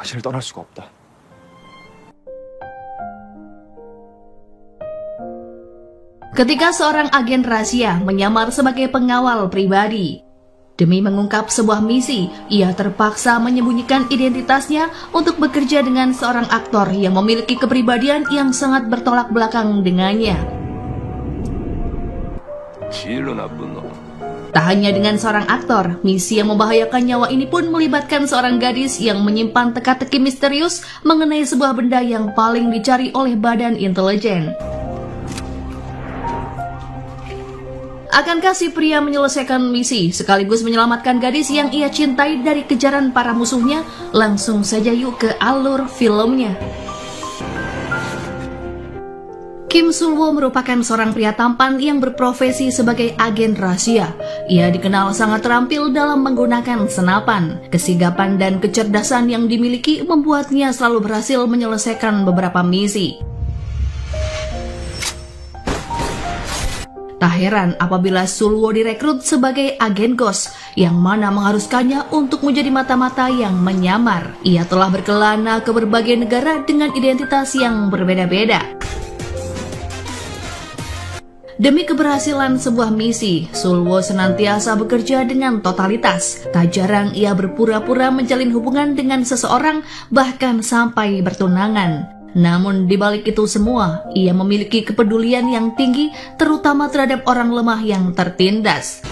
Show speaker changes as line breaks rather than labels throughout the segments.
당신을 떠날 수가 없다.
Ketika seorang agen rahasia menyamar sebagai pengawal pribadi, demi mengungkap sebuah misi, ia terpaksa menyembunyikan identitasnya untuk bekerja dengan seorang aktor yang memiliki kepribadian yang sangat bertolak belakang dengannya. Tak hanya dengan seorang aktor, misi yang membahayakan nyawa ini pun melibatkan seorang gadis yang menyimpan teka-teki misterius mengenai sebuah benda yang paling dicari oleh badan intelijen. Akankah si pria menyelesaikan misi sekaligus menyelamatkan gadis yang ia cintai dari kejaran para musuhnya? Langsung saja yuk ke alur filmnya. Kim Sul-woo merupakan seorang pria tampan yang berprofesi sebagai agen rahasia. Ia dikenal sangat terampil dalam menggunakan senapan. Kesigapan dan kecerdasan yang dimiliki membuatnya selalu berhasil menyelesaikan beberapa misi. Tak heran apabila Sul-woo direkrut sebagai agen ghost, yang mana mengharuskannya untuk menjadi mata-mata yang menyamar. Ia telah berkelana ke berbagai negara dengan identitas yang berbeda-beda. Demi keberhasilan sebuah misi, Sul-woo senantiasa bekerja dengan totalitas. Tak jarang ia berpura-pura menjalin hubungan dengan seseorang, bahkan sampai bertunangan. Namun di balik itu semua, ia memiliki kepedulian yang tinggi, terutama terhadap orang lemah yang tertindas.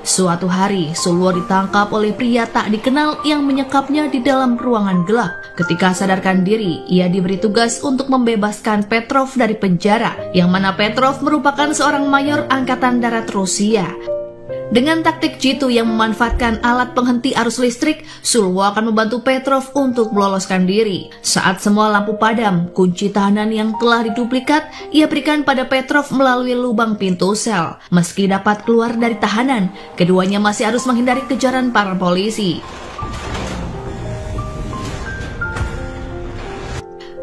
Suatu hari, Sul-woo ditangkap oleh pria tak dikenal yang menyekapnya di dalam ruangan gelap. Ketika sadarkan diri, ia diberi tugas untuk membebaskan Petrov dari penjara, yang mana Petrov merupakan seorang mayor angkatan darat Rusia. Dengan taktik jitu yang memanfaatkan alat penghenti arus listrik, Sul-woo akan membantu Petrov untuk meloloskan diri. Saat semua lampu padam, kunci tahanan yang telah diduplikat ia berikan pada Petrov melalui lubang pintu sel. Meski dapat keluar dari tahanan, keduanya masih harus menghindari kejaran para polisi.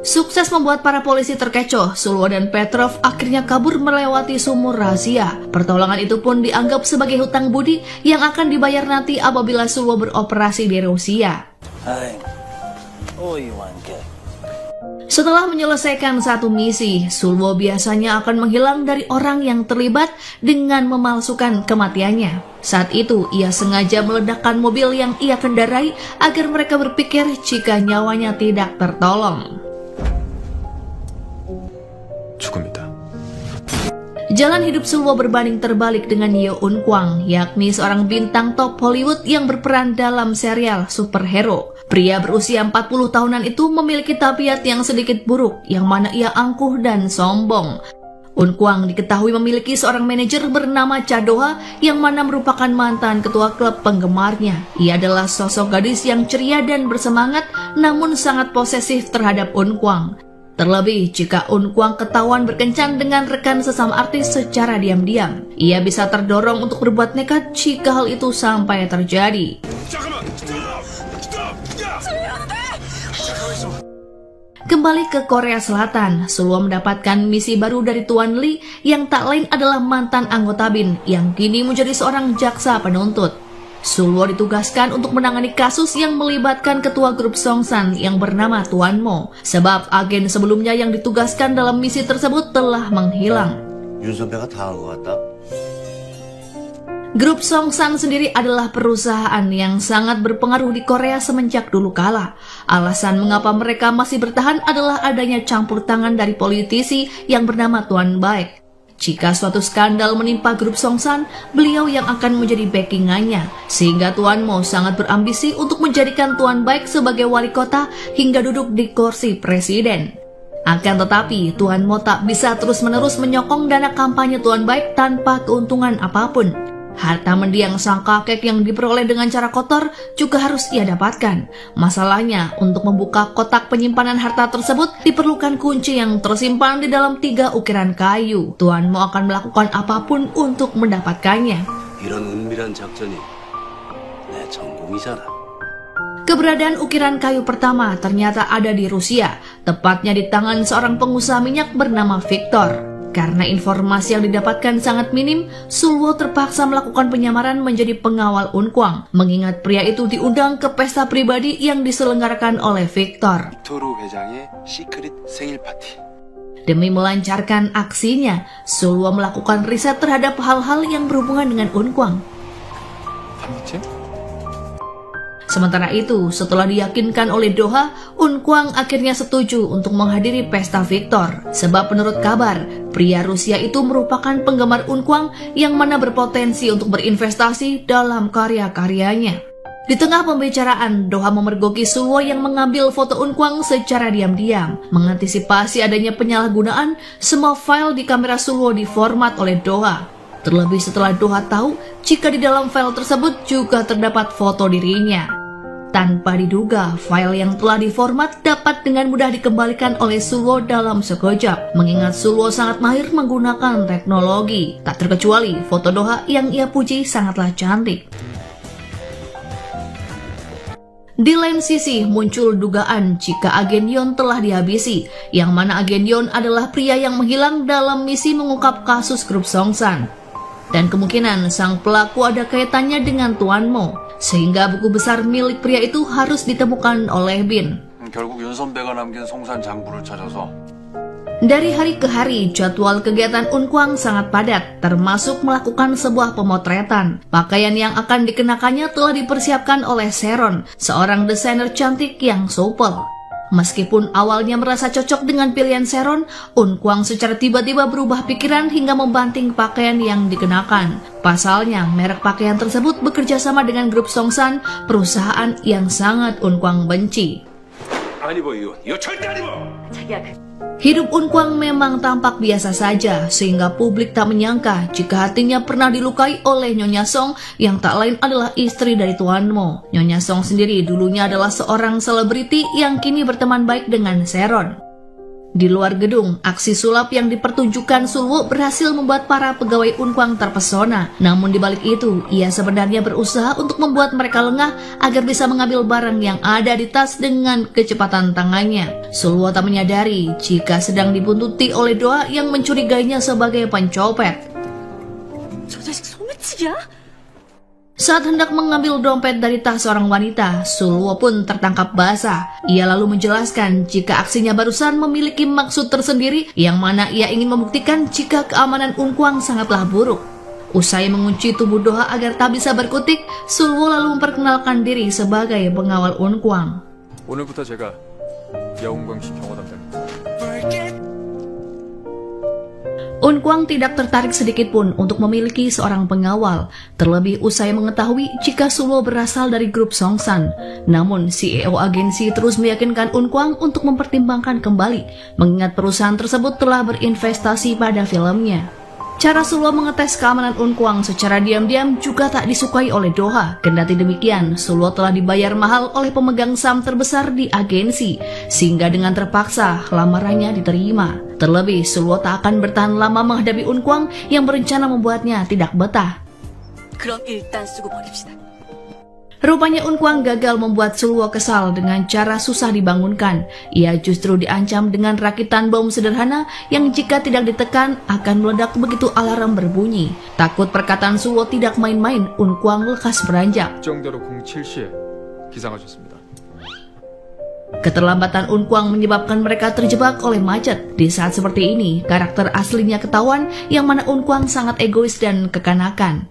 Sukses membuat para polisi terkecoh, Sul-woo dan Petrov akhirnya kabur melewati sumur rahasia. Pertolongan itu pun dianggap sebagai hutang budi yang akan dibayar nanti apabila Sul-woo beroperasi di Rusia. Setelah menyelesaikan satu misi, Sul-woo biasanya akan menghilang dari orang yang terlibat dengan memalsukan kematiannya. Saat itu, ia sengaja meledakkan mobil yang ia kendarai agar mereka berpikir jika nyawanya tidak tertolong. Jalan hidup Sul-woo berbanding terbalik dengan Yeo Eun Kwang, yakni seorang bintang top Hollywood yang berperan dalam serial superhero. Pria berusia 40 tahunan itu memiliki tabiat yang sedikit buruk, yang mana ia angkuh dan sombong. Eun Kwang diketahui memiliki seorang manajer bernama Cha Do-ha yang mana merupakan mantan ketua klub penggemarnya. Ia adalah sosok gadis yang ceria dan bersemangat, namun sangat posesif terhadap Eun Kwang. Terlebih jika Eun Kwang ketahuan berkencan dengan rekan sesama artis secara diam-diam, ia bisa terdorong untuk berbuat nekat jika hal itu sampai terjadi. Kembali ke Korea Selatan, Sul-woo mendapatkan misi baru dari Tuan Lee yang tak lain adalah mantan anggota BIN yang kini menjadi seorang jaksa penuntut. Sul-woo ditugaskan untuk menangani kasus yang melibatkan ketua grup Songsan yang bernama Tuan Mo, sebab agen sebelumnya yang ditugaskan dalam misi tersebut telah menghilang. Grup Songsan sendiri adalah perusahaan yang sangat berpengaruh di Korea semenjak dulu kala. Alasan mengapa mereka masih bertahan adalah adanya campur tangan dari politisi yang bernama Tuan Baek. Jika suatu skandal menimpa grup Songsan, beliau yang akan menjadi backingannya, sehingga Tuan Mo sangat berambisi untuk menjadikan Tuan Baek sebagai wali kota hingga duduk di kursi presiden. Akan tetapi, Tuan Mo tak bisa terus-menerus menyokong dana kampanye Tuan Baek tanpa keuntungan apapun. Harta mendiang sang kakek yang diperoleh dengan cara kotor juga harus ia dapatkan. Masalahnya, untuk membuka kotak penyimpanan harta tersebut diperlukan kunci yang tersimpan di dalam 3 ukiran kayu. Tuan Mo akan melakukan apapun untuk mendapatkannya. Keberadaan ukiran kayu pertama ternyata ada di Rusia, tepatnya di tangan seorang pengusaha minyak bernama Victor. Karena informasi yang didapatkan sangat minim, Sulwo terpaksa melakukan penyamaran menjadi pengawal Unkwang, mengingat pria itu diundang ke pesta pribadi yang diselenggarakan oleh Victor. Demi melancarkan aksinya, Sulwo melakukan riset terhadap hal-hal yang berhubungan dengan Unkwang. Sementara itu, setelah diyakinkan oleh Doha, Unkwang akhirnya setuju untuk menghadiri pesta Victor. Sebab menurut kabar, pria Rusia itu merupakan penggemar Unkwang yang mana berpotensi untuk berinvestasi dalam karya-karyanya. Di tengah pembicaraan, Doha memergoki Sulwo yang mengambil foto Unkwang secara diam-diam. Mengantisipasi adanya penyalahgunaan, semua file di kamera Sulwo diformat oleh Doha. Terlebih setelah Doha tahu jika di dalam file tersebut juga terdapat foto dirinya. Tanpa diduga, file yang telah diformat dapat dengan mudah dikembalikan oleh Sulwo dalam sekejap. Mengingat Sulwo sangat mahir menggunakan teknologi, tak terkecuali foto Doha yang ia puji sangatlah cantik. Di lain sisi, muncul dugaan jika agen Yon telah dihabisi, yang mana agen Yon adalah pria yang menghilang dalam misi mengungkap kasus grup Songsan. Dan kemungkinan sang pelaku ada kaitannya dengan Tuan Mo, sehingga buku besar milik pria itu harus ditemukan oleh Bin. Dari hari ke hari, jadwal kegiatan Unkwang sangat padat, termasuk melakukan sebuah pemotretan. Pakaian yang akan dikenakannya telah dipersiapkan oleh Sharon, seorang desainer cantik yang supel. Meskipun awalnya merasa cocok dengan pilihan Sharon, Unkwang secara tiba-tiba berubah pikiran hingga membanting pakaian yang dikenakan. Pasalnya, merek pakaian tersebut bekerja sama dengan grup Songsan, perusahaan yang sangat Unkwang benci. Hidup Unkwang memang tampak biasa saja, sehingga publik tak menyangka jika hatinya pernah dilukai oleh Nyonya Song yang tak lain adalah istri dari Tuan Mo. Nyonya Song sendiri dulunya adalah seorang selebriti yang kini berteman baik dengan Sharon. Di luar gedung, aksi sulap yang dipertunjukkan Sulwo berhasil membuat para pegawai Unkwang terpesona. Namun di balik itu, ia sebenarnya berusaha untuk membuat mereka lengah agar bisa mengambil barang yang ada di tas dengan kecepatan tangannya. Sulwo tak menyadari jika sedang dibuntuti oleh Doha yang mencurigainya sebagai pencopet. Saat hendak mengambil dompet dari tas seorang wanita, Sulwo pun tertangkap basah. Ia lalu menjelaskan jika aksinya barusan memiliki maksud tersendiri yang mana ia ingin membuktikan jika keamanan Unkwang sangatlah buruk. Usai mengunci tubuh Doha agar tak bisa berkutik, Sulwo lalu memperkenalkan diri sebagai pengawal Unkwang.
오늘부터 제가 야옹광 씨 경호 담당입니다.
Unkwang tidak tertarik sedikit pun untuk memiliki seorang pengawal, terlebih usai mengetahui jika Sulwo berasal dari grup Songsan. Namun, CEO agensi terus meyakinkan Unkwang untuk mempertimbangkan kembali, mengingat perusahaan tersebut telah berinvestasi pada filmnya. Cara Sulwo mengetes keamanan Unkwang secara diam-diam juga tak disukai oleh Doha. Kendati demikian, Sulwo telah dibayar mahal oleh pemegang saham terbesar di agensi, sehingga dengan terpaksa lamarannya diterima. Terlebih, Sulwo tak akan bertahan lama menghadapi Unkwang yang berencana membuatnya tidak betah.
그럼 일단 쓰고 버립시다.
Rupanya Unkwang gagal membuat Sulwo kesal dengan cara susah dibangunkan. Ia justru diancam dengan rakitan bom sederhana yang jika tidak ditekan akan meledak begitu alarm berbunyi. Takut perkataan Sulwo tidak main-main, Unkwang lekas beranjak.
정대로 07시에 기상하셨습니다.
Keterlambatan Unkwang menyebabkan mereka terjebak oleh macet. Di saat seperti ini, karakter aslinya ketahuan yang mana Unkwang sangat egois dan kekanakan.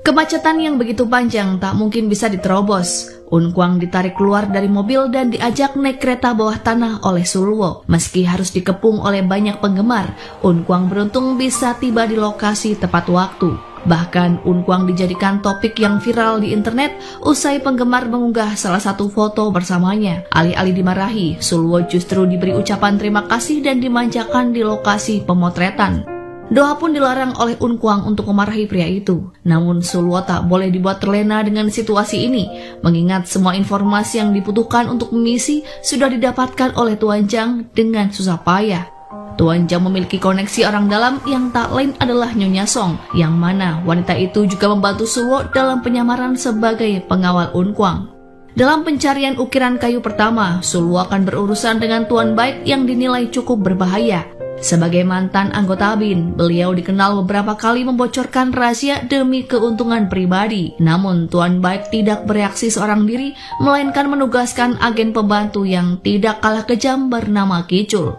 Kemacetan yang begitu panjang tak mungkin bisa diterobos. Unkwang ditarik keluar dari mobil dan diajak naik kereta bawah tanah oleh Sulwo. Meski harus dikepung oleh banyak penggemar, Unkwang beruntung bisa tiba di lokasi tepat waktu. Bahkan Unkwang dijadikan topik yang viral di internet usai penggemar mengunggah salah satu foto bersamanya. Alih-alih dimarahi, Sulwo justru diberi ucapan terima kasih dan dimanjakan di lokasi pemotretan. Doha pun dilarang oleh Unkwang untuk memarahi pria itu. Namun Sulwo tak boleh dibuat terlena dengan situasi ini, mengingat semua informasi yang dibutuhkan untuk misi sudah didapatkan oleh Tuan Jang dengan susah payah. Tuan Jang memiliki koneksi orang dalam yang tak lain adalah Nyonya Song, yang mana wanita itu juga membantu Sulwo dalam penyamaran sebagai pengawal Unkwang. Dalam pencarian ukiran kayu pertama, Sulwo akan berurusan dengan Tuan Baik yang dinilai cukup berbahaya. Sebagai mantan anggota BIN, beliau dikenal beberapa kali membocorkan rahasia demi keuntungan pribadi. Namun, Tuan Baik tidak bereaksi seorang diri, melainkan menugaskan agen pembantu yang tidak kalah kejam bernama Kicul.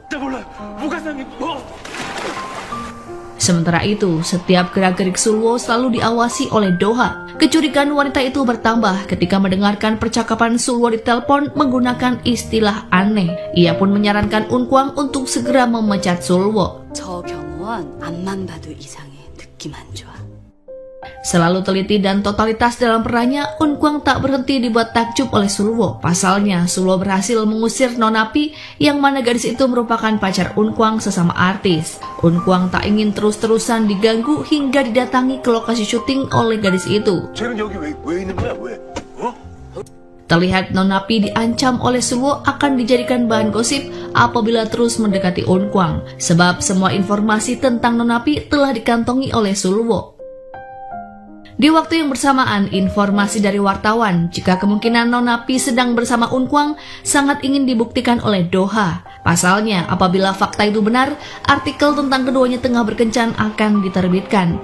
Sementara itu, setiap gerak-gerik Sulwo selalu diawasi oleh Doha. Kecurigaan wanita itu bertambah ketika mendengarkan percakapan Sulwo di telepon menggunakan istilah aneh. Ia pun menyarankan Unkwang untuk segera memecat Sulwo.
저 경호원 앞만 봐도 이상해. 느낌 안 좋아.
Selalu teliti dan totalitas dalam perannya, Unkwang tak berhenti dibuat takjub oleh Sulwo. Pasalnya, Sulwo berhasil mengusir Nonapi yang mana gadis itu merupakan pacar Unkwang sesama artis. Unkwang tak ingin terus-terusan diganggu hingga didatangi ke lokasi syuting oleh gadis itu. Terlihat Nonapi diancam oleh Sulwo akan dijadikan bahan gosip apabila terus mendekati Unkwang, sebab semua informasi tentang Nonapi telah dikantongi oleh Sulwo. Di waktu yang bersamaan, informasi dari wartawan jika kemungkinan Nonapi sedang bersama Unkwang sangat ingin dibuktikan oleh Doha. Pasalnya, apabila fakta itu benar, artikel tentang keduanya tengah berkencan akan diterbitkan.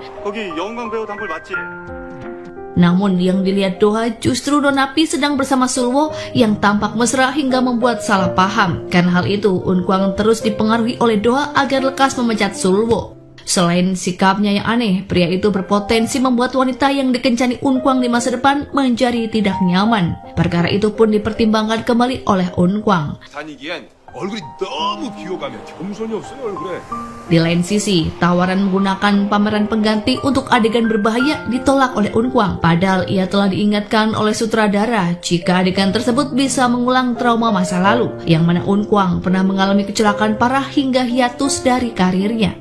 Namun yang dilihat Doha justru Nonapi sedang bersama Sulwo yang tampak mesra hingga membuat salah paham. Karena hal itu, Unkwang terus dipengaruhi oleh Doha agar lekas memecat Sulwo. Selain sikapnya yang aneh, pria itu berpotensi membuat wanita yang dikencani Unkwang di masa depan menjadi tidak nyaman. Perkara itu pun dipertimbangkan kembali oleh Unkwang. Di lain sisi, tawaran menggunakan pameran pengganti untuk adegan berbahaya ditolak oleh Unkwang. Padahal ia telah diingatkan oleh sutradara jika adegan tersebut bisa mengulang trauma masa lalu, yang mana Unkwang pernah mengalami kecelakaan parah hingga hiatus dari karirnya.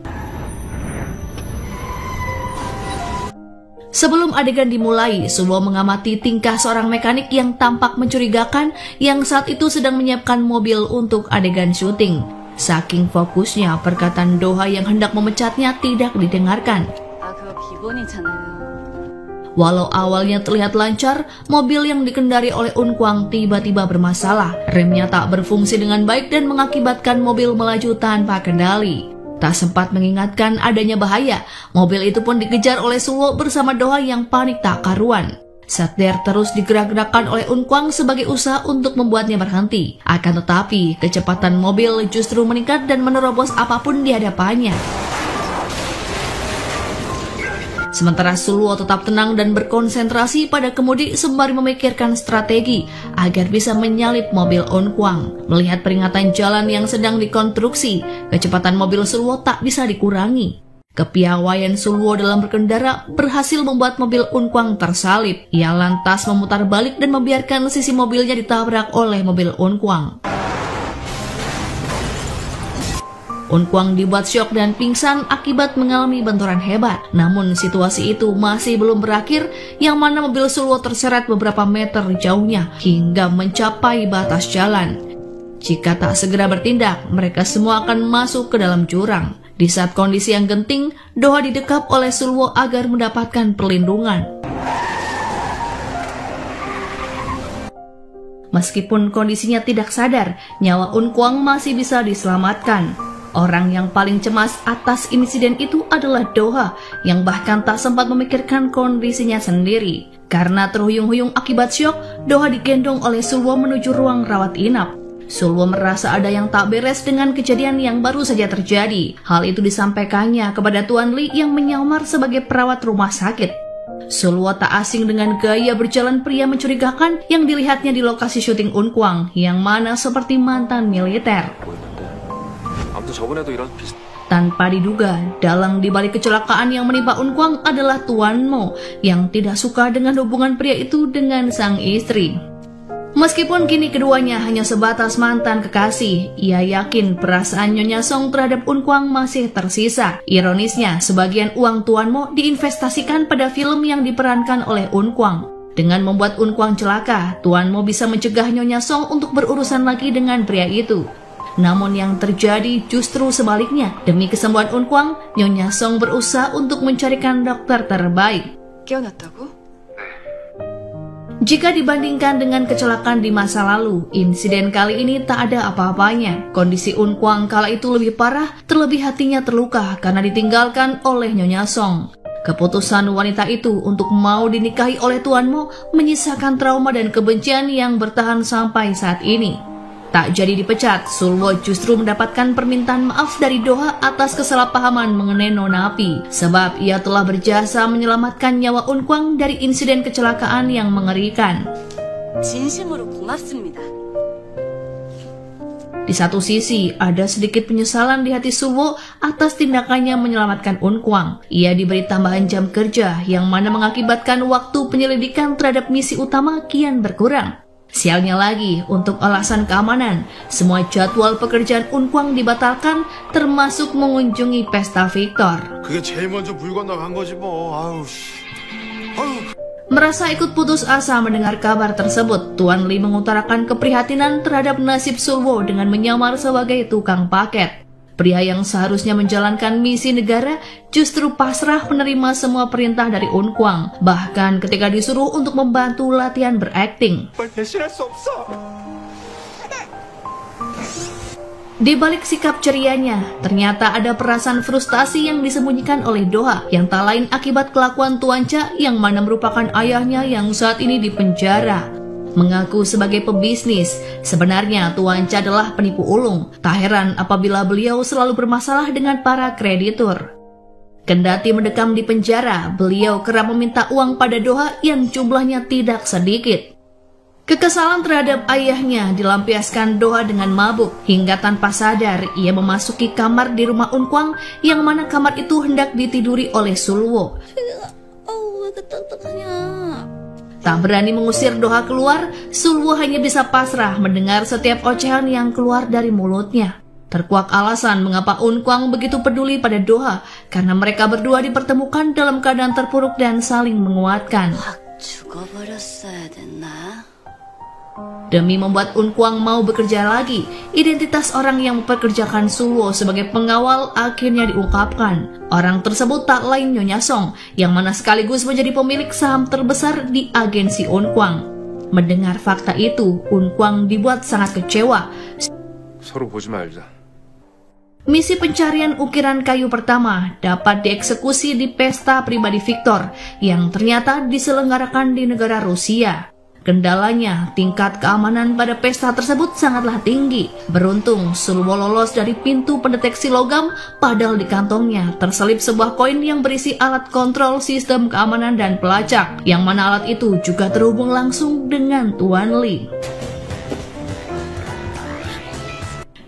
Sebelum adegan dimulai, Sulwo mengamati tingkah seorang mekanik yang tampak mencurigakan yang saat itu sedang menyiapkan mobil untuk adegan syuting. Saking fokusnya, perkataan Doha yang hendak memecatnya tidak didengarkan.
그거 기본이잖아요.
Walau awalnya terlihat lancar, mobil yang dikendari oleh Unkwang tiba-tiba bermasalah. Remnya tak berfungsi dengan baik dan mengakibatkan mobil melaju tanpa kendali. Tak sempat mengingatkan adanya bahaya, mobil itu pun dikejar oleh Sulwo bersama Doha yang panik tak karuan. Satder terus digerak-gerakkan oleh Unkwang sebagai usaha untuk membuatnya berhenti. Akan tetapi, kecepatan mobil justru meningkat dan menerobos apapun di hadapannya. Sementara Sulwo tetap tenang dan berkonsentrasi pada kemudi sembari memikirkan strategi agar bisa menyalip mobil Unkwang. Melihat peringatan jalan yang sedang dikonstruksi, kecepatan mobil Sulwo tak bisa dikurangi. Kepiawaian Sulwo dalam berkendara berhasil membuat mobil Unkwang tersalip. Ia lantas memutar balik dan membiarkan sisi mobilnya ditabrak oleh mobil Unkwang. Unkwang dibuat syok dan pingsan akibat mengalami benturan hebat. Namun situasi itu masih belum berakhir, yang mana mobil Sulwo terseret beberapa meter jauhnya hingga mencapai batas jalan. Jika tak segera bertindak, mereka semua akan masuk ke dalam jurang. Di saat kondisi yang genting, Doha didekap oleh Sulwo agar mendapatkan perlindungan. Meskipun kondisinya tidak sadar, nyawa Unkwang masih bisa diselamatkan. Orang yang paling cemas atas insiden itu adalah Doha, yang bahkan tak sempat memikirkan kondisinya sendiri. Karena terhuyung-huyung akibat syok, Doha digendong oleh Sulwo menuju ruang rawat inap. Sulwo merasa ada yang tak beres dengan kejadian yang baru saja terjadi. Hal itu disampaikannya kepada Tuan Li yang menyamar sebagai perawat rumah sakit. Sulwo tak asing dengan gaya berjalan pria mencurigakan yang dilihatnya di lokasi syuting Unkwang, yang mana seperti mantan militer. Tanpa diduga, dalang dibalik kecelakaan yang menimpa Unkwang adalah Tuan Mo yang tidak suka dengan hubungan pria itu dengan sang istri. Meskipun kini keduanya hanya sebatas mantan kekasih, ia yakin perasaan Nyonya Song terhadap Unkwang masih tersisa. Ironisnya, sebagian uang Tuan Mo diinvestasikan pada film yang diperankan oleh Unkwang. Dengan membuat Unkwang celaka, Tuan Mo bisa mencegah Nyonya Song untuk berurusan lagi dengan pria itu. Namun yang terjadi justru sebaliknya. Demi kesembuhan Unkwang, Nyonya Song berusaha untuk mencarikan dokter terbaik.
깨어났다고?
Jika dibandingkan dengan kecelakaan di masa lalu, insiden kali ini tak ada apa-apanya. Kondisi Un Kwang kala itu lebih parah, terlebih hatinya terluka karena ditinggalkan oleh Nyonya Song. Keputusan wanita itu untuk mau dinikahi oleh Tuan Mo menyisakan trauma dan kebencian yang bertahan sampai saat ini. Tak jadi dipecat, Sulwo justru mendapatkan permintaan maaf dari Doha atas kesalahpahaman mengenai Nona Pi, sebab ia telah berjasa menyelamatkan nyawa Un Kwang dari insiden kecelakaan yang mengerikan.
진심으로 고맙습니다.
Di satu sisi, ada sedikit penyesalan di hati Sulwo atas tindakannya menyelamatkan Un Kwang. Ia diberi tambahan jam kerja yang mana mengakibatkan waktu penyelidikan terhadap misi utama kian berkurang. Sialnya lagi, untuk alasan keamanan, semua jadwal pekerjaan Un Kwang dibatalkan, termasuk mengunjungi pesta Victor.
그게 제일 먼저 물 건너간 거지 뭐. 아우 씨. 아우.
Merasa ikut putus asa mendengar kabar tersebut, Tuan Lee mengutarakan keprihatinan terhadap nasib Sulwo dengan menyamar sebagai tukang paket. Pria yang seharusnya menjalankan misi negara justru pasrah menerima semua perintah dari Un Kwang, bahkan ketika disuruh untuk membantu latihan berakting. Di balik sikap cerianya, ternyata ada perasaan frustasi yang disembunyikan oleh Doha yang tak lain akibat kelakuan Tuan Cha yang mana merupakan ayahnya yang saat ini dipenjara. Mengaku sebagai pebisnis, sebenarnya Tuan Cha adalah penipu ulung. Tak heran apabila beliau selalu bermasalah dengan para kreditur. Kendati mendekam di penjara, beliau kerap meminta uang pada Doha yang jumlahnya tidak sedikit. Kekesalan terhadap ayahnya dilampiaskan Doha dengan mabuk, hingga tanpa sadar ia memasuki kamar di rumah Un Kwang yang mana kamar itu hendak ditiduri oleh Sulwo. Tak berani mengusir Doha keluar, Sulwo hanya bisa pasrah mendengar setiap ocehan yang keluar dari mulutnya. Terkuak alasan mengapa Un Kwang begitu peduli pada Doha, karena mereka berdua dipertemukan dalam keadaan terpuruk dan saling menguatkan.
죽어버렸어야 됐나?
Demi membuat Un Kwang mau bekerja lagi, identitas orang yang mempekerjakan Sulwo sebagai pengawal akhirnya diungkapkan. Orang tersebut tak lain Nyonya Song, yang mana sekaligus menjadi pemilik saham terbesar di agensi Un Kwang. Mendengar fakta itu, Un Kwang dibuat sangat kecewa.
서로 보지 말자.
Misi pencarian ukiran kayu pertama dapat dieksekusi di pesta pribadi Victor yang ternyata diselenggarakan di negara Rusia. Kendalanya, tingkat keamanan pada pesta tersebut sangatlah tinggi. Beruntung, Sulwo lolos dari pintu pendeteksi logam, padahal di kantongnya terselip sebuah koin yang berisi alat kontrol sistem keamanan dan pelacak, yang mana alat itu juga terhubung langsung dengan Tuan Lee.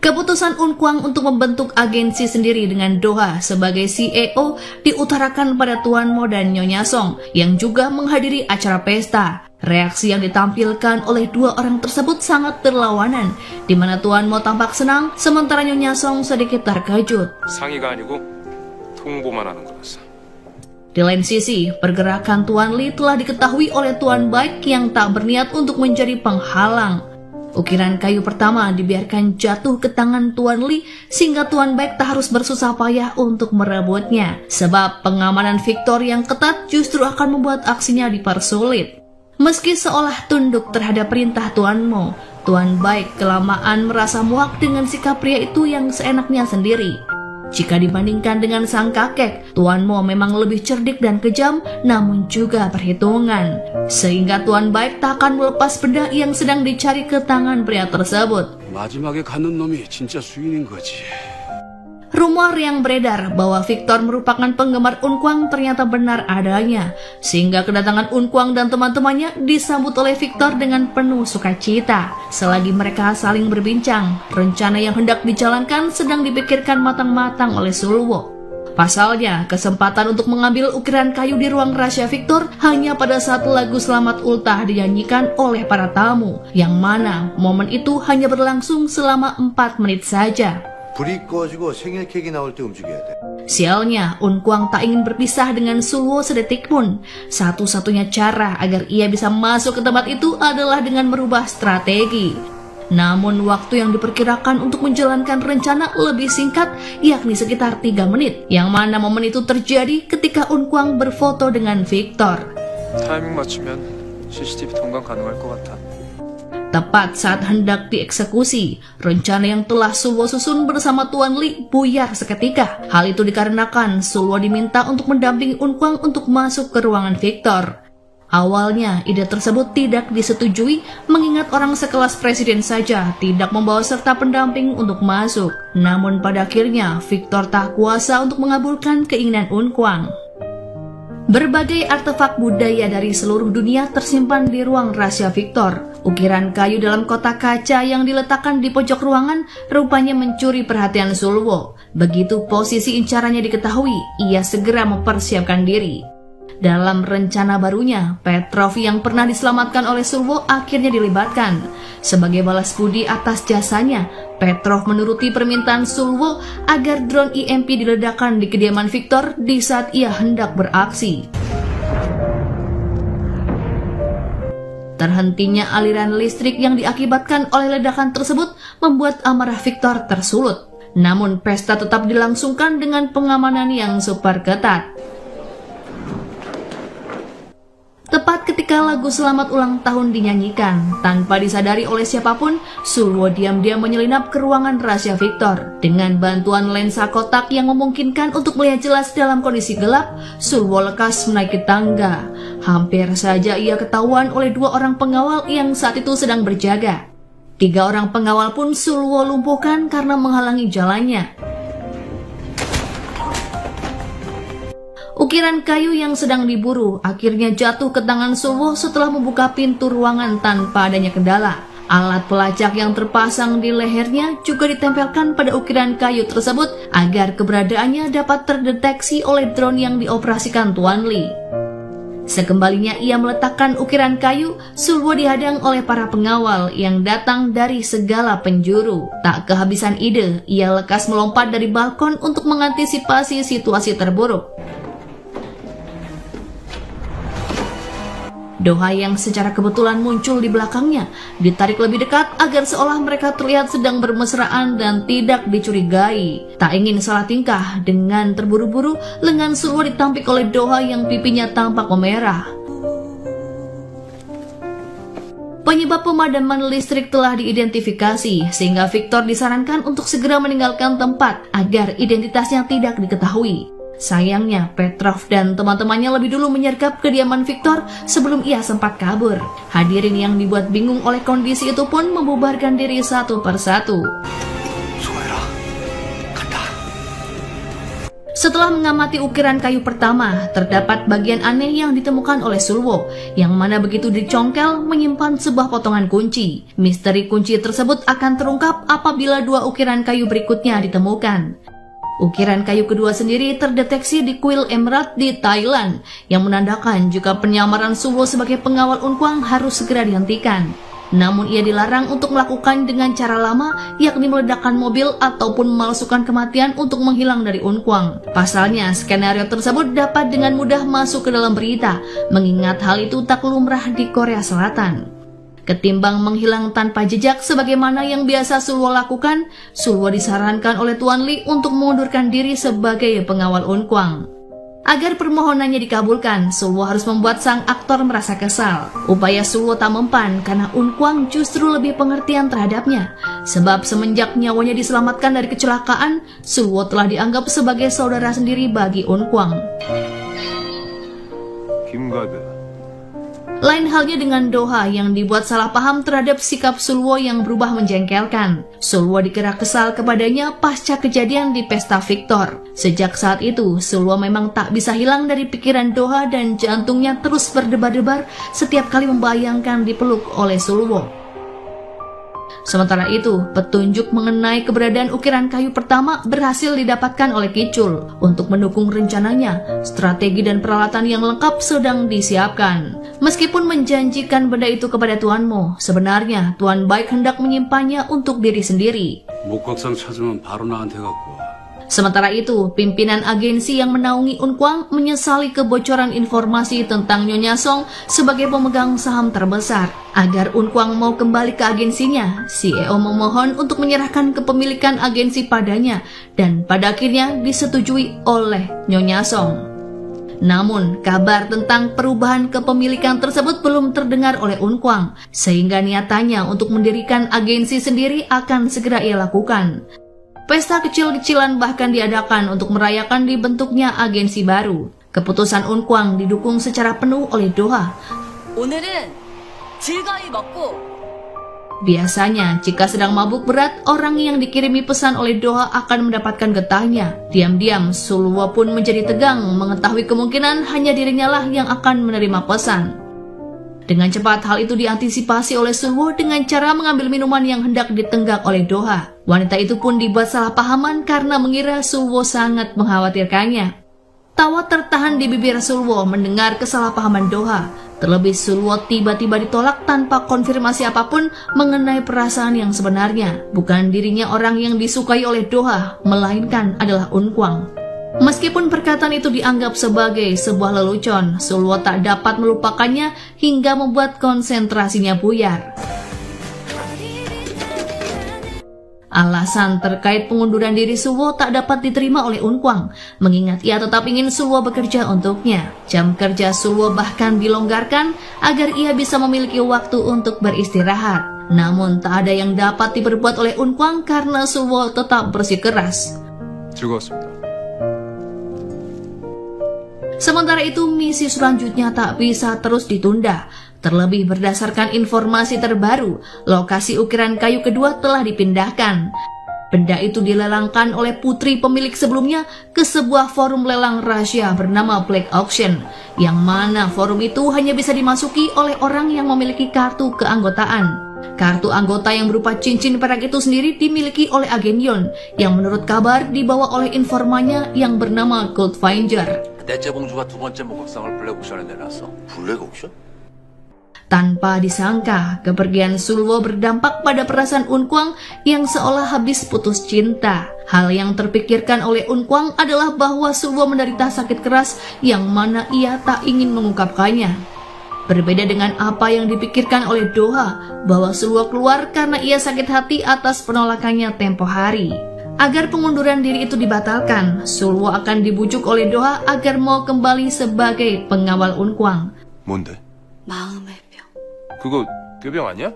Keputusan Un Kwang untuk membentuk agensi sendiri dengan Doha sebagai CEO diutarakan pada Tuan Mo dan Nyonya Song yang juga menghadiri acara pesta. Reaksi yang ditampilkan oleh dua orang tersebut sangat berlawanan, di mana Tuan Mo tampak senang, sementara Nyonya Song sedikit terkejut.
상의가 아니고 통보만 하는 거라서.
Di lain sisi, pergerakan Tuan Lee telah diketahui oleh Tuan Baik yang tak berniat untuk menjadi penghalang. Ukiran kayu pertama dibiarkan jatuh ke tangan Tuan Lee sehingga Tuan Baik tak harus bersusah payah untuk merebutnya, sebab pengamanan Victor yang ketat justru akan membuat aksinya dipersulit. Meski seolah tunduk terhadap perintah Tuan Mo, Tuan Baik kelamaan merasa muak dengan sikap pria itu yang seenaknya sendiri. Jika dibandingkan dengan sang kakek, Tuan Mo memang lebih cerdik dan kejam, namun juga perhitungan. Sehingga Tuan Baik tak akan melepas benda yang sedang dicari ke tangan pria tersebut.
마지막에 갖는 놈이 진짜 수인인 거지.
Rumor yang beredar bahwa Victor merupakan penggemar Un Kwang ternyata benar adanya, sehingga kedatangan Un Kwang dan teman-temannya disambut oleh Victor dengan penuh sukacita. Selagi mereka saling berbincang, rencana yang hendak dijalankan sedang dipikirkan matang-matang oleh Sulwo. Pasalnya, kesempatan untuk mengambil ukiran kayu di ruang rahasia Victor hanya pada saat lagu Selamat Ultah dinyanyikan oleh para tamu, yang mana momen itu hanya berlangsung selama 4 menit saja.
불이 꺼지고 생일 케이크 나올 때 움직여야 돼.
Sialnya, Un Kwang tak ingin berpisah dengan Sulwo sedetik pun. Satu-satunya cara agar ia bisa masuk ke tempat itu adalah dengan merubah strategi. Namun waktu yang diperkirakan untuk menjalankan rencana lebih singkat, yakni sekitar 3 menit, yang mana momen itu terjadi ketika Un Kwang berfoto dengan Victor.
타이밍 맞추면 CCTV 통관 가능할 것 같아.
Tepat saat hendak dieksekusi, rencana yang telah Sulwo susun bersama Tuan Li buyar seketika. Hal itu dikarenakan Sulwo diminta untuk mendampingi Unkwang untuk masuk ke ruangan Victor. Awalnya, ide tersebut tidak disetujui mengingat orang sekelas presiden saja tidak membawa serta pendamping untuk masuk. Namun pada akhirnya, Victor tak kuasa untuk mengabulkan keinginan Unkwang. Berbagai artefak budaya dari seluruh dunia tersimpan di ruang rahasia Victor. Ukiran kayu dalam kotak kaca yang diletakkan di pojok ruangan rupanya mencuri perhatian Sulwo. Begitu posisi incarannya diketahui, ia segera mempersiapkan diri. Dalam rencana barunya, Petrov yang pernah diselamatkan oleh Sulwo akhirnya dilibatkan. Sebagai balas budi atas jasanya, Petrov menuruti permintaan Sulwo agar drone EMP diledakkan di kediaman Victor di saat ia hendak beraksi. Terhentinya aliran listrik yang diakibatkan oleh ledakan tersebut membuat amarah Victor tersulut. Namun pesta tetap dilangsungkan dengan pengamanan yang super ketat. Tepat ketika lagu selamat ulang tahun dinyanyikan, tanpa disadari oleh siapapun, Sulwo diam-diam menyelinap ke ruangan rahasia Victor. Dengan bantuan lensa kotak yang memungkinkan untuk melihat jelas dalam kondisi gelap, Sulwo lekas menaiki tangga. Hampir saja ia ketahuan oleh 2 orang pengawal yang saat itu sedang berjaga. 3 orang pengawal pun Sulwo lumpuhkan karena menghalangi jalannya. Ukiran kayu yang sedang diburu akhirnya jatuh ke tangan Sulwo setelah membuka pintu ruangan tanpa adanya kendala. Alat pelacak yang terpasang di lehernya juga ditempelkan pada ukiran kayu tersebut agar keberadaannya dapat terdeteksi oleh drone yang dioperasikan Tuan Li. Sekembalinya ia meletakkan ukiran kayu, Sulwo dihadang oleh para pengawal yang datang dari segala penjuru. Tak kehabisan ide, ia lekas melompat dari balkon untuk mengantisipasi situasi terburuk. Doha yang secara kebetulan muncul di belakangnya ditarik lebih dekat agar seolah mereka terlihat sedang bermesraan dan tidak dicurigai. Tak ingin salah tingkah, dengan terburu-buru lengan Sulwo ditampik oleh Doha yang pipinya tampak memerah. Penyebab pemadaman listrik telah diidentifikasi sehingga Victor disarankan untuk segera meninggalkan tempat agar identitasnya tidak diketahui. Sayangnya, Petrov dan teman-temannya lebih dulu menyergap kediaman Victor sebelum ia sempat kabur. Hadirin yang dibuat bingung oleh kondisi itu pun membubarkan diri satu persatu. Setelah mengamati ukiran kayu pertama, terdapat bagian aneh yang ditemukan oleh Sulwo, yang mana begitu dicongkel menyimpan sebuah potongan kunci. Misteri kunci tersebut akan terungkap apabila 2 ukiran kayu berikutnya ditemukan. Ukiran kayu kedua sendiri terdeteksi di kuil emerald di Thailand, yang menandakan jika penyamaran Sulwo sebagai pengawal Unkwang harus segera dihentikan. Namun ia dilarang untuk melakukan dengan cara lama, yakni meledakkan mobil ataupun memalsukan kematian untuk menghilang dari Unkwang. Pasalnya, skenario tersebut dapat dengan mudah masuk ke dalam berita, mengingat hal itu tak lumrah di Korea Selatan. Ketimbang menghilang tanpa jejak sebagaimana yang biasa Sulwo lakukan, Sulwo disarankan oleh Tuan Li untuk mengundurkan diri sebagai pengawal Unkwang. Agar permohonannya dikabulkan, Sulwo harus membuat sang aktor merasa kesal. Upaya Sulwo tak mempan karena Unkwang justru lebih pengertian terhadapnya. Sebab semenjak nyawanya diselamatkan dari kecelakaan, Sulwo telah dianggap sebagai saudara sendiri bagi Unkwang.
김가드.
Lain halnya dengan Doha yang dibuat salah paham terhadap sikap Sulwo yang berubah menjengkelkan. Sulwo dikira kesal kepadanya pasca kejadian di pesta Victor. Sejak saat itu, Sulwo memang tak bisa hilang dari pikiran Doha dan jantungnya terus berdebar-debar setiap kali membayangkan dipeluk oleh Sulwo. Sementara itu, petunjuk mengenai keberadaan ukiran kayu pertama berhasil didapatkan oleh Kicul. Untuk mendukung rencananya, strategi dan peralatan yang lengkap sedang disiapkan. Meskipun menjanjikan benda itu kepada Tuan Mo, sebenarnya Tuan Baik hendak menyimpannya untuk diri sendiri.
목각상 찾으면 바로 나한테 갖고 와.
Sementara itu, pimpinan agensi yang menaungi Unkwang menyesali kebocoran informasi tentang Nyonya Song sebagai pemegang saham terbesar. Agar Unkwang mau kembali ke agensinya, CEO memohon untuk menyerahkan kepemilikan agensi padanya dan pada akhirnya disetujui oleh Nyonya Song. Namun, kabar tentang perubahan kepemilikan tersebut belum terdengar oleh Unkwang, sehingga niatannya untuk mendirikan agensi sendiri akan segera ia lakukan. Pesta kecil-kecilan bahkan diadakan untuk merayakan dibentuknya agensi baru. Keputusan Unkwang didukung secara penuh oleh Doha.
오늘은 즐거이 먹고
Biasanya, jika sedang mabuk berat, orang yang dikirimi pesan oleh Doha akan mendapatkan getahnya. Diam-diam, Sulwo pun menjadi tegang mengetahui kemungkinan hanya dirinya lah yang akan menerima pesan. Dengan cepat, hal itu diantisipasi oleh Sulwo dengan cara mengambil minuman yang hendak ditenggak oleh Doha. Wanita itu pun dibuat salah pahaman karena mengira Sulwo sangat mengkhawatirkannya. Tawa tertahan di bibir Sulwo mendengar kesalahpahaman Doha. Terlebih Sulwo tiba-tiba ditolak tanpa konfirmasi apapun mengenai perasaan yang sebenarnya. Bukan dirinya orang yang disukai oleh Doha, melainkan adalah Unkwang. Meskipun perkataan itu dianggap sebagai sebuah lelucon, Sulwo tak dapat melupakannya hingga membuat konsentrasinya buyar. Alasan terkait pengunduran diri Sulwo tak dapat diterima oleh Unkwang, mengingat ia tetap ingin Sulwo bekerja untuknya. Jam kerja Sulwo bahkan dilonggarkan agar ia bisa memiliki waktu untuk beristirahat. Namun tak ada yang dapat diperbuat oleh Unkwang karena Sulwo tetap bersikeras.
즐거웠습니다.
Sementara itu, misi selanjutnya tak bisa terus ditunda. Terlebih berdasarkan informasi terbaru, lokasi ukiran kayu kedua telah dipindahkan. Benda itu dilelangkan oleh putri pemilik sebelumnya ke sebuah forum lelang rahasia bernama Black Auction, yang mana forum itu hanya bisa dimasuki oleh orang yang memiliki kartu keanggotaan. Kartu anggota yang berupa cincin perak itu sendiri dimiliki oleh agen Yon, yang menurut kabar dibawa oleh informannya yang bernama Goldfinger.
넷째 공주가 두 번째 목욕상을 블랙 옥션에 내놨어.
블랙 옥션?
Tanpa disangka, kepergian Sulwo berdampak pada perasaan Unkwang yang seolah habis putus cinta. Hal yang terpikirkan oleh Unkwang adalah bahwa Sulwo menderita sakit keras yang mana ia tak ingin mengungkapkannya. Berbeda dengan apa yang dipikirkan oleh Doha, bahwa Sulwo keluar karena ia sakit hati atas penolakannya tempo hari. Agar pengunduran diri itu dibatalkan, Sulwo akan dibujuk oleh Doha agar mau kembali sebagai pengawal Unkwang.
뭔데?
마음의 병.
그거 꾀병 아니야?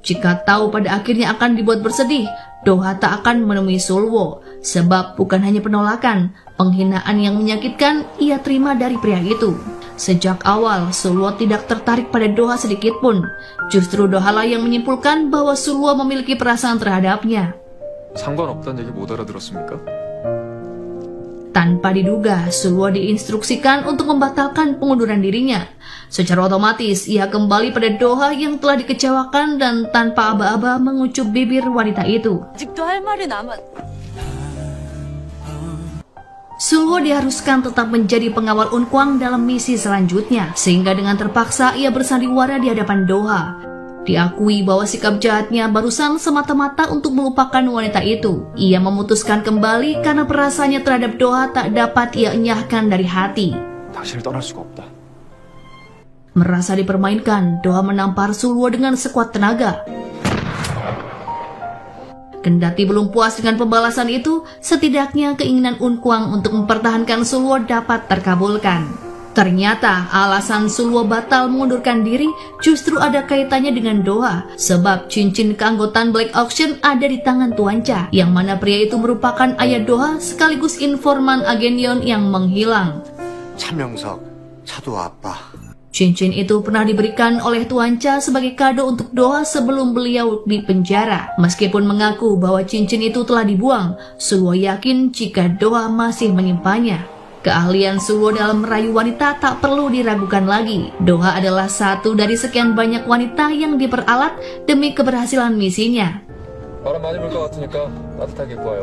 Jika tahu pada akhirnya akan dibuat bersedih, Doha tak akan menemui Sulwo. Sebab bukan hanya penolakan, penghinaan yang menyakitkan ia terima dari pria itu. Sejak awal, Sulwo tidak tertarik pada Doha sedikit pun. Justru Doha lah yang menyimpulkan bahwa Sulwo memiliki perasaan terhadapnya.
상관없다는 얘기 못 알아들었습니까?
Tanpa diduga, Sulwo diinstruksikan untuk membatalkan pengunduran dirinya. Secara otomatis, ia kembali pada Doha yang telah dikecewakan dan tanpa aba-aba mengucup bibir wanita itu.
아직도 할 말이 남았.
Sulwo diharuskan tetap menjadi pengawal Unkwang dalam misi selanjutnya, sehingga dengan terpaksa ia bersandiwara di hadapan Doha. Diakui bahwa sikap jahatnya barusan semata-mata untuk melupakan wanita itu. Ia memutuskan kembali karena perasaannya terhadap Doha tak dapat ia enyahkan dari hati.
당신을 떠날 수가 없다.
Merasa dipermainkan, Doha menampar Sulwo dengan sekuat tenaga. Kendati belum puas dengan pembalasan itu, setidaknya keinginan Unkwang untuk mempertahankan Sulwo dapat terkabulkan. Ternyata alasan Sulwo batal mengundurkan diri justru ada kaitannya dengan Doha, sebab cincin keanggotaan Black Auction ada di tangan Tuan Cha, yang mana pria itu merupakan ayah Doha sekaligus informan agen Yon yang menghilang.
차명석, 차도 아빠.
Cincin itu pernah diberikan oleh Tuan Cha sebagai kado untuk Doha sebelum beliau dipenjara. Meskipun mengaku bahwa cincin itu telah dibuang, Sulwo yakin jika Doha masih menyimpannya. Keahlian Sulwo dalam merayu wanita tak perlu diragukan lagi. Doha adalah satu dari sekian banyak wanita yang diperalat demi keberhasilan misinya.
바람 많이 불 것 같으니까 따뜻하게 입고 와요.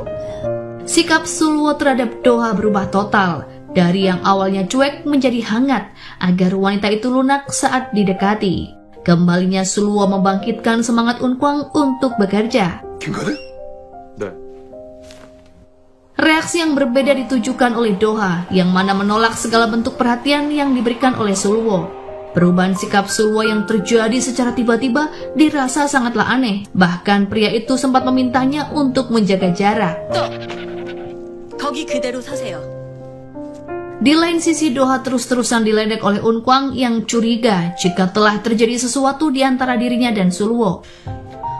Sikap Sulwo terhadap Doha berubah total. Dari yang awalnya cuek menjadi hangat agar wanita itu lunak saat didekati. Kembalinya Sulwo membangkitkan semangat Unkwang untuk bekerja.
김가득?
네.
Reaksi yang berbeda ditujukan oleh Doha, yang mana menolak segala bentuk perhatian yang diberikan oleh Sulwo. Perubahan sikap Sulwo yang terjadi secara tiba-tiba dirasa sangatlah aneh. Bahkan pria itu sempat memintanya untuk menjaga jarak.
거기 그대로 서세요.
Di lain sisi, Doha terus-terusan diledek oleh Unkwang yang curiga jika telah terjadi sesuatu di antara dirinya dan Sulwo.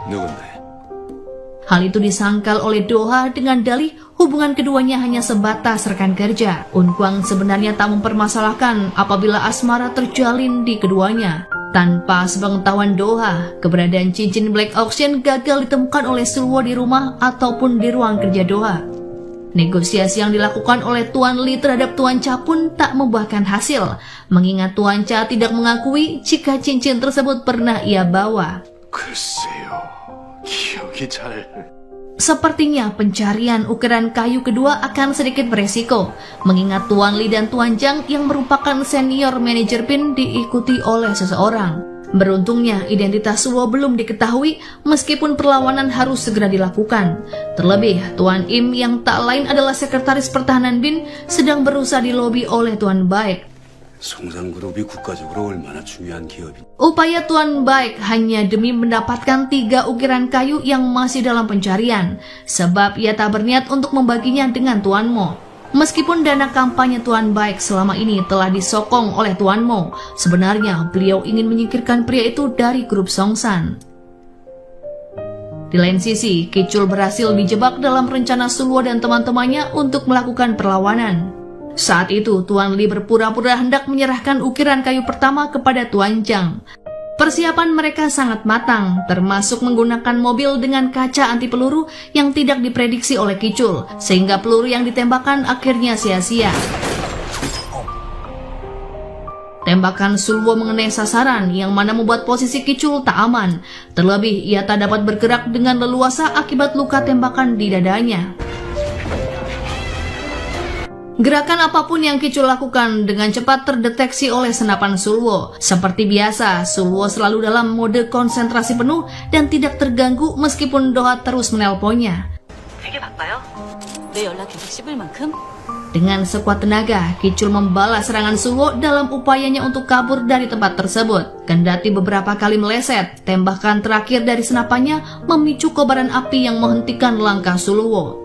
누군데?
Hal itu disangkal oleh Doha dengan dalih hubungan keduanya hanya sebatas rekan kerja. Unkwang sebenarnya tak mempermasalahkan apabila asmara terjalin di keduanya. Tanpa sepengetahuan Doha, keberadaan cincin Black Auction gagal ditemukan oleh Sulwo di rumah ataupun di ruang kerja Doha. Negosiasi yang dilakukan oleh Tuan Lee terhadap Tuan Cha pun tak membuahkan hasil, mengingat Tuan Cha tidak mengakui jika cincin tersebut pernah ia bawa.
글쎄요. 기억이 잘...
Sepertinya pencarian ukiran kayu kedua akan sedikit beresiko, mengingat Tuan Lee dan Tuan Zhang yang merupakan senior manajer PIN diikuti oleh seseorang. Beruntungnya identitas Sulwo belum diketahui meskipun perlawanan harus segera dilakukan. Terlebih, Tuan Im yang tak lain adalah sekretaris pertahanan BIN sedang berusaha dilobi oleh Tuan Baek.
성산그룹이 국가적으로 얼마나 중요한 기업이.
Upaya Tuan Baek hanya demi mendapatkan 3 ukiran kayu yang masih dalam pencarian, sebab ia tak berniat untuk membaginya dengan Tuan Mo. Meskipun dana kampanye Tuan Baek selama ini telah disokong oleh Tuan Mo, sebenarnya beliau ingin menyingkirkan pria itu dari grup Songsan. Di lain sisi, Kicul berhasil dijebak dalam rencana Sulwo dan teman-temannya untuk melakukan perlawanan. Saat itu, Tuan Lee berpura-pura hendak menyerahkan ukiran kayu pertama kepada Tuan Zhang. Persiapan mereka sangat matang, termasuk menggunakan mobil dengan kaca anti peluru yang tidak diprediksi oleh Kicul, sehingga peluru yang ditembakkan akhirnya sia-sia. Tembakan Sulwo mengenai sasaran yang mana membuat posisi Kicul tak aman. Terlebih, ia tak dapat bergerak dengan leluasa akibat luka tembakan di dadanya. Gerakan apapun yang Kicul lakukan dengan cepat terdeteksi oleh senapan Sulwo. Seperti biasa, Sulwo selalu dalam mode konsentrasi penuh dan tidak terganggu meskipun Doha terus menelponnya.
되게 바빠요? 내 연락 계속 씹을 만큼?
Dengan sekuat tenaga, Kicul membalas serangan Sulwo dalam upayanya untuk kabur dari tempat tersebut. Kendati beberapa kali meleset, tembakan terakhir dari senapannya memicu kobaran api yang menghentikan langkah Sulwo.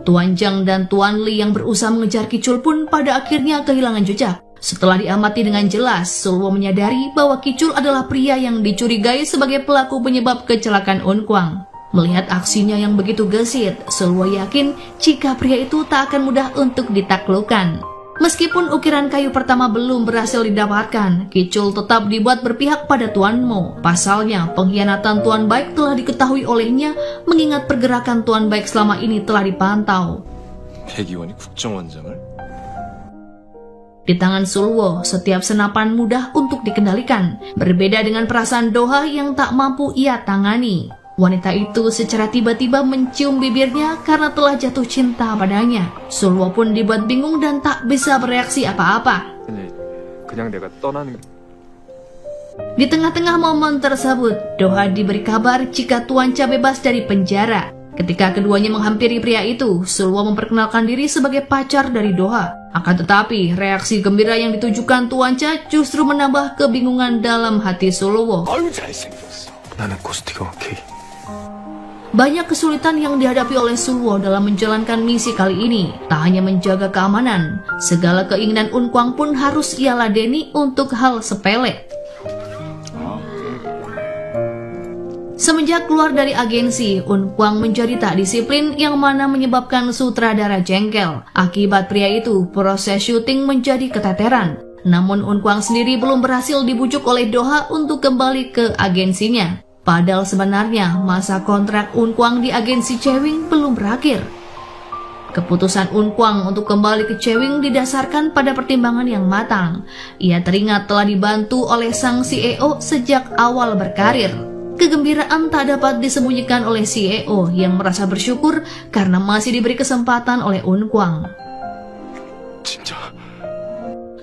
Tuan Zhang dan Tuan Lee yang berusaha mengejar Kicul pun pada akhirnya kehilangan jejak. Setelah diamati dengan jelas, Sulwo menyadari bahwa Kicul adalah pria yang dicurigai sebagai pelaku penyebab kecelakaan Unkwang. Melihat aksinya yang begitu gesit, Sulwo yakin jika pria itu tak akan mudah untuk ditaklukkan. Meskipun ukiran kayu pertama belum berhasil didapatkan, Kicul tetap dibuat berpihak pada Tuan Mo. Pasalnya, pengkhianatan Tuan Baek telah diketahui olehnya, mengingat pergerakan Tuan Baek selama ini telah dipantau.
백의원이 국정원장을?
Di tangan Sulwo, setiap senapan mudah untuk dikendalikan, berbeda dengan perasaan Doha yang tak mampu ia tangani. Wanita itu secara tiba-tiba mencium bibirnya karena telah jatuh cinta padanya. Sulwo pun dibuat bingung dan tak bisa bereaksi apa-apa.
그냥 내가 떠나는...
Di tengah-tengah momen tersebut, Doha diberi kabar jika Tuan Cha bebas dari penjara. Ketika keduanya menghampiri pria itu, Sulwo memperkenalkan diri sebagai pacar dari Doha. Akan tetapi, reaksi gembira yang ditujukan Tuan Cha justru menambah kebingungan dalam hati Sulwo.
아유 잘생겼어. 나는 코스티가 오케이.
Banyak kesulitan yang dihadapi oleh Sulwo dalam menjalankan misi kali ini. Tak hanya menjaga keamanan, segala keinginan Unkwang pun harus ia ladeni untuk hal sepele. Semenjak keluar dari agensi, Unkwang menjadi tak disiplin yang mana menyebabkan sutradara jengkel. Akibat pria itu, proses syuting menjadi keteteran. Namun Unkwang sendiri belum berhasil dibujuk oleh Doha untuk kembali ke agensinya. Padahal sebenarnya masa kontrak Unkwang di agensi Chewing belum berakhir. Keputusan Unkwang untuk kembali ke Chewing didasarkan pada pertimbangan yang matang. Ia teringat telah dibantu oleh sang CEO sejak awal berkarir. Kegembiraan tak dapat disembunyikan oleh CEO yang merasa bersyukur karena masih diberi kesempatan oleh Unkwang.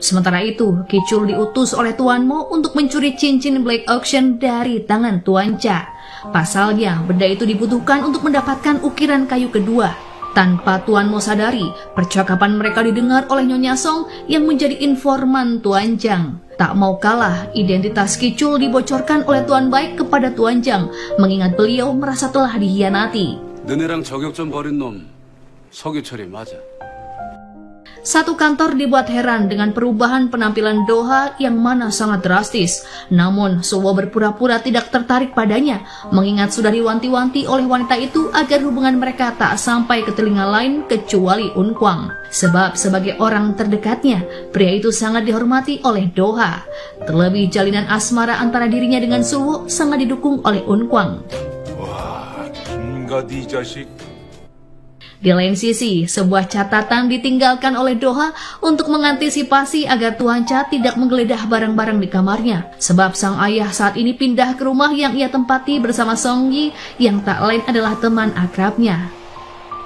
Sementara itu, Kicul diutus oleh Tuan Mo untuk mencuri cincin Black Auction dari tangan Tuan Cha. Pasalnya, benda itu dibutuhkan untuk mendapatkan ukiran kayu kedua. Tanpa Tuan Mo sadari, percakapan mereka didengar oleh Nyonya Song yang menjadi informan Tuan Zhang. Tak mau kalah, identitas Kicul dibocorkan oleh Tuan Baek kepada Tuan Zhang, mengingat beliau merasa telah dikhianati.
너네랑 저격전 벌인 놈 서규철이 맞아.
Satu kantor dibuat heran dengan perubahan penampilan Doha yang mana sangat drastis. Namun, Sulwo berpura-pura tidak tertarik padanya, mengingat sudah diwanti-wanti oleh wanita itu agar hubungan mereka tak sampai ke telinga lain kecuali Unkwang. Sebab sebagai orang terdekatnya, pria itu sangat dihormati oleh Doha. Terlebih jalinan asmara antara dirinya dengan Sulwo sangat didukung oleh Unkwang.
와, 김가디 이 자식.
Di lain sisi, sebuah catatan ditinggalkan oleh Doha untuk mengantisipasi agar Tuan Cha tidak menggeledah barang-barang di kamarnya. Sebab sang ayah saat ini pindah ke rumah yang ia tempati bersama Song Yi yang tak lain adalah teman akrabnya.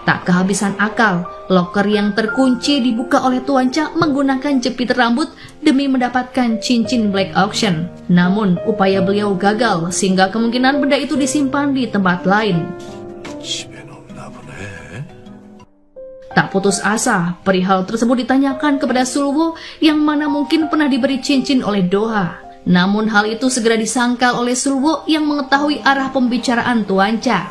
Tak kehabisan akal, loker yang terkunci dibuka oleh Tuan Cha menggunakan jepit rambut demi mendapatkan cincin black auction. Namun, upaya beliau gagal sehingga kemungkinan benda itu disimpan di tempat lain.
집에는 없나 보네.
Tak putus asa, perihal tersebut ditanyakan kepada Sulwo yang mana mungkin pernah diberi cincin oleh Doha. Namun hal itu segera disangkal oleh Sulwo yang mengetahui arah pembicaraan Tuan Cha.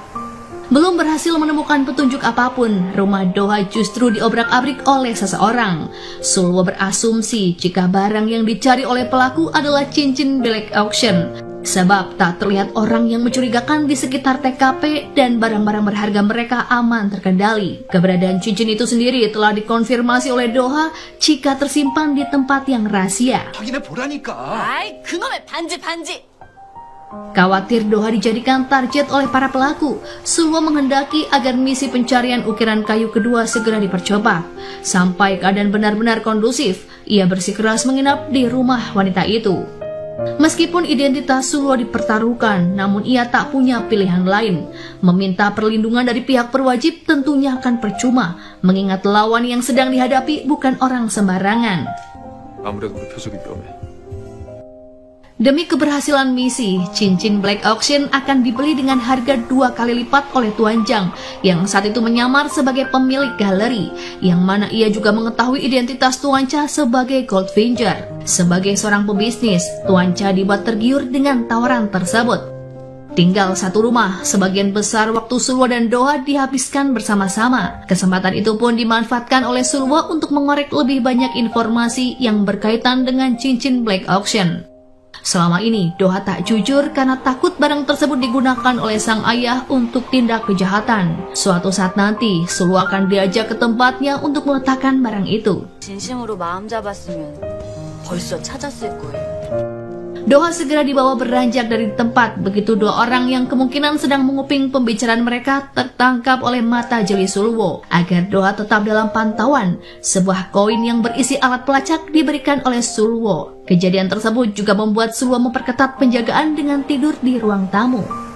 Belum berhasil menemukan petunjuk apapun, rumah Doha justru diobrak-abrik oleh seseorang. Sulwo berasumsi jika barang yang dicari oleh pelaku adalah cincin black auction. Sebab tak terlihat orang yang mencurigakan di sekitar TKP dan barang-barang berharga mereka aman terkendali. Keberadaan cincin itu sendiri telah dikonfirmasi oleh Doha jika tersimpan di tempat yang rahasia.
확인해 보라니까.
아이 그놈의 반지.
Khawatir Doha dijadikan target oleh para pelaku, Sulwo menghendaki agar misi pencarian ukiran kayu kedua segera dipercepat. Sampai keadaan benar-benar kondusif, ia bersikeras menginap di rumah wanita itu. Meskipun identitas Sulwo dipertaruhkan, namun ia tak punya pilihan lain. Meminta perlindungan dari pihak berwajib tentunya akan percuma, mengingat lawan yang sedang dihadapi bukan orang sembarangan.
아무래도 우리 표적이 위험해.
Demi keberhasilan misi, cincin black auction akan dibeli dengan harga 2 kali lipat oleh Tuan Zhang yang saat itu menyamar sebagai pemilik galeri, yang mana ia juga mengetahui identitas Tuan Cha sebagai Goldfinger. Sebagai seorang pebisnis, Tuan Cha dibuat tergiur dengan tawaran tersebut. Tinggal satu rumah, sebagian besar waktu Sulwo dan Doha dihabiskan bersama-sama. Kesempatan itu pun dimanfaatkan oleh Sulwo untuk mengorek lebih banyak informasi yang berkaitan dengan cincin black auction. Selama ini, Doha tak jujur karena takut barang tersebut digunakan oleh sang ayah untuk tindak kejahatan. Suatu saat nanti, Sulwo akan diajak ke tempatnya untuk meletakkan barang itu.
진심으로 마음 잡았으면 벌써 찾았을 거예요.
Doha segera dibawa beranjak dari tempat, begitu dua orang yang kemungkinan sedang menguping pembicaraan mereka tertangkap oleh mata jeli Sulwo. Agar Doha tetap dalam pantauan, sebuah koin yang berisi alat pelacak diberikan oleh Sulwo. Kejadian tersebut juga membuat Sulwo memperketat penjagaan dengan tidur di ruang tamu.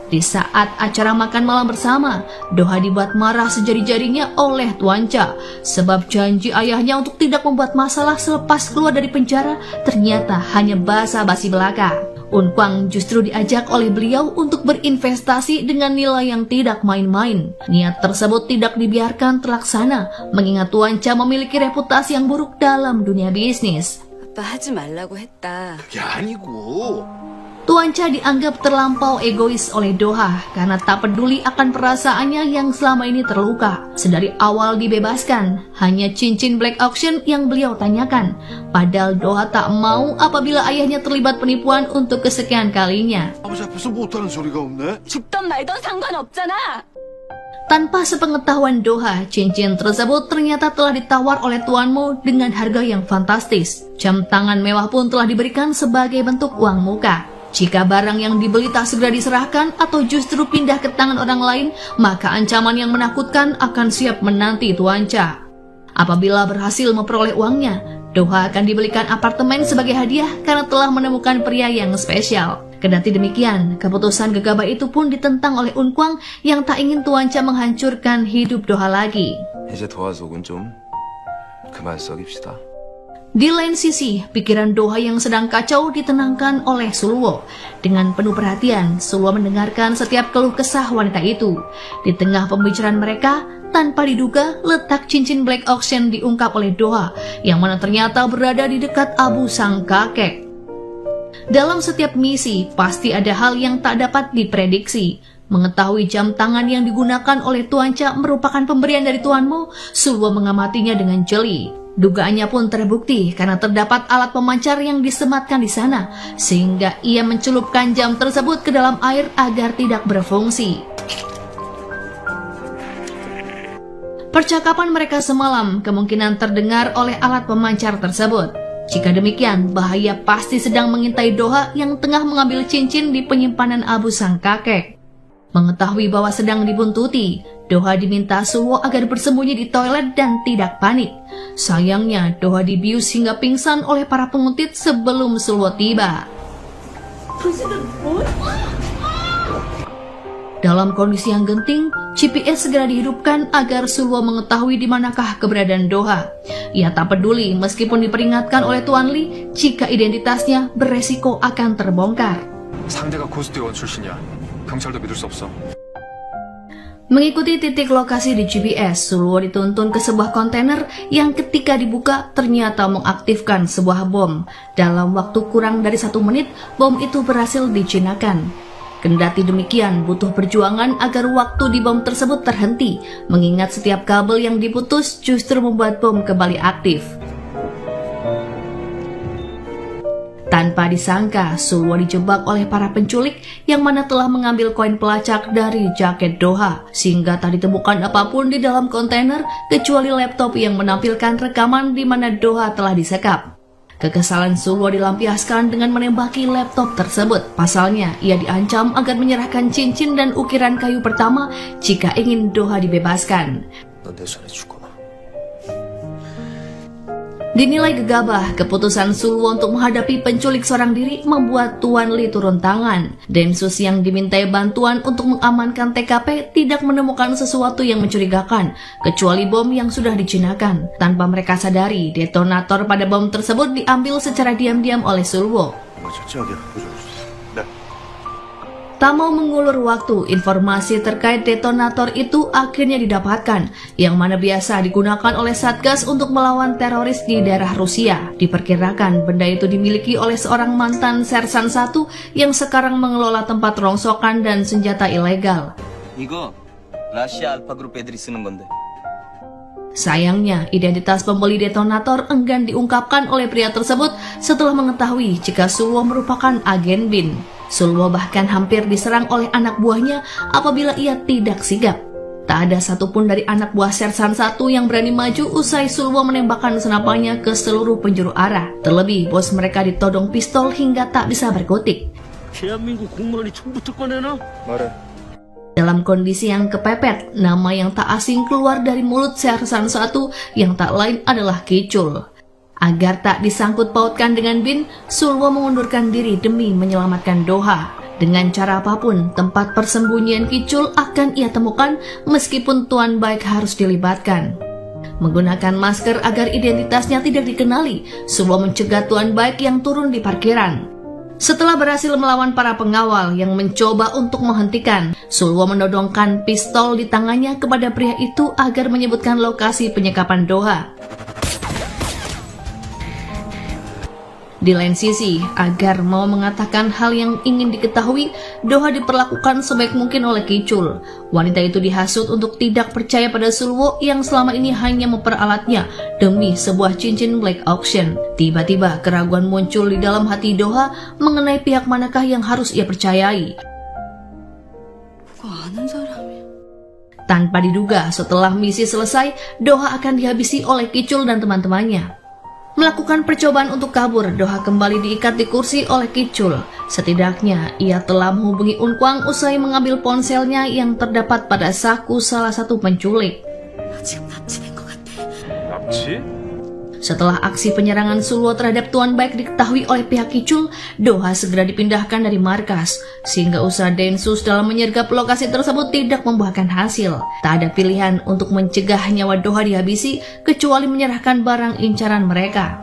Di saat acara makan malam bersama, Doha dibuat marah sejari-jarinya oleh Tuan Cha. Sebab janji ayahnya untuk tidak membuat masalah selepas keluar dari penjara ternyata hanya basa-basi belaka. Unkwang justru diajak oleh beliau untuk berinvestasi dengan nilai yang tidak main-main. Niat tersebut tidak dibiarkan terlaksana, mengingat Tuan Cha memiliki reputasi yang buruk dalam dunia bisnis.
아빠 하지 말라고 했다.
그게 아니고.
Tuan Cha dianggap terlampau egois oleh Doha karena tak peduli akan perasaannya yang selama ini terluka. Sedari awal dibebaskan, hanya cincin black auction yang beliau tanyakan. Padahal Doha tak mau apabila ayahnya terlibat penipuan untuk kesekian kalinya.
아버지 앞에서 못하는 소리가 없네.
죽던 말던 상관없잖아.
Tanpa sepengetahuan Doha, cincin tersebut ternyata telah ditawar oleh tuanmu dengan harga yang fantastis. Jam tangan mewah pun telah diberikan sebagai bentuk uang muka. Jika barang yang dibeli tak segera diserahkan atau justru pindah ke tangan orang lain, maka ancaman yang menakutkan akan siap menanti Tuan Cha. Apabila berhasil memperoleh uangnya, Doha akan dibelikan apartemen sebagai hadiah karena telah menemukan pria yang spesial. Kendati demikian, keputusan gegabah itu pun ditentang oleh Unkwang yang tak ingin Tuan Cha menghancurkan hidup Doha lagi.
이제 도화 속은 좀 그만 썩입시다.
Di lain sisi, pikiran Doha yang sedang kacau ditenangkan oleh Sulwo. Dengan penuh perhatian, Sulwo mendengarkan setiap keluh kesah wanita itu. Di tengah pembicaraan mereka, tanpa diduga, letak cincin black auction diungkap oleh Doha, yang mana ternyata berada di dekat abu sang kakek. Dalam setiap misi, pasti ada hal yang tak dapat diprediksi. Mengetahui jam tangan yang digunakan oleh Tuan Cha merupakan pemberian dari Tuan Mo, Sulwo mengamatinya dengan jeli. Dugaannya pun terbukti karena terdapat alat pemancar yang disematkan di sana, sehingga ia mencelupkan jam tersebut ke dalam air agar tidak berfungsi. Percakapan mereka semalam kemungkinan terdengar oleh alat pemancar tersebut. Jika demikian, bahaya pasti sedang mengintai Doha yang tengah mengambil cincin di penyimpanan abu sang kakek. Mengetahui bahwa sedang dibuntuti, Doha diminta Sulwo agar bersembunyi di toilet dan tidak panik. Sayangnya, Doha dibius hingga pingsan oleh para penguntit sebelum Sulwo tiba. Dalam kondisi yang genting, GPS segera dihidupkan agar Sulwo mengetahui di manakah keberadaan Doha. Ia tak peduli meskipun diperingatkan oleh Tuan Lee jika identitasnya beresiko akan terbongkar.
상대가 고스트원 출신이야. 경찰도 믿을 수 없어.
Mengikuti titik lokasi di GPS, Sulwo dituntun ke sebuah kontainer yang ketika dibuka ternyata mengaktifkan sebuah bom. Dalam waktu kurang dari 1 menit, bom itu berhasil dijinakkan. Kendati demikian, butuh perjuangan agar waktu di bom tersebut terhenti, mengingat setiap kabel yang diputus justru membuat bom kembali aktif. Tanpa disangka, Sulwo dijebak oleh para penculik yang mana telah mengambil koin pelacak dari jaket Doha, sehingga tak ditemukan apapun di dalam kontainer kecuali laptop yang menampilkan rekaman di mana Doha telah disekap. Kekesalan Sulwo dilampiaskan dengan menembaki laptop tersebut. Pasalnya, ia diancam agar menyerahkan cincin dan ukiran kayu pertama jika ingin Doha dibebaskan. Dinilai gegabah, keputusan Sulwo untuk menghadapi penculik seorang diri membuat Tuan Lee turun tangan. Densus yang dimintai bantuan untuk mengamankan TKP tidak menemukan sesuatu yang mencurigakan, kecuali bom yang sudah dijinakkan. Tanpa mereka sadari, detonator pada bom tersebut diambil secara diam-diam oleh Sulwo. Tak mau mengulur waktu, informasi terkait detonator itu akhirnya didapatkan, yang mana biasa digunakan oleh Satgas untuk melawan teroris di daerah Rusia. Diperkirakan benda itu dimiliki oleh seorang mantan Sersan 1 yang sekarang mengelola tempat rongsokan dan senjata ilegal.
이거 러시아 알파 그룹 애들이 쓰는 건데.
Sayangnya, identitas pembeli detonator enggan diungkapkan oleh pria tersebut setelah mengetahui jika Sulwo merupakan agen BIN. Sulwo bahkan hampir diserang oleh anak buahnya apabila ia tidak sigap. Tak ada satupun dari anak buah Sersan 1 yang berani maju usai Sulwo menembakkan senapannya ke seluruh penjuru arah. Terlebih, bos mereka ditodong pistol hingga tak bisa berkutik. Dalam kondisi yang kepepet, nama yang tak asing keluar dari mulut Sersan 1 yang tak lain adalah Kicul. Agar tak disangkut pautkan dengan BIN, Sulwo mengundurkan diri demi menyelamatkan Doha. Dengan cara apapun, tempat persembunyian Kicul akan ia temukan meskipun Tuan Baik harus dilibatkan. Menggunakan masker agar identitasnya tidak dikenali, Sulwo mencegah Tuan Baik yang turun di parkiran. Setelah berhasil melawan para pengawal yang mencoba untuk menghentikan, Sulwo menodongkan pistol di tangannya kepada pria itu agar menyebutkan lokasi penyekapan Doha. Di lain sisi, agar mau mengatakan hal yang ingin diketahui, Doha diperlakukan sebaik mungkin oleh Kicul. Wanita itu dihasut untuk tidak percaya pada Sulwo yang selama ini hanya memperalatnya demi sebuah cincin black auction. Tiba-tiba keraguan muncul di dalam hati Doha mengenai pihak manakah yang harus ia percayai. Tanpa diduga, setelah misi selesai, Doha akan dihabisi oleh Kicul dan teman-temannya. Melakukan percobaan untuk kabur, Doha kembali diikat di kursi oleh Kicul. Setidaknya, ia telah menghubungi Unkwang usai mengambil ponselnya yang terdapat pada saku salah satu penculik.
납치?
Setelah aksi penyerangan Sulwo terhadap Tuan Baik diketahui oleh pihak Kicul, Doha segera dipindahkan dari markas, sehingga usaha Densus dalam menyergap lokasi tersebut tidak membuahkan hasil. Tak ada pilihan untuk mencegah nyawa Doha dihabisi, kecuali menyerahkan barang incaran mereka.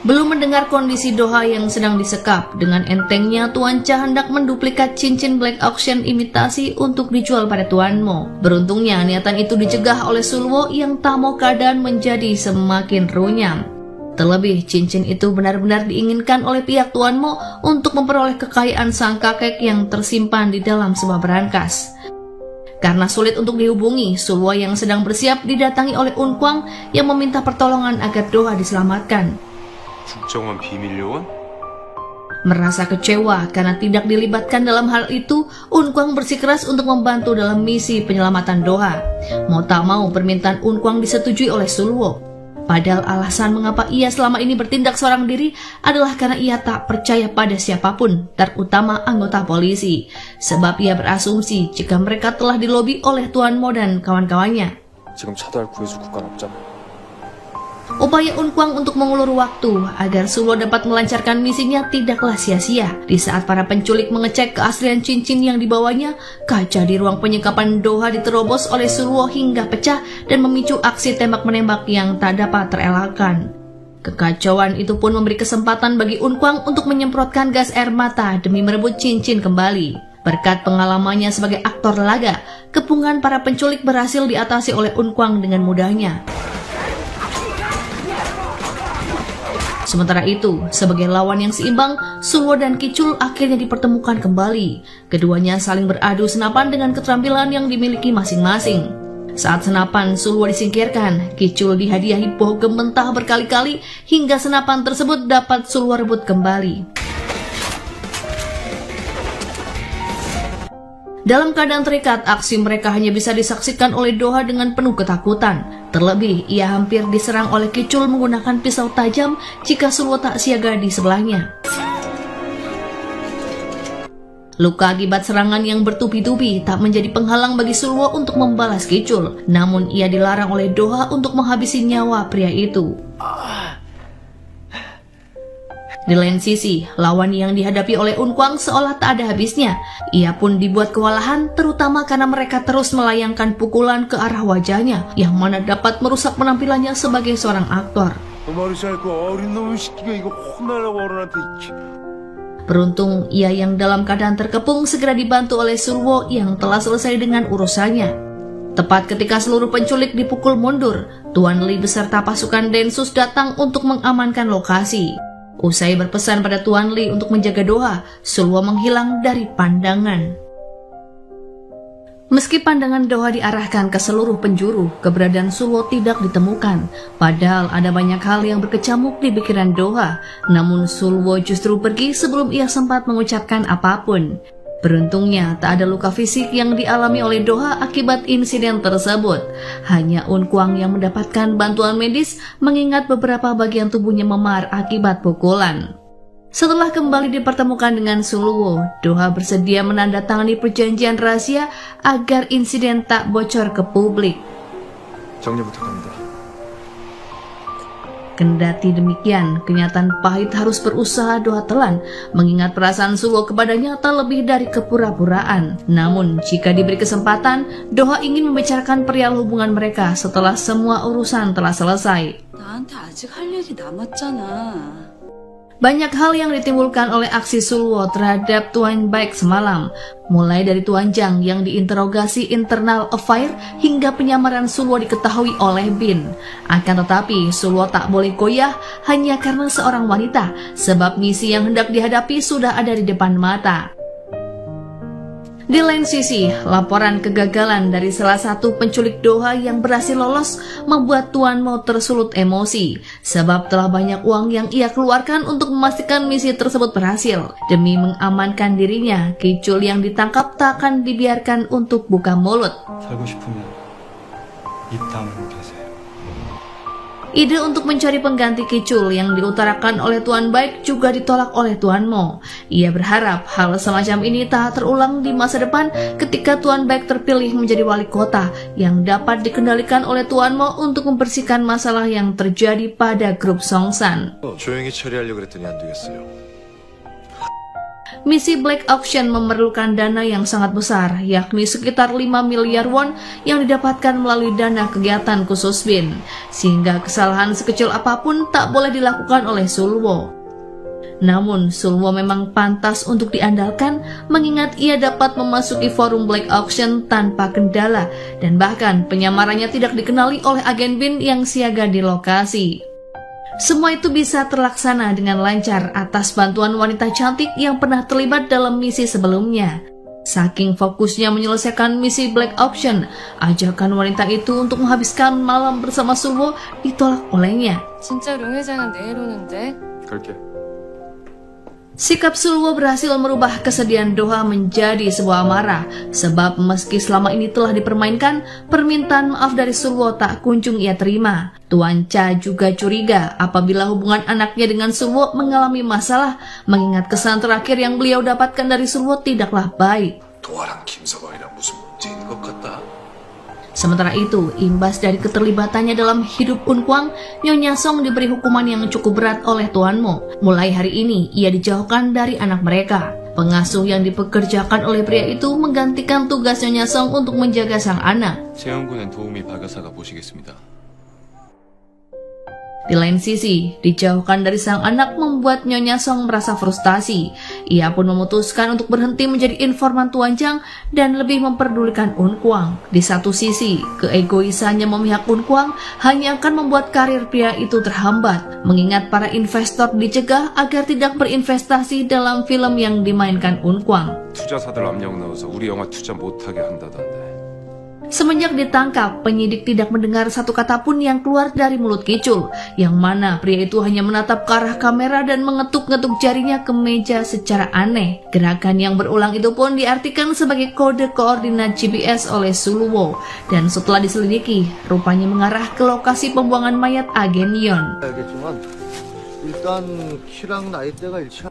Belum mendengar kondisi Doha yang sedang disekap, dengan entengnya Tuan Cha hendak menduplikat cincin black auction imitasi untuk dijual pada Tuan Mo. Beruntungnya niatan itu dicegah oleh Sulwo yang tak mau keadaan menjadi semakin runyam. Terlebih, cincin itu benar-benar diinginkan oleh pihak Tuan Mo untuk memperoleh kekayaan sang kakek yang tersimpan di dalam sebuah berangkas. Karena sulit untuk dihubungi, Sulwo yang sedang bersiap didatangi oleh Un Kwang yang meminta pertolongan agar Doha diselamatkan.
국정원 비밀 요원?
Merasa kecewa karena tidak dilibatkan dalam hal itu, Un Kwang bersikeras untuk membantu dalam misi penyelamatan Doha. Mau tak mau permintaan Un Kwang disetujui oleh Sulwo. Padahal alasan mengapa ia selama ini bertindak seorang diri adalah karena ia tak percaya pada siapapun, terutama anggota polisi. Sebab ia berasumsi jika mereka telah dilobi oleh Tuan Mo dan kawan-kawannya.
지금 차도할 구해줄 국가는 없잖아.
Upaya Un Kwang untuk mengulur waktu agar Sulwo dapat melancarkan misinya tidaklah sia-sia. Di saat para penculik mengecek keaslian cincin yang dibawanya, kaca di ruang penyekapan Doha diterobos oleh Sulwo hingga pecah dan memicu aksi tembak-menembak yang tak dapat terelakkan. Kekacauan itu pun memberi kesempatan bagi Un Kwang untuk menyemprotkan gas air mata demi merebut cincin kembali. Berkat pengalamannya sebagai aktor laga, kepungan para penculik berhasil diatasi oleh Un Kwang dengan mudahnya. Sementara itu, sebagai lawan yang seimbang, Sulwo dan Kicul akhirnya dipertemukan kembali. Keduanya saling beradu senapan dengan keterampilan yang dimiliki masing-masing. Saat senapan Sulwo disingkirkan, Kicul dihadiahi pohon mentah berkali-kali hingga senapan tersebut dapat Sulwo rebut kembali. Dalam keadaan terikat, aksi mereka hanya bisa disaksikan oleh Doha dengan penuh ketakutan. Terlebih, ia hampir diserang oleh Kicul menggunakan pisau tajam jika Sulwo tak siaga di sebelahnya. Luka akibat serangan yang bertubi-tubi tak menjadi penghalang bagi Sulwo untuk membalas Kicul. Namun ia dilarang oleh Doha untuk menghabisi nyawa pria itu. Di lain sisi, lawan yang dihadapi oleh Un Kwang seolah tak ada habisnya. Ia pun dibuat kewalahan, terutama karena mereka terus melayangkan pukulan ke arah wajahnya, yang mana dapat merusak penampilannya sebagai seorang aktor. Beruntung, ia yang dalam keadaan terkepung segera dibantu oleh Sulwo yang telah selesai dengan urusannya. Tepat ketika seluruh penculik dipukul mundur, Tuan Li beserta pasukan Densus datang untuk mengamankan lokasi. Usai berpesan pada Tuan Li untuk menjaga Doha, Sulwo menghilang dari pandangan. Meski pandangan Doha diarahkan ke seluruh penjuru, keberadaan Sulwo tidak ditemukan. Padahal ada banyak hal yang berkecamuk di pikiran Doha, namun Sulwo justru pergi sebelum ia sempat mengucapkan apapun. Beruntungnya tak ada luka fisik yang dialami oleh Doha akibat insiden tersebut. Hanya Un Kwang yang mendapatkan bantuan medis mengingat beberapa bagian tubuhnya memar akibat pukulan. Setelah kembali dipertemukan dengan Sulwo, Doha bersedia menandatangani perjanjian rahasia agar insiden tak bocor ke publik.
정리 부탁합니다.
Kendati demikian, kenyataan pahit harus berusaha Doha telan, mengingat perasaan Sulwo kepadanya tak lebih dari kepura-puraan. Namun, jika diberi kesempatan, Doha ingin membicarakan perihal hubungan mereka setelah semua urusan telah selesai.
나한테 아직 할 얘기 남았잖아.
Banyak hal yang ditimbulkan oleh aksi Sulwo terhadap Tuan Baek semalam, mulai dari Tuan Jang yang diinterogasi internal affair hingga penyamaran Sulwo diketahui oleh Bin. Akan tetapi Sulwo tak boleh goyah hanya karena seorang wanita, sebab misi yang hendak dihadapi sudah ada di depan mata. Di lain sisi, laporan kegagalan dari salah satu penculik Doha yang berhasil lolos membuat Tuan Mo tersulut emosi, sebab telah banyak uang yang ia keluarkan untuk memastikan misi tersebut berhasil. Demi mengamankan dirinya, Kicul yang ditangkap tak akan dibiarkan untuk buka mulut.
살고 싶으면 입 다물고 계세요.
Ide untuk mencari pengganti Kicul yang diutarakan oleh Tuan Baek juga ditolak oleh Tuan Mo. Ia berharap hal semacam ini tak terulang di masa depan ketika Tuan Baek terpilih menjadi wali kota yang dapat dikendalikan oleh Tuan Mo untuk membersihkan masalah yang terjadi pada grup Songsan.
조용히 처리하려고 그랬더니 안 되겠어요.
Misi Black Auction memerlukan dana yang sangat besar, yakni sekitar 5 miliar won yang didapatkan melalui dana kegiatan khusus Bin, sehingga kesalahan sekecil apapun tak boleh dilakukan oleh Sulwo. Namun, Sulwo memang pantas untuk diandalkan, mengingat ia dapat memasuki forum Black Auction tanpa kendala, dan bahkan penyamarannya tidak dikenali oleh agen Bin yang siaga di lokasi. Semua itu bisa terlaksana dengan lancar atas bantuan wanita cantik yang pernah terlibat dalam misi sebelumnya. Saking fokusnya menyelesaikan misi Black Auction, ajakan wanita itu untuk menghabiskan malam bersama Sulwo ditolak olehnya.
진짜 룡 회장은 내일 오는데?
갈게.
Sikap Sulwo berhasil merubah kesedihan Doha menjadi sebuah amarah, sebab meski selama ini telah dipermainkan, permintaan maaf dari Sulwo tak kunjung ia terima. Tuan Cha juga curiga apabila hubungan anaknya dengan Sulwo mengalami masalah, mengingat kesan terakhir yang beliau dapatkan dari Sulwo tidaklah baik.
도아랑 김서방이랑 무슨 문제 있는 것 같다.
Sementara itu, imbas dari keterlibatannya dalam hidup Unkwang, Nyonya Song diberi hukuman yang cukup berat oleh Tuan Mo. Mulai hari ini, ia dijauhkan dari anak mereka. Pengasuh yang dipekerjakan oleh pria itu menggantikan tugas Nyonya Song untuk menjaga sang anak.
재연군은 도우미 박여사가 보시겠습니다.
Di lain sisi, dijauhkan dari sang anak membuat Nyonya Song merasa frustasi. Ia pun memutuskan untuk berhenti menjadi informan Tuan Chang dan lebih memperdulikan Unkwang. Di satu sisi, keegoisannya memihak Unkwang hanya akan membuat karir pria itu terhambat, mengingat para investor dicegah agar tidak berinvestasi dalam film yang dimainkan Unkwang.
투자사들 압력 넣어서 우리 영화 투자 못하게 한다던데.
Semenjak ditangkap, penyidik tidak mendengar satu kata pun yang keluar dari mulut Kicul, yang mana pria itu hanya menatap ke arah kamera dan mengetuk-ngetuk jarinya ke meja secara aneh. Gerakan yang berulang itu pun diartikan sebagai kode koordinat GPS oleh Sulwo, dan setelah diselidiki, rupanya mengarah ke lokasi pembuangan mayat Agen Yon.
알겠지만 일단 키랑 나이대가 일치.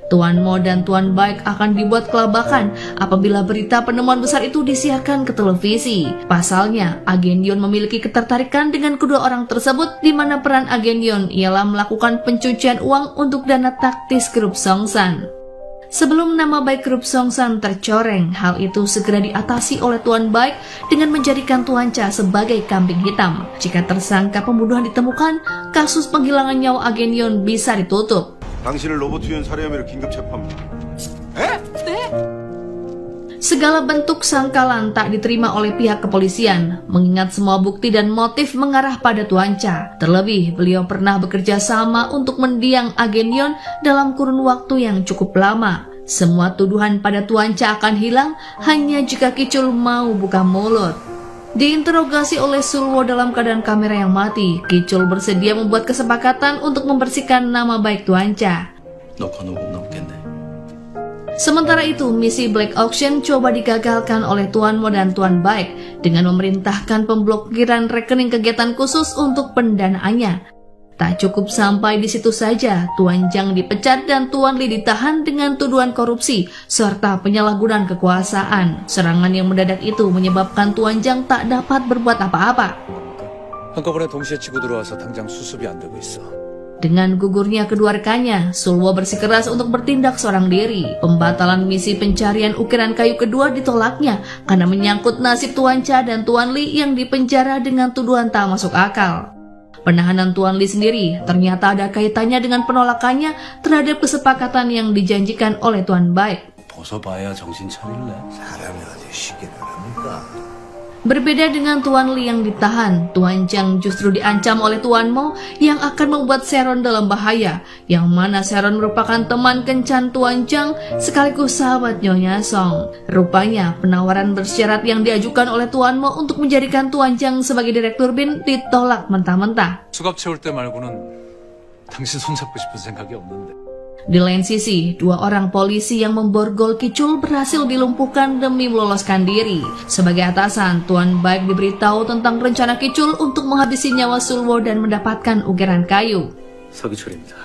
Tuan Mo dan Tuan Baik akan dibuat kelabakan apabila berita penemuan besar itu disiarkan ke televisi. Pasalnya, Agen Yon memiliki ketertarikan dengan kedua orang tersebut, di mana peran Agen Yon ialah melakukan pencucian uang untuk dana taktis grup Songsan. Sebelum nama baik grup Songsan tercoreng, hal itu segera diatasi oleh Tuan Baik dengan menjadikan Tuan Cha sebagai kambing hitam. Jika tersangka pembunuhan ditemukan, kasus penghilangan nyawa Agen Yon bisa ditutup.
당신을 로봇 투연 살해 혐의로 긴급 체포합니다.
Segala bentuk sangkalan tak diterima oleh pihak kepolisian, mengingat semua bukti dan motif mengarah pada Tuan Cha. Terlebih, beliau pernah bekerja sama untuk mendiang Agen Yon dalam kurun waktu yang cukup lama. Semua tuduhan pada Tuan Cha akan hilang hanya jika Kicul mau buka mulut. Diinterogasi oleh Sulwo dalam keadaan kamera yang mati, Kicul bersedia membuat kesepakatan untuk membersihkan nama baik Tuan Cha.
너 번호 못 넘겠네.
Sementara itu, misi Black Auction coba digagalkan oleh Tuan Mo dan Tuan Baik dengan memerintahkan pemblokiran rekening kegiatan khusus untuk pendanaannya. Tak cukup sampai di situ saja, Tuan Chang dipecat dan Tuan Li ditahan dengan tuduhan korupsi serta penyalahgunaan kekuasaan. Serangan yang mendadak itu menyebabkan Tuan Chang tak dapat berbuat apa-apa.
한꺼번에 동시에 치고 들어와서 당장 수습이 안 되고 있어.
Dengan gugurnya kedua rekannya, Sulwo bersikeras untuk bertindak seorang diri. Pembatalan misi pencarian ukiran kayu kedua ditolaknya karena menyangkut nasib Tuan Cha dan Tuan Li yang dipenjara dengan tuduhan tak masuk akal. Penahanan Tuan Li sendiri ternyata ada kaitannya dengan penolakannya terhadap kesepakatan yang dijanjikan oleh Tuan Baik.
벗어봐야 정신 차릴래?
사람이 어디 쉽게 변합니까?
Berbeda dengan Tuan Li yang ditahan, Tuan Chang justru diancam oleh Tuan Mo yang akan membuat Sharon dalam bahaya, yang mana Sharon merupakan teman kencan Tuan Chang sekaligus sahabat Nyonya Song. Rupanya penawaran bersyarat yang diajukan oleh Tuan Mo untuk menjadikan Tuan Chang sebagai direktur BIN ditolak mentah-mentah.
수갑 채울 때 말고는 당신 손잡고 싶은 생각이 없는데.
Di lain sisi, dua orang polisi yang memborgol Kicul berhasil dilumpuhkan demi meloloskan diri. Sebagai atasan, Tuan Baik diberitahu tentang rencana Kicul untuk menghabisi nyawa Sulwo dan mendapatkan ukiran kayu.
서기철입니다.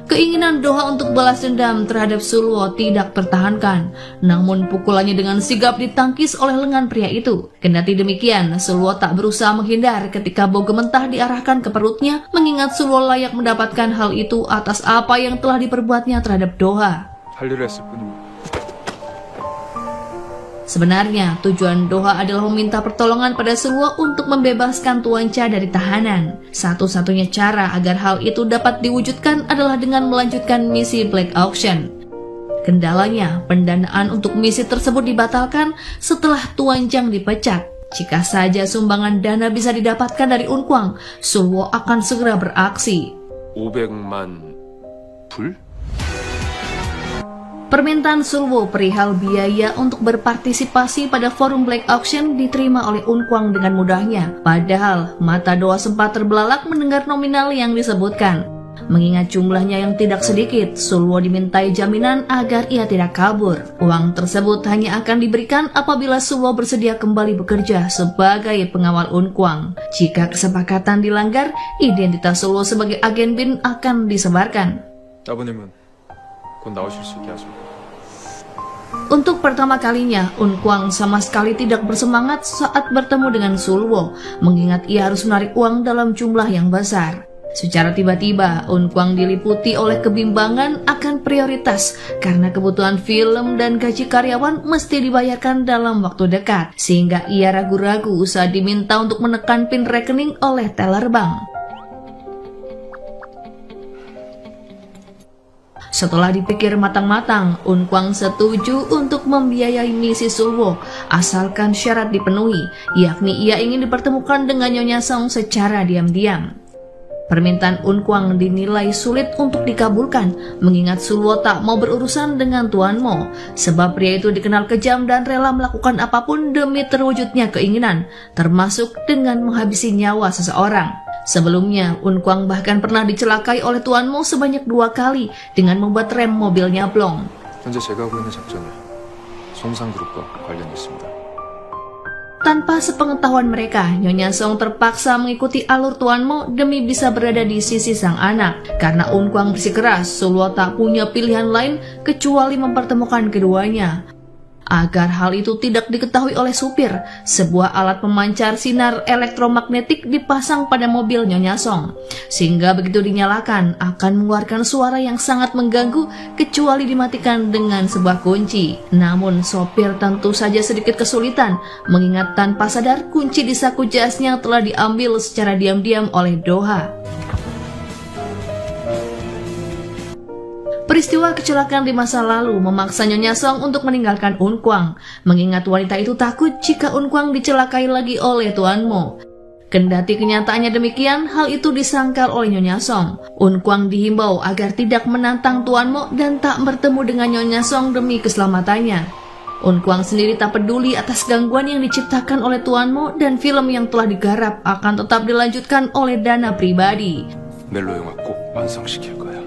Keinginan Doha untuk balas dendam terhadap Sulwo tidak tertahankan, namun pukulannya dengan sigap ditangkis oleh lengan pria itu. Kendati demikian, Sulwo tak berusaha menghindar ketika bau gementah diarahkan ke perutnya, mengingat Sulwo layak mendapatkan hal itu atas apa yang telah diperbuatnya terhadap Doha.
할 일을 했을 뿐입니다.
Sebenarnya, tujuan Doha adalah meminta pertolongan pada Sulwo untuk membebaskan Tuan Cha dari tahanan. Satu-satunya cara agar hal itu dapat diwujudkan adalah dengan melanjutkan misi Black Auction. Kendalanya, pendanaan untuk misi tersebut dibatalkan setelah Tuan Chang dipecat. Jika saja sumbangan dana bisa didapatkan dari Unkwang, Sulwo akan segera beraksi.
500만 불?
Permintaan Sulwo perihal biaya untuk berpartisipasi pada forum Black Auction diterima oleh Unkwang dengan mudahnya. Padahal mata Doha sempat terbelalak mendengar nominal yang disebutkan. Mengingat jumlahnya yang tidak sedikit, Sulwo dimintai jaminan agar ia tidak kabur. Uang tersebut hanya akan diberikan apabila Sulwo bersedia kembali bekerja sebagai pengawal Unkwang. Jika kesepakatan dilanggar, identitas Sulwo sebagai agen BIN akan disebarkan.
아버님은 곧 나오실 수 있게 하죠.
Untuk pertama kalinya, Unkwang sama sekali tidak bersemangat saat bertemu dengan Sulwo, mengingat ia harus menarik uang dalam jumlah yang besar. Secara tiba-tiba, Unkwang diliputi oleh kebimbangan akan prioritas karena kebutuhan film dan gaji karyawan mesti dibayarkan dalam waktu dekat, sehingga ia ragu-ragu saat diminta untuk menekan pin rekening oleh teller bank. Setelah dipikir matang-matang, Unkwang setuju untuk membiayai misi Sulwo asalkan syarat dipenuhi, yakni ia ingin dipertemukan dengan Nyonya Song secara diam-diam. Permintaan Unkwang dinilai sulit untuk dikabulkan, mengingat Sulwo tak mau berurusan dengan Tuan Mo, sebab pria itu dikenal kejam dan rela melakukan apapun demi terwujudnya keinginan, termasuk dengan menghabisi nyawa seseorang. Sebelumnya, Unkwang bahkan pernah dicelakai oleh Tuan Mo sebanyak 2 kali dengan membuat rem mobilnya blong.
현재 제가 하고 있는 작전은 송상그룹과 관련이 있습니다.
Tanpa sepengetahuan mereka, Nyonya Song terpaksa mengikuti alur Tuan Mo demi bisa berada di sisi sang anak. Karena Unkwang bersikeras, Sulwo tak punya pilihan lain kecuali mempertemukan keduanya. Agar hal itu tidak diketahui oleh supir, sebuah alat pemancar sinar elektromagnetik dipasang pada mobil Nyonya Song, sehingga begitu dinyalakan akan mengeluarkan suara yang sangat mengganggu kecuali dimatikan dengan sebuah kunci. Namun sopir tentu saja sedikit kesulitan, mengingat tanpa sadar kunci di saku jasnya telah diambil secara diam-diam oleh Doha. Peristiwa kecelakaan di masa lalu memaksa Nyonya Song untuk meninggalkan Unkwang, mengingat wanita itu takut jika Unkwang dicelakai lagi oleh Tuan Mo. Kendati kenyataannya demikian, hal itu disangkal oleh Nyonya Song. Unkwang dihimbau agar tidak menantang Tuan Mo dan tak bertemu dengan Nyonya Song demi keselamatannya. Unkwang sendiri tak peduli atas gangguan yang diciptakan oleh Tuan Mo dan film yang telah digarap akan tetap dilanjutkan oleh dana pribadi.
멜로 영화 꼭 완성시킬 거야.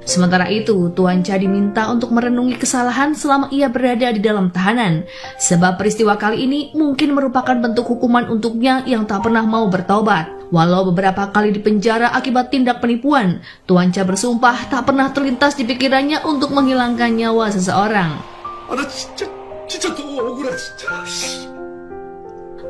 Sementara itu, Tuan Cha diminta untuk merenungi kesalahan selama ia berada di dalam tahanan, sebab peristiwa kali ini mungkin merupakan bentuk hukuman untuknya yang tak pernah mau bertobat. Walau beberapa kali dipenjara akibat tindak penipuan, Tuan Cha bersumpah tak pernah terlintas di pikirannya untuk menghilangkan nyawa seseorang.
진짜 너무 억울해 진짜.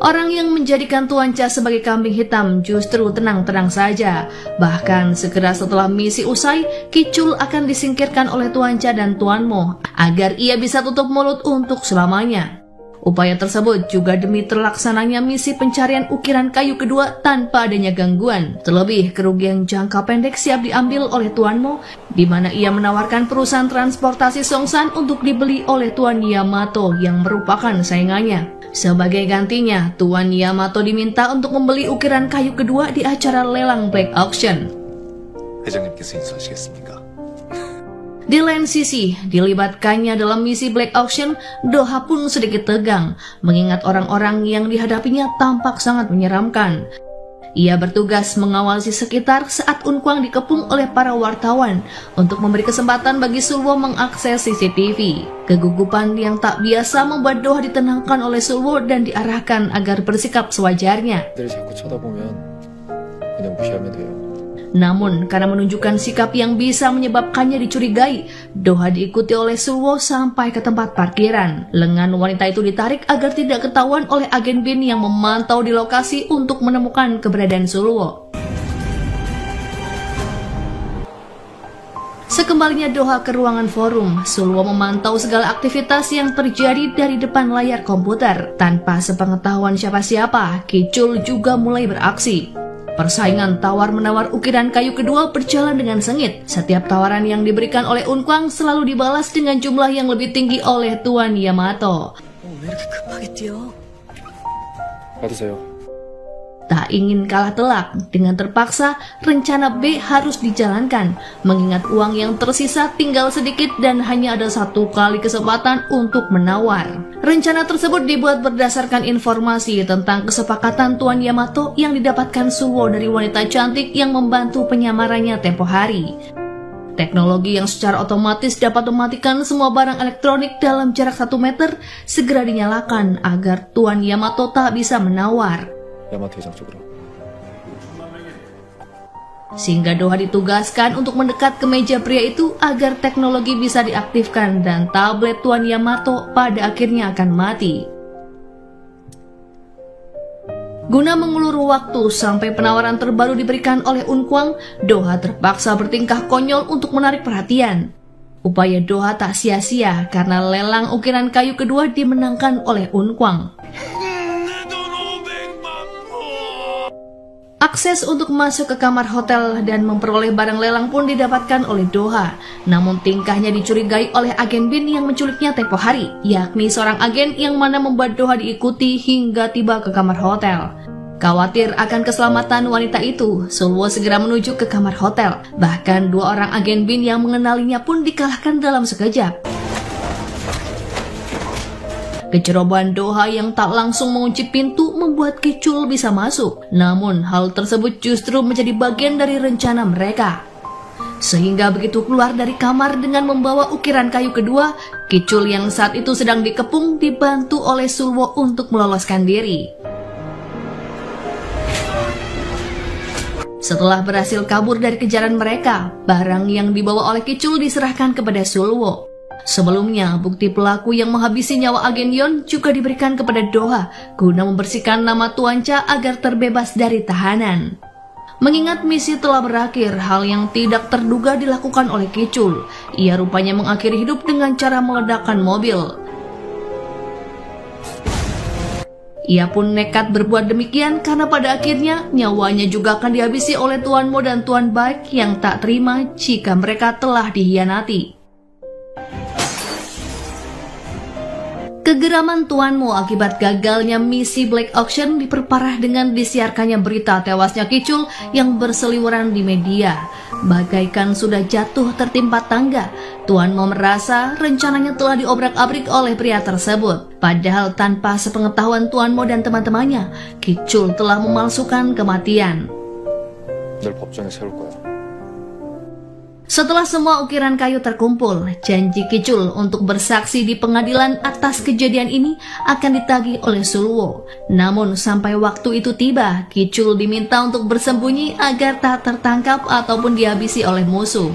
Orang yang menjadikan Tuan Cha sebagai kambing hitam justru tenang-tenang saja. Bahkan segera setelah misi usai, Kicul akan disingkirkan oleh Tuan Cha dan Tuan Mo agar ia bisa tutup mulut untuk selamanya. Upaya tersebut juga demi terlaksananya misi pencarian ukiran kayu kedua tanpa adanya gangguan. Terlebih, kerugian jangka pendek siap diambil oleh Tuan Mo, di mana ia menawarkan perusahaan transportasi Songsan untuk dibeli oleh Tuan Yamato yang merupakan saingannya. Sebagai gantinya, Tuan Yamato diminta untuk membeli ukiran kayu kedua di acara lelang Black Auction.
회장님께서 인수하시겠습니까?
Di lain sisi, dilibatkannya dalam misi Black Auction, Doha pun sedikit tegang, mengingat orang-orang yang dihadapinya tampak sangat menyeramkan. Ia bertugas mengawasi sekitar saat Unkwang dikepung oleh para wartawan untuk memberi kesempatan bagi Sulwo mengakses CCTV. Kegugupan yang tak biasa membuat Doha ditenangkan oleh Sulwo dan diarahkan agar bersikap sewajarnya.
애들이 자꾸 쳐다보면 그냥 무시하면 돼요.
Namun, karena menunjukkan sikap yang bisa menyebabkannya dicurigai, Doha diikuti oleh Sulwo sampai ke tempat parkiran. Lengan wanita itu ditarik agar tidak ketahuan oleh agen BIN yang memantau di lokasi untuk menemukan keberadaan Sulwo. Sekembalinya Doha ke ruangan forum, Sulwo memantau segala aktivitas yang terjadi dari depan layar komputer. Tanpa sepengetahuan siapa-siapa, Kicul juga mulai beraksi. Persaingan tawar-menawar ukiran kayu kedua berjalan dengan sengit. Setiap tawaran yang diberikan oleh Unkwang selalu dibalas dengan jumlah yang lebih tinggi oleh Tuan Yamato.
왜 이렇게 급하게 뛰어?
받으세요.
Tak ingin kalah telak, dengan terpaksa rencana B harus dijalankan, mengingat uang yang tersisa tinggal sedikit dan hanya ada 1 kali kesempatan untuk menawar. Rencana tersebut dibuat berdasarkan informasi tentang kesepakatan Tuan Yamato yang didapatkan Sulwo dari wanita cantik yang membantu penyamarannya tempo hari. Teknologi yang secara otomatis dapat mematikan semua barang elektronik dalam jarak 1 meter segera dinyalakan agar Tuan Yamato tak bisa menawar.
야마토 회장 쪽으로.
Sehingga Doha ditugaskan untuk mendekat ke meja pria itu agar teknologi bisa diaktifkan dan tablet Tuan Yamato pada akhirnya akan mati. Guna mengulur waktu sampai penawaran terbaru diberikan oleh Unkwang, Doha terpaksa bertingkah konyol untuk menarik perhatian. Upaya Doha tak sia-sia karena lelang ukiran kayu kedua dimenangkan oleh Unkwang. Akses untuk masuk ke kamar hotel dan memperoleh barang lelang pun didapatkan oleh Doha. Namun tingkahnya dicurigai oleh agen Bin yang menculiknya tempo hari, yakni seorang agen yang mana membuat Doha diikuti hingga tiba ke kamar hotel. Khawatir akan keselamatan wanita itu, Sulwo segera menuju ke kamar hotel. Bahkan 2 orang agen Bin yang mengenalinya pun dikalahkan dalam sekejap. Kecerobohan Doha yang tak langsung mengunci pintu membuat Kicul bisa masuk. Namun hal tersebut justru menjadi bagian dari rencana mereka. Sehingga begitu keluar dari kamar dengan membawa ukiran kayu kedua, Kicul yang saat itu sedang dikepung dibantu oleh Sulwo untuk meloloskan diri. Setelah berhasil kabur dari kejaran mereka, barang yang dibawa oleh Kicul diserahkan kepada Sulwo. Sebelumnya, bukti pelaku yang menghabisi nyawa agen Yon juga diberikan kepada Doha guna membersihkan nama Tuan Cha agar terbebas dari tahanan. Mengingat misi telah berakhir, hal yang tidak terduga dilakukan oleh Kicul. Ia rupanya mengakhiri hidup dengan cara meledakkan mobil. Ia pun nekat berbuat demikian karena pada akhirnya nyawanya juga akan dihabisi oleh Tuan Mo dan Tuan Baik yang tak terima jika mereka telah dihianati. Kegeraman Tuan Mo akibat gagalnya misi Black Auction diperparah dengan disiarkannya berita tewasnya Kicul yang berseliweran di media. Bagaikan sudah jatuh tertimpa tangga, Tuan Mo merasa rencananya telah diobrak-abrik oleh pria tersebut. Padahal tanpa sepengetahuan Tuan Mo dan teman-temannya, Kicul telah memalsukan kematian.
널 법정에 세울 거야.
Setelah semua ukiran kayu terkumpul, janji Kicul untuk bersaksi di pengadilan atas kejadian ini akan ditagih oleh Sulwo. Namun sampai waktu itu tiba, Kicul diminta untuk bersembunyi agar tak tertangkap ataupun dihabisi oleh musuh.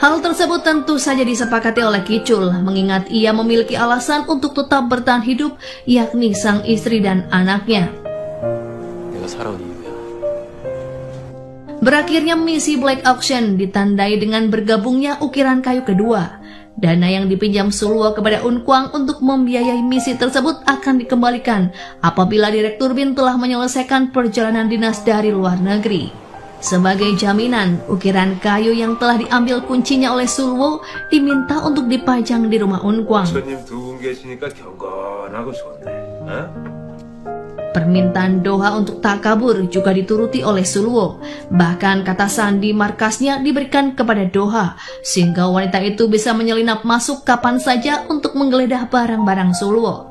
Hal tersebut tentu saja disepakati oleh Kicul, mengingat ia memiliki alasan untuk tetap bertahan hidup, yakni sang istri dan anaknya.
내가 살아온 이유야.
Berakhirnya misi Black Auction ditandai dengan bergabungnya ukiran kayu kedua. Dana yang dipinjam Sulwo kepada Unkwang untuk membiayai misi tersebut akan dikembalikan apabila Direktur Bin telah menyelesaikan perjalanan dinas dari luar negeri. Sebagai jaminan, ukiran kayu yang telah diambil kuncinya oleh Sulwo diminta untuk dipajang di rumah Unkwang.
손님 2분 계시니까 경건하고 좋네.
Permintaan Doha untuk tak kabur juga dituruti oleh Sulwo. Bahkan kata sandi markasnya diberikan kepada Doha, sehingga wanita itu bisa menyelinap masuk kapan saja untuk menggeledah barang-barang Sulwo.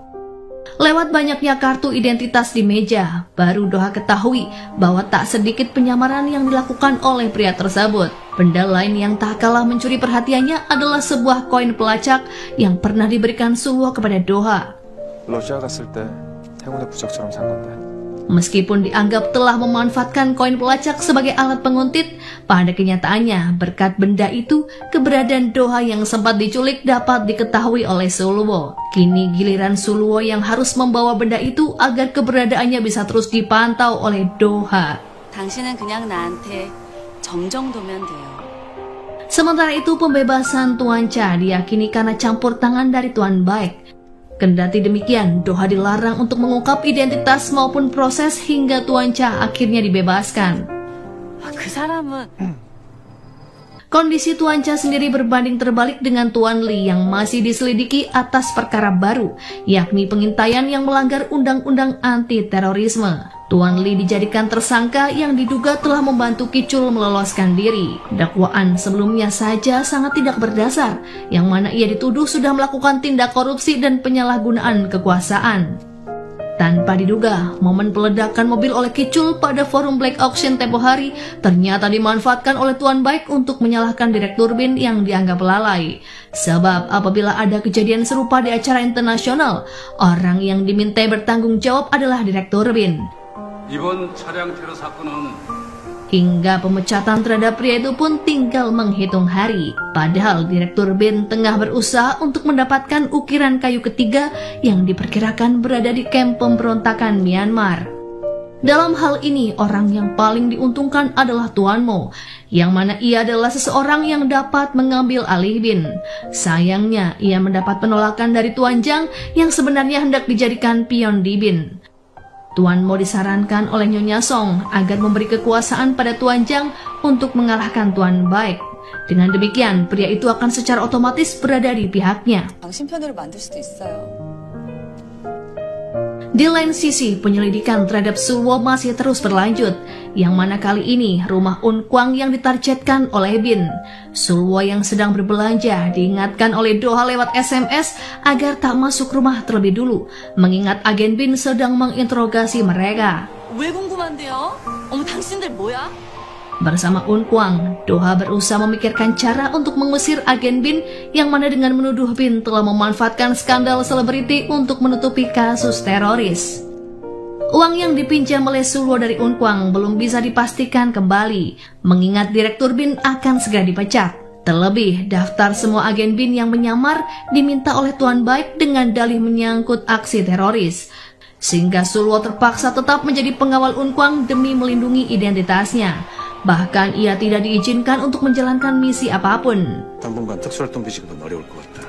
Lewat banyaknya kartu identitas di meja, baru Doha ketahui bahwa tak sedikit penyamaran yang dilakukan oleh pria tersebut. Benda lain yang tak kalah mencuri perhatiannya adalah sebuah koin pelacak yang pernah diberikan Sulwo kepada Doha.
러시아 갔을 때 행운의 부적처럼 산 건데.
Meskipun dianggap telah memanfaatkan koin pelacak sebagai alat penguntit, pada kenyataannya berkat benda itu, keberadaan Doha yang sempat diculik dapat diketahui oleh Sulwo. Kini giliran Sulwo yang harus membawa benda itu agar keberadaannya bisa terus dipantau oleh Doha.
당신은 그냥 나한테 점 정도면 돼요.
Sementara itu pembebasan Tuan Cha diyakini karena campur tangan dari Tuan Baik. Kendati demikian, Doha dilarang untuk mengungkap identitas maupun proses hingga Tuan Cha akhirnya dibebaskan.
그 사람은
Kondisi Tuan Cha sendiri berbanding terbalik dengan Tuan Lee yang masih diselidiki atas perkara baru, yakni pengintaian yang melanggar undang-undang anti-terorisme. Tuan Lee dijadikan tersangka yang diduga telah membantu Kicul meloloskan diri. Dakwaan sebelumnya saja sangat tidak berdasar, yang mana ia dituduh sudah melakukan tindak korupsi dan penyalahgunaan kekuasaan. Tanpa diduga, momen peledakan mobil oleh Kicul pada forum Black Auction tempo hari ternyata dimanfaatkan oleh Tuan Baik untuk menyalahkan Direktur BIN yang dianggap lalai. Sebab apabila ada kejadian serupa di acara internasional, orang yang dimintai bertanggung jawab adalah Direktur BIN.
이번 차량 테러 사건은
Hingga pemecatan terhadap pria itu pun tinggal menghitung hari. Padahal Direktur BIN tengah berusaha untuk mendapatkan ukiran kayu ketiga yang diperkirakan berada di kamp pemberontakan Myanmar. Dalam hal ini, orang yang paling diuntungkan adalah Tuan Mo, yang mana ia adalah seseorang yang dapat mengambil alih BIN. Sayangnya, ia mendapat penolakan dari Tuan Jang yang sebenarnya hendak dijadikan pion di BIN. Tuan Mo disarankan oleh Nyonya Song agar memberi kekuasaan pada Tuan Jang untuk mengalahkan Tuan Baik. Dengan demikian, pria itu akan secara otomatis berada di pihaknya.
당신 편으로 만들 수도 있어요.
Di lain sisi, penyelidikan terhadap Sulwo masih terus berlanjut, yang mana kali ini rumah Un Kwang yang ditargetkan oleh BIN. Sulwo yang sedang berbelanja diingatkan oleh Doha lewat SMS agar tak masuk rumah terlebih dulu, mengingat agen BIN sedang menginterogasi mereka.
왜 궁금한데요? 어머 당신들 뭐야?
Bersama Un Kwang, Doha berusaha memikirkan cara untuk mengusir agen BIN yang mana dengan menuduh BIN telah memanfaatkan skandal selebriti untuk menutupi kasus teroris. Uang yang dipinjam oleh Sulwo dari Un Kwang belum bisa dipastikan kembali, mengingat Direktur BIN akan segera dipecat. Terlebih, daftar semua agen BIN yang menyamar diminta oleh Tuan Baik dengan dalih menyangkut aksi teroris. Sehingga Sulwo terpaksa tetap menjadi pengawal Un Kwang demi melindungi identitasnya. Bahkan ia tidak diizinkan untuk menjalankan misi apapun.
당분간 특수활동 비식은 어려울 것 같다.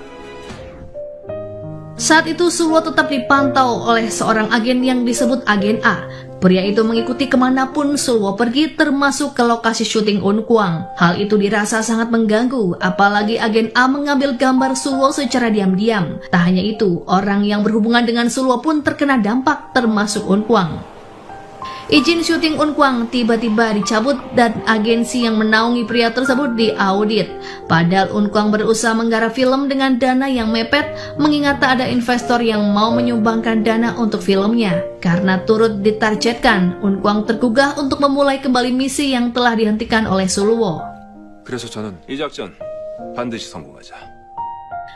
Saat itu Sulwo tetap dipantau oleh seorang agen yang disebut Agen A. Pria itu mengikuti kemanapun Sulwo pergi, termasuk ke lokasi syuting Un Kwang. Hal itu dirasa sangat mengganggu, apalagi Agen A mengambil gambar Sulwo secara diam-diam. Tak hanya itu, orang yang berhubungan dengan Sulwo pun terkena dampak, termasuk Un Kwang. Izin syuting Un Kwang tiba-tiba dicabut dan agensi yang menaungi pria tersebut diaudit. Padahal Un Kwang berusaha menggarap film dengan dana yang mepet, mengingat tak ada investor yang mau menyumbangkan dana untuk filmnya. Karena turut ditargetkan, Un Kwang tergugah untuk memulai kembali misi yang telah dihentikan oleh Sulwo.
그래서 저는
이 작전 반드시 성공하자.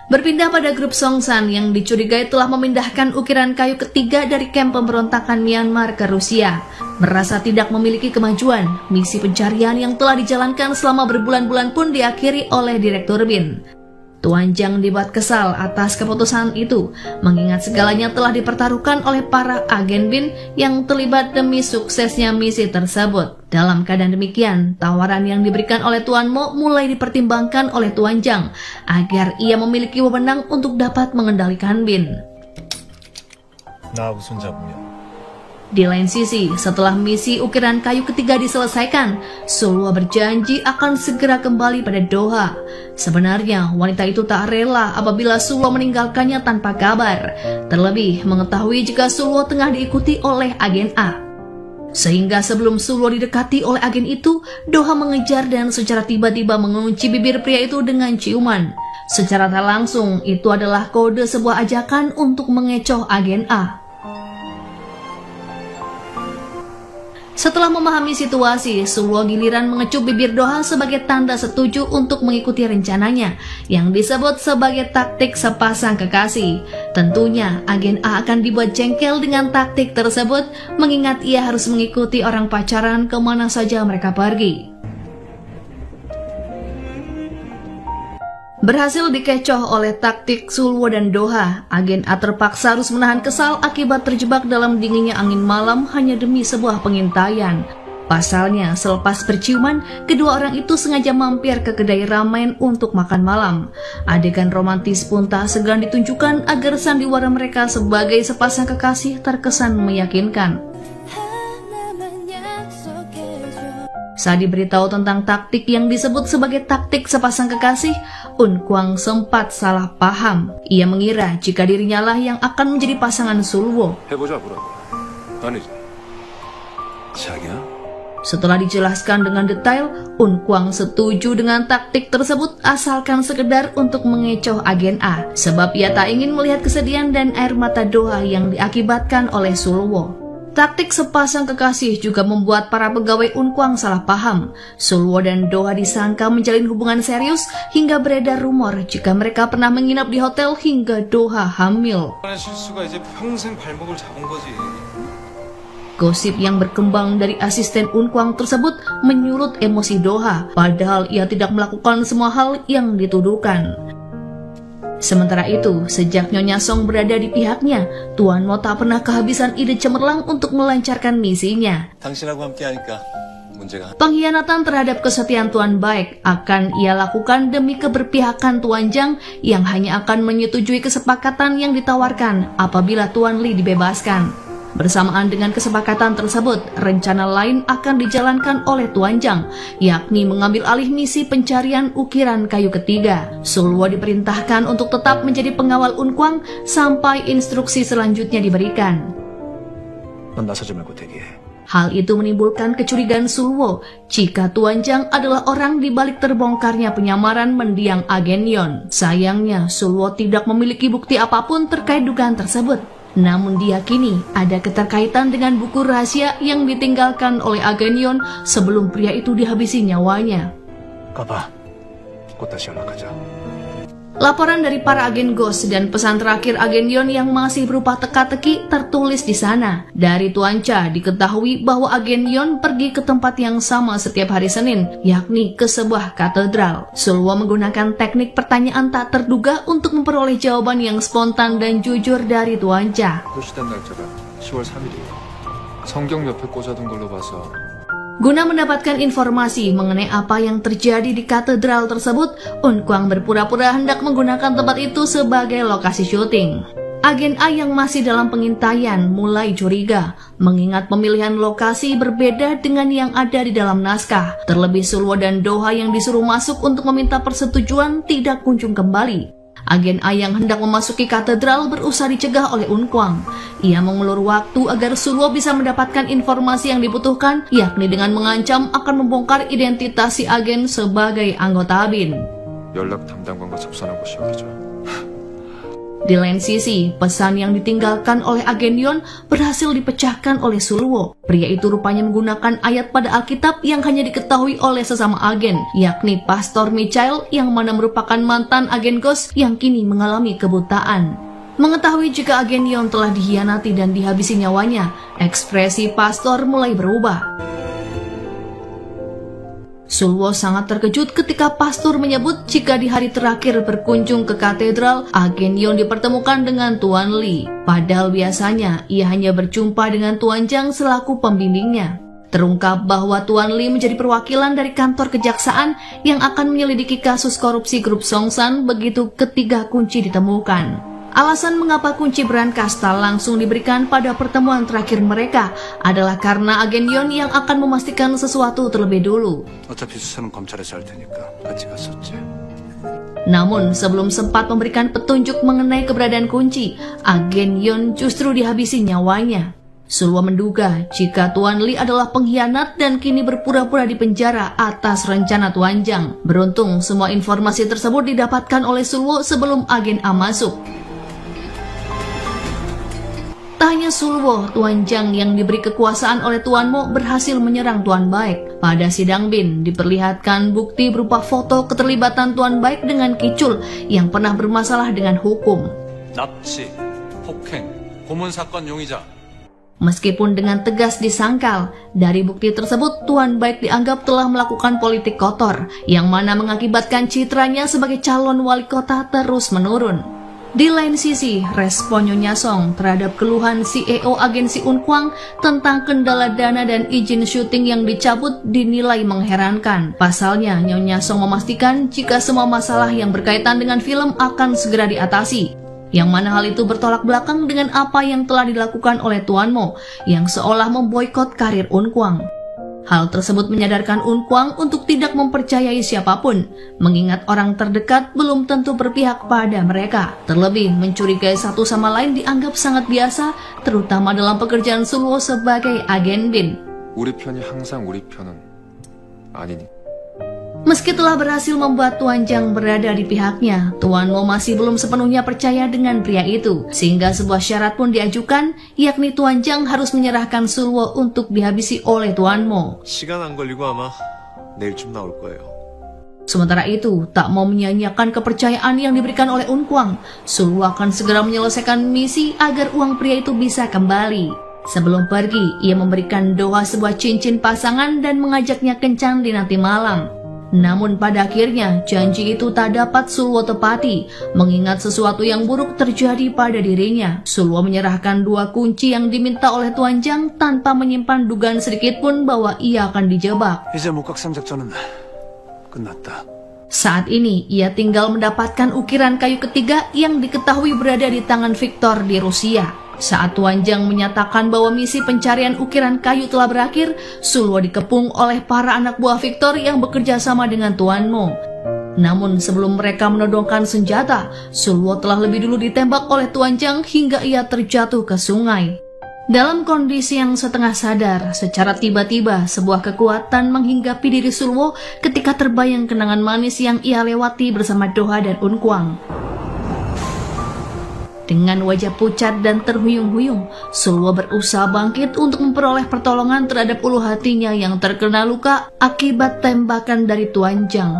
Berpindah pada grup Songsan yang dicurigai telah memindahkan ukiran kayu ketiga dari kamp pemberontakan Myanmar ke Rusia. Merasa tidak memiliki kemajuan, misi pencarian yang telah dijalankan selama berbulan-bulan pun diakhiri oleh Direktur BIN. Tuan Jang dibuat kesal atas keputusan itu, mengingat segalanya telah dipertaruhkan oleh para agen BIN yang terlibat demi suksesnya misi tersebut. Dalam keadaan demikian, tawaran yang diberikan oleh Tuan Mo mulai dipertimbangkan oleh Tuan Jang agar ia memiliki wewenang untuk dapat mengendalikan BIN.
나 우선 잡으면
Di lain sisi, setelah misi ukiran kayu ketiga diselesaikan, Sulwo berjanji akan segera kembali pada Doha. Sebenarnya, wanita itu tak rela apabila Sulwo meninggalkannya tanpa kabar. Terlebih, mengetahui jika Sulwo tengah diikuti oleh agen A. Sehingga sebelum Sulwo didekati oleh agen itu, Doha mengejar dan secara tiba-tiba mengunci bibir pria itu dengan ciuman. Secara tak langsung, itu adalah kode sebuah ajakan untuk mengecoh agen A. Setelah memahami situasi, Sulwo giliran mengecup bibir Doha sebagai tanda setuju untuk mengikuti rencananya, yang disebut sebagai taktik sepasang kekasih. Tentunya, agen A akan dibuat jengkel dengan taktik tersebut, mengingat ia harus mengikuti orang pacaran kemana saja mereka pergi. Berhasil dikecoh oleh taktik Sulwo dan Doha, agen A terpaksa harus menahan kesal akibat terjebak dalam dinginnya angin malam hanya demi sebuah pengintaian. Pasalnya, selepas berciuman, kedua orang itu sengaja mampir ke kedai ramen untuk makan malam. Adegan romantis pun tak segan ditunjukkan agar sandiwara mereka sebagai sepasang kekasih terkesan meyakinkan. Saat diberitahu tentang taktik yang disebut sebagai taktik sepasang kekasih, Unkwang sempat salah paham. Ia mengira jika dirinya lah yang akan menjadi pasangan Sulwo.
해보자 보라고. 아니지.
자기야?
Setelah dijelaskan dengan detail, Unkwang setuju dengan taktik tersebut asalkan sekedar untuk mengecoh agen A, sebab ia tak ingin melihat kesedihan dan air mata Doha yang diakibatkan oleh Sulwo. Taktik sepasang kekasih juga membuat para pegawai Unkwang salah paham. Sulwo dan Doha disangka menjalin hubungan serius hingga beredar rumor jika mereka pernah menginap di hotel hingga Doha hamil.
실수가 이제 평생 발목을 잡은 거지.
Gosip yang berkembang dari asisten Unkwang tersebut menyulut emosi Doha, padahal ia tidak melakukan semua hal yang dituduhkan. Sementara itu, sejak Nyonya Song berada di pihaknya, Tuan Mo tak pernah kehabisan ide cemerlang untuk melancarkan misinya.
당신하고 함께하니까 문제가.
Pengkhianatan terhadap kesetiaan Tuan Baik akan ia lakukan demi keberpihakan Tuan Zhang yang hanya akan menyetujui kesepakatan yang ditawarkan apabila Tuan Li dibebaskan. Bersamaan dengan kesepakatan tersebut, rencana lain akan dijalankan oleh Tuan Zhang, yakni mengambil alih misi pencarian ukiran kayu ketiga. Sulwo diperintahkan untuk tetap menjadi pengawal Unkwang sampai instruksi selanjutnya diberikan.
넌 나서지 말고 대기해.
Hal itu menimbulkan kecurigaan Sulwo jika Tuan Zhang adalah orang di balik terbongkarnya penyamaran mendiang agen Yon. Sayangnya, Sulwo tidak memiliki bukti apapun terkait dugaan tersebut. Namun diyakini ada keterkaitan dengan buku rahasia yang ditinggalkan oleh agen Yon sebelum pria itu dihabisi nyawanya.
가봐. 곧 다시 연락하자.
Laporan dari para agen Ghost dan pesan terakhir agen Yon yang masih berupa teka-teki tertulis di sana. Dari Tuan Cha diketahui bahwa agen Yon pergi ke tempat yang sama setiap hari Senin, yakni ke sebuah katedral. Sulwo menggunakan teknik pertanyaan tak terduga untuk memperoleh jawaban yang spontan dan jujur dari Tuan Cha.
표시된 날짜가 10월 3일이에요. 성경 옆에 꽂아둔 걸로 봐서
Guna mendapatkan informasi mengenai apa yang terjadi di katedral tersebut, Unkwang berpura-pura hendak menggunakan tempat itu sebagai lokasi syuting. Agen A yang masih dalam pengintaian mulai curiga, mengingat pemilihan lokasi berbeda dengan yang ada di dalam naskah. Terlebih Sulwo dan Doha yang disuruh masuk untuk meminta persetujuan tidak kunjung kembali. Agen A yang hendak memasuki katedral berusaha dicegah oleh Unkwang. Ia mengulur waktu agar Sulwo bisa mendapatkan informasi yang dibutuhkan, yakni dengan mengancam akan membongkar identitas si agen sebagai anggota BIN.
연락 담당관과 접선한 곳이 여기죠.
Di lain sisi, pesan yang ditinggalkan oleh agen Yon berhasil dipecahkan oleh Sulwo. Pria itu rupanya menggunakan ayat pada Alkitab yang hanya diketahui oleh sesama agen, yakni Pastor Michael yang mana merupakan mantan agen Ghost yang kini mengalami kebutaan. Mengetahui jika agen Yon telah dikhianati dan dihabisi nyawanya, ekspresi Pastor mulai berubah. Sulwo sangat terkejut ketika pastor menyebut jika di hari terakhir berkunjung ke katedral, agen Yon dipertemukan dengan Tuan Li. Padahal biasanya ia hanya berjumpa dengan Tuan Zhang selaku pembimbingnya. Terungkap bahwa Tuan Li menjadi perwakilan dari kantor kejaksaan yang akan menyelidiki kasus korupsi grup Songsan begitu ketiga kunci ditemukan. Alasan mengapa kunci berangkas tak langsung diberikan pada pertemuan terakhir mereka adalah karena agen Yon yang akan memastikan sesuatu terlebih dulu.
어차피 수사는 검찰에서 할 테니까 같이 갔었지.
Namun sebelum sempat memberikan petunjuk mengenai keberadaan kunci, agen Yon justru dihabisi nyawanya. Sulwo menduga jika Tuan Li adalah pengkhianat dan kini berpura-pura di penjara atas rencana Tuan Zhang. Beruntung semua informasi tersebut didapatkan oleh Sulwo sebelum agen A masuk. Tak hanya Sulwo, Tuan Zhang yang diberi kekuasaan oleh Tuan Mo berhasil menyerang Tuan Baik. Pada sidang BIN diperlihatkan bukti berupa foto keterlibatan Tuan Baik dengan Kicul yang pernah bermasalah dengan hukum.
납치, 폭행, 고문 사건 용의자.
Meskipun dengan tegas disangkal, dari bukti tersebut Tuan Baik dianggap telah melakukan politik kotor yang mana mengakibatkan citranya sebagai calon wali kota terus menurun. Di lain sisi, respon Nyonya Song terhadap keluhan CEO agensi Unkwang tentang kendala dana dan izin syuting yang dicabut dinilai mengherankan. Pasalnya, Nyonya Song memastikan jika semua masalah yang berkaitan dengan film akan segera diatasi. Yang mana hal itu bertolak belakang dengan apa yang telah dilakukan oleh Tuan Mo yang seolah memboikot karir Unkwang. Hal tersebut menyadarkan Unkwang untuk tidak mempercayai siapapun, mengingat orang terdekat belum tentu berpihak pada mereka. Terlebih, mencurigai satu sama lain dianggap sangat biasa, terutama dalam pekerjaan Sulwo sebagai agen BIN.
우리 편이 항상 우리 편은 아니니.
Meski telah berhasil membuat Tuan Jang berada di pihaknya, Tuan Mo masih belum sepenuhnya percaya dengan pria itu, sehingga sebuah syarat pun diajukan, yakni Tuan Jang harus menyerahkan Sulwo untuk dihabisi oleh Tuan Mo.
시간 안 걸리고 아마 내일쯤 나올 거예요.
Sementara itu, tak mau menyia-nyiakan kepercayaan yang diberikan oleh Unkwang, Sulwo akan segera menyelesaikan misi agar uang pria itu bisa kembali. Sebelum pergi, ia memberikan Doha sebuah cincin pasangan dan mengajaknya kencan di nanti malam. Namun pada akhirnya janji itu tak dapat Sulwo tepati, mengingat sesuatu yang buruk terjadi pada dirinya. Sulwo menyerahkan 2 kunci yang diminta oleh Tuan Jang tanpa menyimpan dugaan sedikit pun bahwa ia akan dijebak.
이제 목각상 작전은 끝났다.
Saat ini ia tinggal mendapatkan ukiran kayu ketiga yang diketahui berada di tangan Victor di Rusia. Saat Tuan Jang menyatakan bahwa misi pencarian ukiran kayu telah berakhir, Sulwo dikepung oleh para anak buah Victor yang bekerja sama dengan Tuan Mo. Namun sebelum mereka menodongkan senjata, Sulwo telah lebih dulu ditembak oleh Tuan Jang hingga ia terjatuh ke sungai. Dalam kondisi yang setengah sadar, secara tiba-tiba sebuah kekuatan menghinggapi diri Sulwo ketika terbayang kenangan manis yang ia lewati bersama Doha dan Unkwang. Dengan wajah pucat dan terhuyung-huyung, Sulwo berusaha bangkit untuk memperoleh pertolongan terhadap ulu hatinya yang terkena luka akibat tembakan dari Tuan Jang.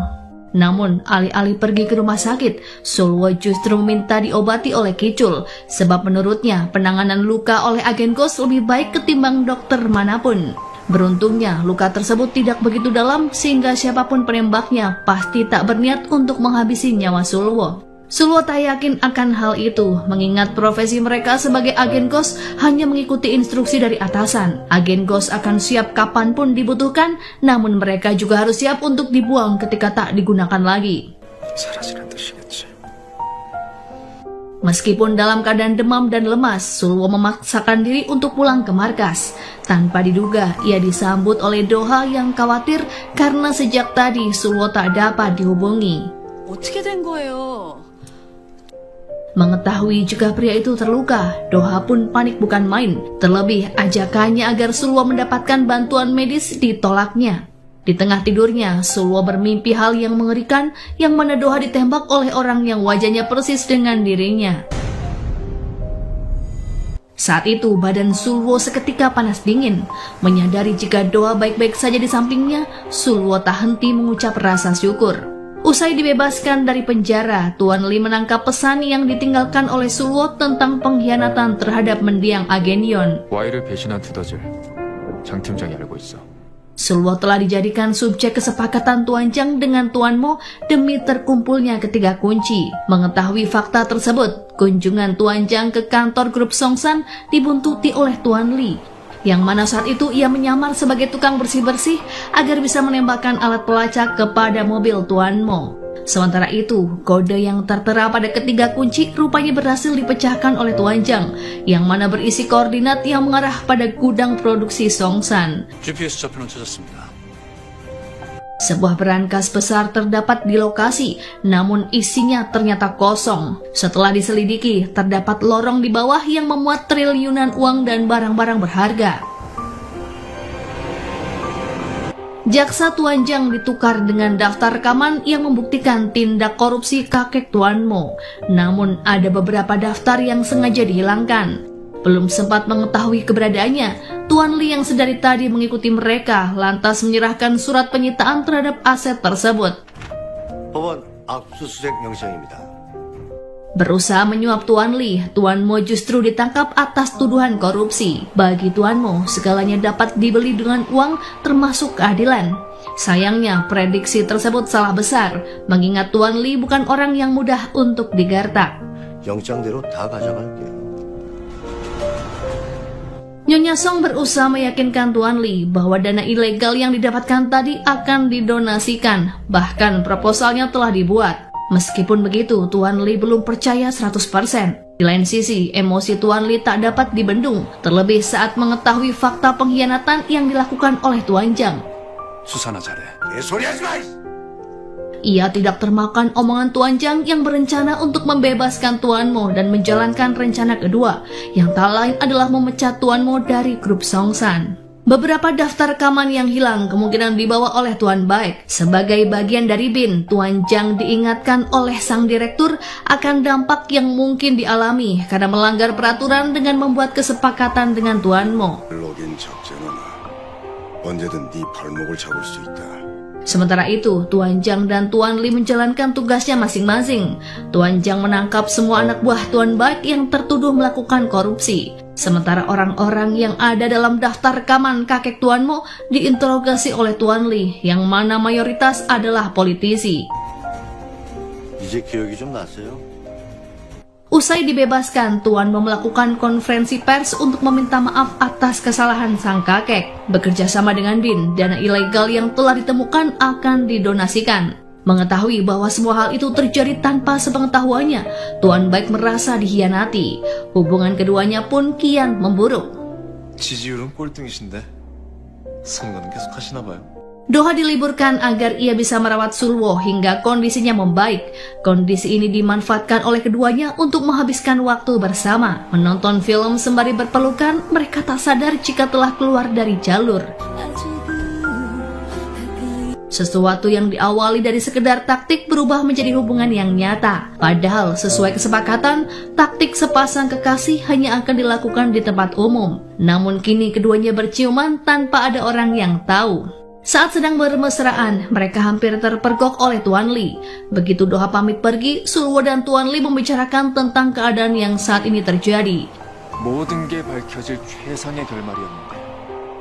Namun, alih-alih pergi ke rumah sakit, Sulwo justru meminta diobati oleh Kicul, sebab menurutnya penanganan luka oleh agen Ghost lebih baik ketimbang dokter manapun. Beruntungnya, luka tersebut tidak begitu dalam sehingga siapapun penembaknya pasti tak berniat untuk menghabisi nyawa Sulwo. Sulwo tak yakin akan hal itu, mengingat profesi mereka sebagai agen Ghost hanya mengikuti instruksi dari atasan. Agen Ghost akan siap kapanpun dibutuhkan, namun mereka juga harus siap untuk dibuang ketika tak digunakan lagi.
사라지는 뜻이겠지.
Meskipun dalam keadaan demam dan lemas, Sulwo memaksakan diri untuk pulang ke markas. Tanpa diduga, ia disambut oleh Doha yang khawatir karena sejak tadi Sulwo tak dapat dihubungi.
어떻게 된 거예요?
Mengetahui jika pria itu terluka, Doha pun panik bukan main. Terlebih, ajakannya agar Sulwo mendapatkan bantuan medis ditolaknya. Di tengah tidurnya, Sulwo bermimpi hal yang mengerikan yang mana Doha ditembak oleh orang yang wajahnya persis dengan dirinya. Saat itu, badan Sulwo seketika panas dingin. Menyadari jika Doha baik-baik saja di sampingnya, Sulwo tak henti mengucap rasa syukur. Usai dibebaskan dari penjara, Tuan Li menangkap pesan yang ditinggalkan oleh Sulwo tentang pengkhianatan terhadap mendiang agen Yon.
Y를 배신한 두더지를 장 팀장이 알고 있어.
Sulwo telah dijadikan subjek kesepakatan Tuan Jang dengan Tuan Mo demi terkumpulnya ketiga kunci. Mengetahui fakta tersebut, kunjungan Tuan Jang ke kantor grup Songsan dibuntuti oleh Tuan Li, yang mana saat itu ia menyamar sebagai tukang bersih-bersih agar bisa menembakkan alat pelacak kepada mobil Tuan Mo. Sementara itu, kode yang tertera pada ketiga kunci rupanya berhasil dipecahkan oleh Tuan Jang, yang mana berisi koordinat yang mengarah pada gudang produksi Songsan.
GPS 좌표는 찾았습니다.
Sebuah berangkas besar terdapat di lokasi, namun isinya ternyata kosong. Setelah diselidiki, terdapat lorong di bawah yang memuat triliunan uang dan barang-barang berharga. Jaksa Tuan Jang ditukar dengan daftar rekaman yang membuktikan tindak korupsi kakek Tuan Mo. Namun ada beberapa daftar yang sengaja dihilangkan. Belum sempat mengetahui keberadaannya, Tuan Li yang sedari tadi mengikuti mereka lantas menyerahkan surat penyitaan terhadap aset tersebut.
법원 압수수색 영장입니다.
Berusaha menyuap Tuan Li, Tuan Mo justru ditangkap atas tuduhan korupsi. Bagi Tuan Mo, segalanya dapat dibeli dengan uang termasuk keadilan. Sayangnya, prediksi tersebut salah besar, mengingat Tuan Li bukan orang yang mudah untuk digertak.
영장대로 다 가져갈게요.
Nyonya Song berusaha meyakinkan Tuan Li bahwa dana ilegal yang didapatkan tadi akan didonasikan, bahkan proposalnya telah dibuat. Meskipun begitu, Tuan Li belum percaya 100%. Di lain sisi, emosi Tuan Li tak dapat dibendung, terlebih saat mengetahui fakta pengkhianatan yang dilakukan oleh Tuan Zhang.
수사나 잘해.
개소리하지 마.
Ia tidak termakan omongan Tuan Zhang yang berencana untuk membebaskan Tuan Mo dan menjalankan rencana kedua, yang tak lain adalah memecat Tuan Mo dari grup Songsan. Beberapa daftar rekaman yang hilang kemungkinan dibawa oleh Tuan Baik. Sebagai bagian dari BIN, Tuan Zhang diingatkan oleh sang direktur akan dampak yang mungkin dialami karena melanggar peraturan dengan membuat kesepakatan dengan Tuan Mo.
로긴 적재는 언제든 네 발목을 잡을 수 있다.
Sementara itu, Tuan Zhang dan Tuan Li menjalankan tugasnya masing-masing. Tuan Zhang menangkap semua anak buah Tuan Baik yang tertuduh melakukan korupsi. Sementara orang-orang yang ada dalam daftar rekaman kakek Tuan Mo diinterogasi oleh Tuan Li, yang mana mayoritas adalah politisi.
이제 기억이 좀 났어요?
Usai dibebaskan, Tuan Mo melakukan konferensi pers untuk meminta maaf atas kesalahan sang kakek. Bekerja sama dengan BIN, dana ilegal yang telah ditemukan akan didonasikan. Mengetahui bahwa semua hal itu terjadi tanpa sepengetahuannya, Tuan Baik merasa dikhianati. Hubungan keduanya pun kian memburuk.
지지율은 꼴등이신데 선거는 계속 하시나 봐요.
Doha diliburkan agar ia bisa merawat Sulwo hingga kondisinya membaik. Kondisi ini dimanfaatkan oleh keduanya untuk menghabiskan waktu bersama. Menonton film sembari berpelukan, mereka tak sadar jika telah keluar dari jalur. Sesuatu yang diawali dari sekedar taktik berubah menjadi hubungan yang nyata. Padahal sesuai kesepakatan, taktik sepasang kekasih hanya akan dilakukan di tempat umum. Namun kini keduanya berciuman tanpa ada orang yang tahu. Saat sedang bermesraan, mereka hampir terpergok oleh Tuan Li. Begitu Doha pamit pergi, Sulwo dan Tuan Li membicarakan tentang keadaan yang saat ini terjadi.
모든 게 밝혀질 최상의 결말이었는데.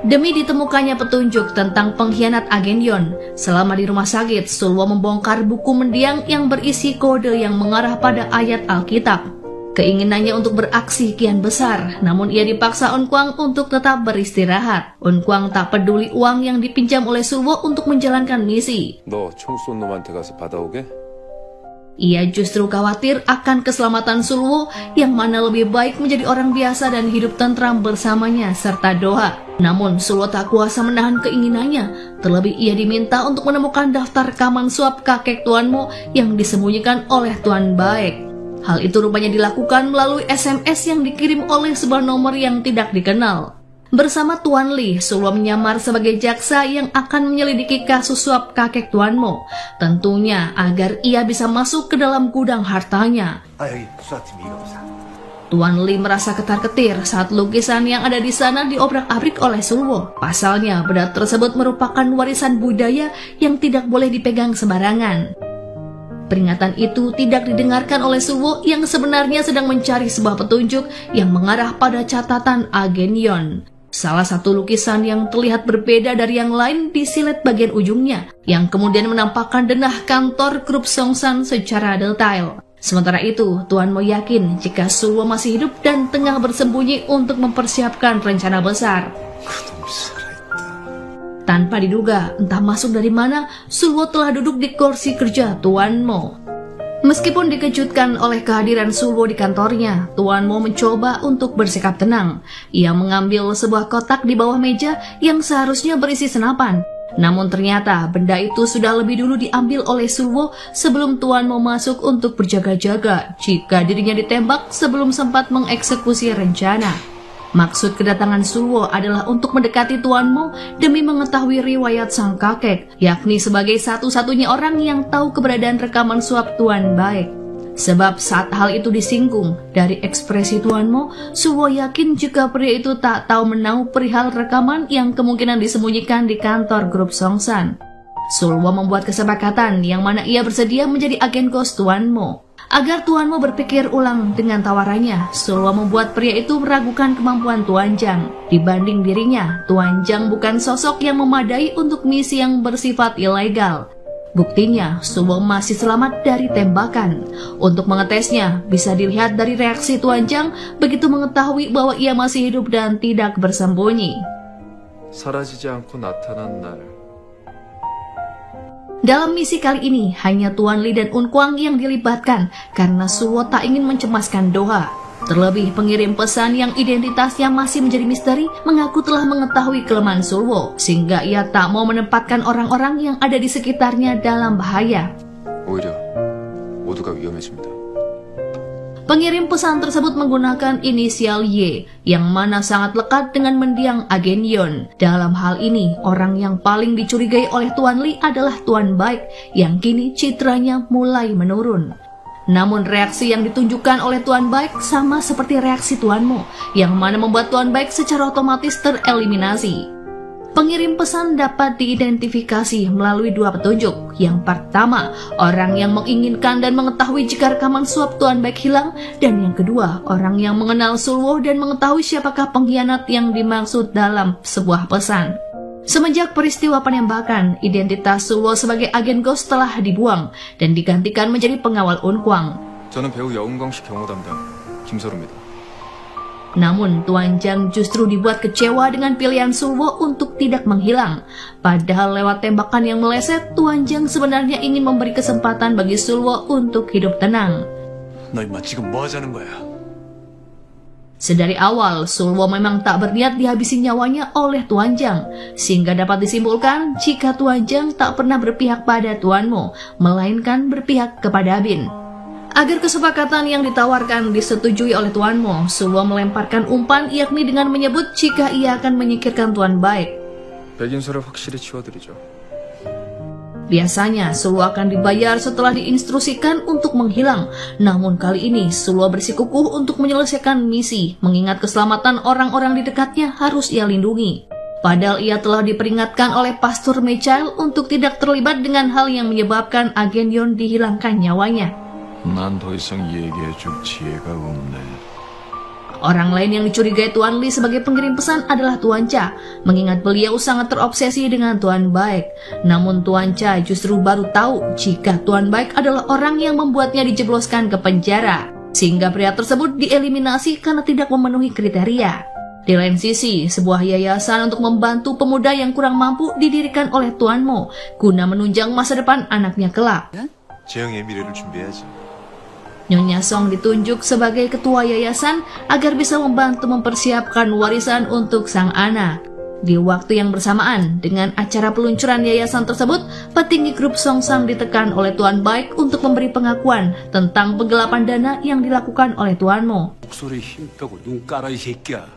Demi ditemukannya petunjuk tentang pengkhianat agen Yon, selama di rumah sakit, Sulwo membongkar buku mendiang yang berisi kode yang mengarah pada ayat Alkitab. Keinginannya untuk beraksi kian besar, namun ia dipaksa Unkwang untuk tetap beristirahat. Unkwang tak peduli uang yang dipinjam oleh Sulwo untuk menjalankan misi.
너 총 쏜 놈한테 가서 받아오게?
Ia justru khawatir akan keselamatan Sulwo, yang mana lebih baik menjadi orang biasa dan hidup tentram bersamanya serta Doha. Namun Sulwo tak kuasa menahan keinginannya, terlebih ia diminta untuk menemukan daftar rekaman suap kakek Tuan Mo yang disembunyikan oleh Tuan Baik. Hal itu rupanya dilakukan melalui SMS yang dikirim oleh sebuah nomor yang tidak dikenal. Bersama Tuan Li, Sulwo menyamar sebagai jaksa yang akan menyelidiki kasus suap kakek Tuan Mo. Tentunya agar ia bisa masuk ke dalam gudang hartanya. Tuan Li merasa ketar-ketir saat lukisan yang ada di sana diobrak-abrik oleh Sulwo. Pasalnya, benda tersebut merupakan warisan budaya yang tidak boleh dipegang sembarangan. Peringatan itu tidak didengarkan oleh Sulwo yang sebenarnya sedang mencari sebuah petunjuk yang mengarah pada catatan agen Yon. Salah satu lukisan yang terlihat berbeda dari yang lain disilet bagian ujungnya, yang kemudian menampakkan denah kantor grup Songsan secara detail. Sementara itu, Tuan Mo yakin jika Sulwo masih hidup dan tengah bersembunyi untuk mempersiapkan rencana besar. Tanpa diduga, entah masuk dari mana, Sulwo telah duduk di kursi kerja Tuan Mo. Meskipun dikejutkan oleh kehadiran Sulwo di kantornya, Tuan Mo mencoba untuk bersikap tenang. Ia mengambil sebuah kotak di bawah meja yang seharusnya berisi senapan. Namun ternyata benda itu sudah lebih dulu diambil oleh Sulwo sebelum Tuan Mo masuk untuk berjaga-jaga jika dirinya ditembak sebelum sempat mengeksekusi rencana. Maksud kedatangan Sulwo adalah untuk mendekati Tuan Mo demi mengetahui riwayat sang kakek, yakni sebagai satu-satunya orang yang tahu keberadaan rekaman suap Tuan Baik. Sebab saat hal itu disinggung, dari ekspresi Tuan Mo, Sulwo yakin jika pria itu tak tahu menahu perihal rekaman yang kemungkinan disembunyikan di kantor grup Songsan. Sulwo membuat kesepakatan yang mana ia bersedia menjadi agen kos Tuan Mo. Agar Tuan Mo berpikir ulang dengan tawarannya, Sulwo membuat pria itu meragukan kemampuan Tuan Zhang. Dibanding dirinya, Tuan Zhang bukan sosok yang memadai untuk misi yang bersifat ilegal. Buktinya, Sulwo masih selamat dari tembakan. Untuk mengetesnya, bisa dilihat dari reaksi Tuan Zhang begitu mengetahui bahwa ia masih hidup dan tidak bersembunyi.
사라지지 않고 나타난 날.
Dalam misi kali ini, hanya Tuan Li dan Unkwang yang dilibatkan karena Sulwo tak ingin mencemaskan Doha. Terlebih pengirim pesan yang identitasnya masih menjadi misteri mengaku telah mengetahui kelemahan Sulwo sehingga ia tak mau menempatkan orang-orang yang ada di sekitarnya dalam bahaya.
오히려 모두가 위험해집니다.
Pengirim pesan tersebut menggunakan inisial Y yang mana sangat lekat dengan mendiang agen Yon. Dalam hal ini, orang yang paling dicurigai oleh Tuan Lee adalah Tuan Baik yang kini citranya mulai menurun. Namun reaksi yang ditunjukkan oleh Tuan Baik sama seperti reaksi Tuan Mo, yang mana membuat Tuan Baik secara otomatis tereliminasi. Pengirim pesan dapat diidentifikasi melalui dua petunjuk. Yang pertama, orang yang menginginkan dan mengetahui jika rekaman suap Tuan Baik hilang. Dan yang kedua, orang yang mengenal Sulwo dan mengetahui siapakah pengkhianat yang dimaksud dalam sebuah pesan. Semenjak peristiwa penembakan, identitas Sulwo sebagai agen Ghost telah dibuang dan digantikan menjadi pengawal Unkwang.
저는 배우 여운광씨 경호 담당 김서루입니다.
Namun Tuan Jang justru dibuat kecewa dengan pilihan Sulwo untuk tidak menghilang. Padahal lewat tembakan yang meleset, Tuan Jang sebenarnya ingin memberi kesempatan bagi Sulwo untuk hidup tenang.
너 임마 지금 뭐 하자는 거야?
Sedari awal, Sulwo memang tak berniat dihabisi nyawanya oleh Tuan Jang, sehingga dapat disimpulkan jika Tuan Jang tak pernah berpihak pada Tuan Mo, melainkan berpihak kepada Bin. Agar kesepakatan yang ditawarkan disetujui oleh Tuan Mo, Sulwo melemparkan umpan yakni dengan menyebut jika ia akan menyingkirkan Tuan Baik.
백인수를 확실히 치워드리죠.
Biasanya Sulwo akan dibayar setelah diinstruksikan untuk menghilang. Namun kali ini Sulwo bersikukuh untuk menyelesaikan misi, mengingat keselamatan orang-orang di dekatnya harus ia lindungi. Padahal ia telah diperingatkan oleh Pastor Michael untuk tidak terlibat dengan hal yang menyebabkan agen Yon dihilangkan nyawanya.
난 더 이상 얘기해줄 지혜가 없네.
Orang lain yang dicurigai Tuan Lee sebagai pengirim pesan adalah Tuan Cha, mengingat beliau sangat terobsesi dengan Tuan Baik. Namun Tuan Cha justru baru tahu jika Tuan Baik adalah orang yang membuatnya dijebloskan ke penjara, sehingga pria tersebut dieliminasi karena tidak memenuhi kriteria. Di lain sisi, sebuah yayasan untuk membantu pemuda yang kurang mampu didirikan oleh Tuan Mo, guna menunjang masa depan anaknya kelak.
재영의 미래를 준비해야지.
Nyonya Song ditunjuk sebagai ketua yayasan agar bisa membantu mempersiapkan warisan untuk sang anak. Di waktu yang bersamaan dengan acara peluncuran yayasan tersebut, petinggi grup Songsang ditekan oleh Tuan Baik untuk memberi pengakuan tentang penggelapan dana yang dilakukan oleh Tuan Mo.
목소리 힘 빼고 눈 깔아 이 새끼야.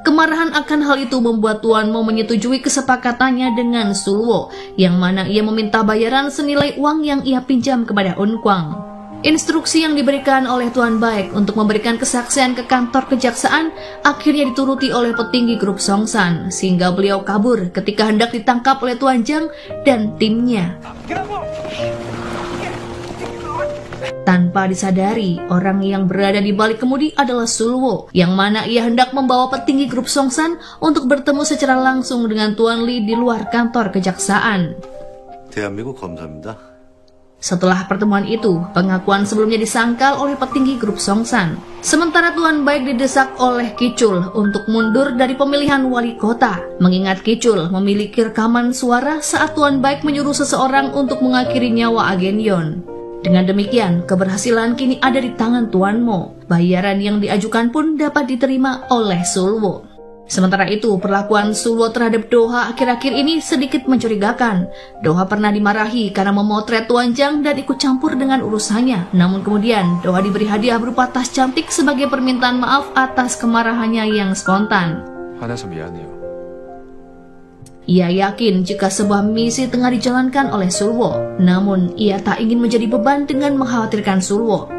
Kemarahan akan hal itu membuat Tuan Mo menyetujui kesepakatannya dengan Sulwo, yang mana ia meminta bayaran senilai uang yang ia pinjam kepada Unkwang. Instruksi yang diberikan oleh Tuan Baik untuk memberikan kesaksian ke kantor kejaksaan akhirnya dituruti oleh petinggi grup Songsan, sehingga beliau kabur ketika hendak ditangkap oleh Tuan Jang dan timnya. Tanpa disadari, orang yang berada di balik kemudi adalah Sulwo, yang mana ia hendak membawa petinggi grup Songsan untuk bertemu secara langsung dengan Tuan Lee di luar kantor kejaksaan.
대한민국 검사입니다.
Setelah pertemuan itu, pengakuan sebelumnya disangkal oleh petinggi grup Songsan. Sementara Tuan Baik didesak oleh Kicul untuk mundur dari pemilihan wali kota, mengingat Kicul memiliki rekaman suara saat Tuan Baik menyuruh seseorang untuk mengakhiri nyawa agen Yon. Dengan demikian, keberhasilan kini ada di tangan Tuan Mo. Bayaran yang diajukan pun dapat diterima oleh Sulwo. Sementara itu, perlakuan Sulwo terhadap Doha akhir-akhir ini sedikit mencurigakan. Doha pernah dimarahi karena memotret Tuan Jang dan ikut campur dengan urusannya. Namun kemudian, Doha diberi hadiah berupa tas cantik sebagai permintaan maaf atas kemarahannya yang spontan.
화내서 미안해요.
Ia yakin jika sebuah misi tengah dijalankan oleh Sulwo, namun ia tak ingin menjadi beban dengan mengkhawatirkan Sulwo.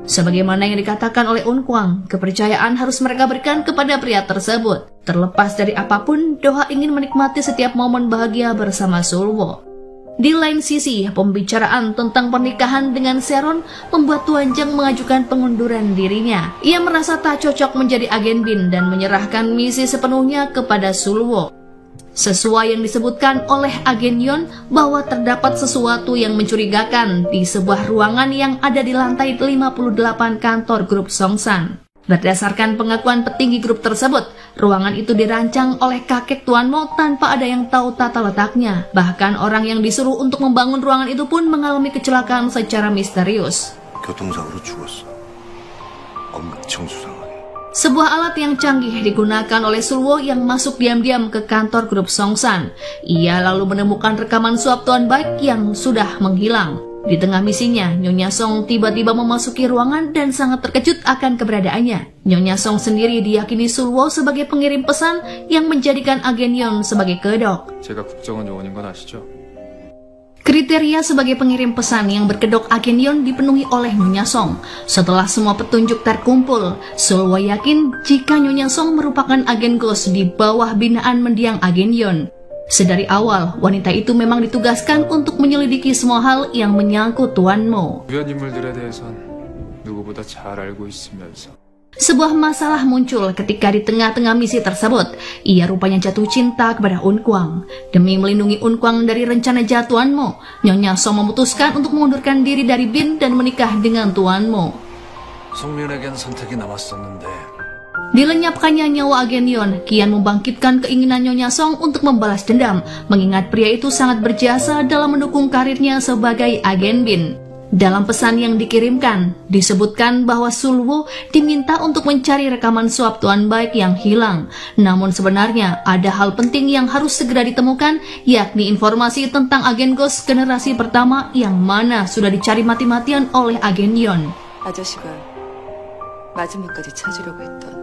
Sebagaimana yang dikatakan oleh Unkwang, kepercayaan harus mereka berikan kepada pria tersebut. Terlepas dari apapun, Doha ingin menikmati setiap momen bahagia bersama Sulwo. Di lain sisi, pembicaraan tentang pernikahan dengan Seron membuat Tuan Jang mengajukan pengunduran dirinya. Ia merasa tak cocok menjadi agen Bin dan menyerahkan misi sepenuhnya kepada Sulwo. Sesuai yang disebutkan oleh agen Yon bahwa terdapat sesuatu yang mencurigakan di sebuah ruangan yang ada di lantai 58 kantor grup Songsan. Berdasarkan pengakuan petinggi grup tersebut, ruangan itu dirancang oleh kakek Tuan Mo tanpa ada yang tahu tata letaknya. Bahkan orang yang disuruh untuk membangun ruangan itu pun mengalami kecelakaan secara misterius.
교통사고로 죽었어.
엄청 수상하네.
Sebuah alat yang canggih digunakan oleh Sulwo yang masuk diam-diam ke kantor grup Songsan. Ia lalu menemukan rekaman suap Tuan Baik yang sudah menghilang. Di tengah misinya, Nyonya Song tiba-tiba memasuki ruangan dan sangat terkejut akan keberadaannya. Nyonya Song sendiri diyakini Sulwo sebagai pengirim pesan yang menjadikan agen Yon sebagai kedok.
제가 국정원 요원인 건 아시죠?
Kriteria sebagai pengirim pesan yang berkedok agen Yon dipenuhi oleh Nyonya Song. Setelah semua petunjuk terkumpul, Sulwo yakin jika Nyonya Song merupakan agen ghost di bawah binaan mendiang agen Yon. Sedari awal, wanita itu memang ditugaskan untuk menyelidiki semua hal yang menyangkut Tuan Mo.
주변 인물들에 대해선 누구보다 잘 알고 있으면서
Sebuah masalah muncul ketika di tengah-tengah misi tersebut, ia rupanya jatuh cinta kepada Un Kwang. Demi melindungi Un Kwang dari rencana jahat Tuan Mo, Nyonya Song memutuskan untuk mengundurkan diri dari Bin dan menikah dengan Tuan Mo.
성민에겐 선택이 남았었는데
Dilenyapkannya nyawa agen Yon kian membangkitkan keinginan Nyonya Song untuk membalas dendam, mengingat pria itu sangat berjasa dalam mendukung karirnya sebagai agen Bin. Dalam pesan yang dikirimkan, disebutkan bahwa Sulwo diminta untuk mencari rekaman suap Tuan Baik yang hilang. Namun sebenarnya ada hal penting yang harus segera ditemukan, yakni informasi tentang agen ghost generasi pertama yang mana sudah dicari mati-matian oleh agen Yon.
아저씨가 마지막까지 찾으려고 했던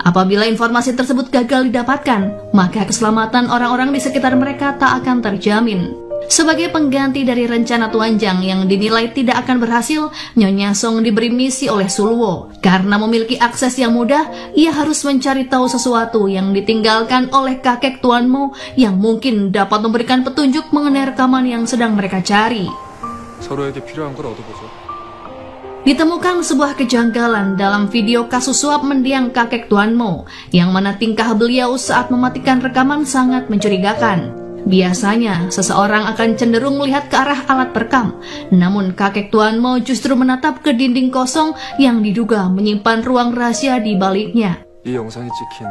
Apabila informasi tersebut gagal didapatkan, maka keselamatan orang-orang di sekitar mereka tak akan terjamin. Sebagai pengganti dari rencana Tuan Jang yang dinilai tidak akan berhasil, Nyonya Song diberi misi oleh Sulwo. Karena memiliki akses yang mudah, ia harus mencari tahu sesuatu yang ditinggalkan oleh kakek Tuan Mo yang mungkin dapat memberikan petunjuk mengenai rekaman yang sedang mereka cari.
서로에게 필요한 걸 얻어보죠.
Ditemukan sebuah kejanggalan dalam video kasus suap mendiang kakek Tuan Mo, yang mana tingkah beliau saat mematikan rekaman sangat mencurigakan. Biasanya, seseorang akan cenderung melihat ke arah alat perekam, namun kakek Tuan Mo justru menatap ke dinding kosong yang diduga menyimpan ruang rahasia di baliknya.
이 영상이 찍힌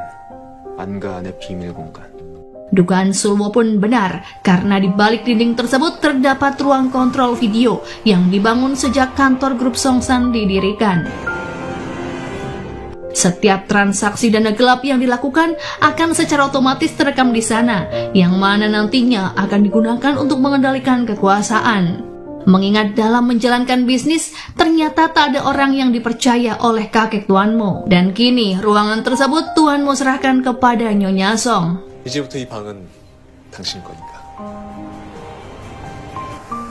안가 안의 비밀 공간.
Dugaan Sulwo pun benar, karena di balik dinding tersebut terdapat ruang kontrol video yang dibangun sejak kantor grup Songsan didirikan. Setiap transaksi dana gelap yang dilakukan akan secara otomatis terekam di sana, yang mana nantinya akan digunakan untuk mengendalikan kekuasaan. Mengingat dalam menjalankan bisnis, ternyata tak ada orang yang dipercaya oleh kakek Tuan Mo. Dan kini, ruangan tersebut Tuan Mo serahkan kepada Nyonya Song.
이제부터 이 방은 당신 거니까.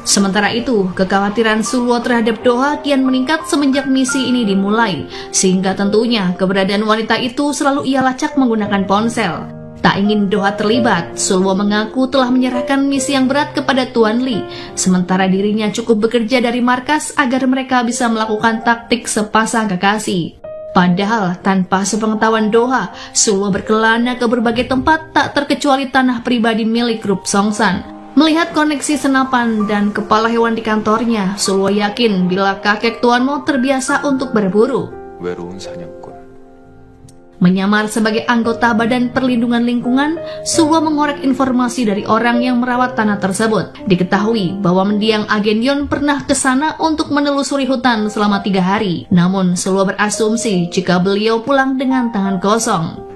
Sementara itu, kekhawatiran Sulwo terhadap Doha kian meningkat semenjak misi ini dimulai, sehingga tentunya keberadaan wanita itu selalu ia lacak menggunakan ponsel. Tak ingin Doha terlibat, Sulwo mengaku telah menyerahkan misi yang berat kepada Tuan Li, sementara dirinya cukup bekerja dari markas agar mereka bisa melakukan taktik sepasang kekasih. Padahal tanpa sepengetahuan Doha, Sulwo berkelana ke berbagai tempat tak terkecuali tanah pribadi milik grup Songsan. Melihat koneksi senapan dan kepala hewan di kantornya, Sulwo yakin bila kakek Tuan Mo terbiasa untuk berburu.
외로운 사냥꾼.
Menyamar sebagai anggota Badan Perlindungan Lingkungan, Sulwo mengorek informasi dari orang yang merawat tanah tersebut. Diketahui bahwa mendiang agen Yon pernah ke sana untuk menelusuri hutan selama 3 hari. Namun Sulwo berasumsi jika beliau pulang dengan tangan kosong.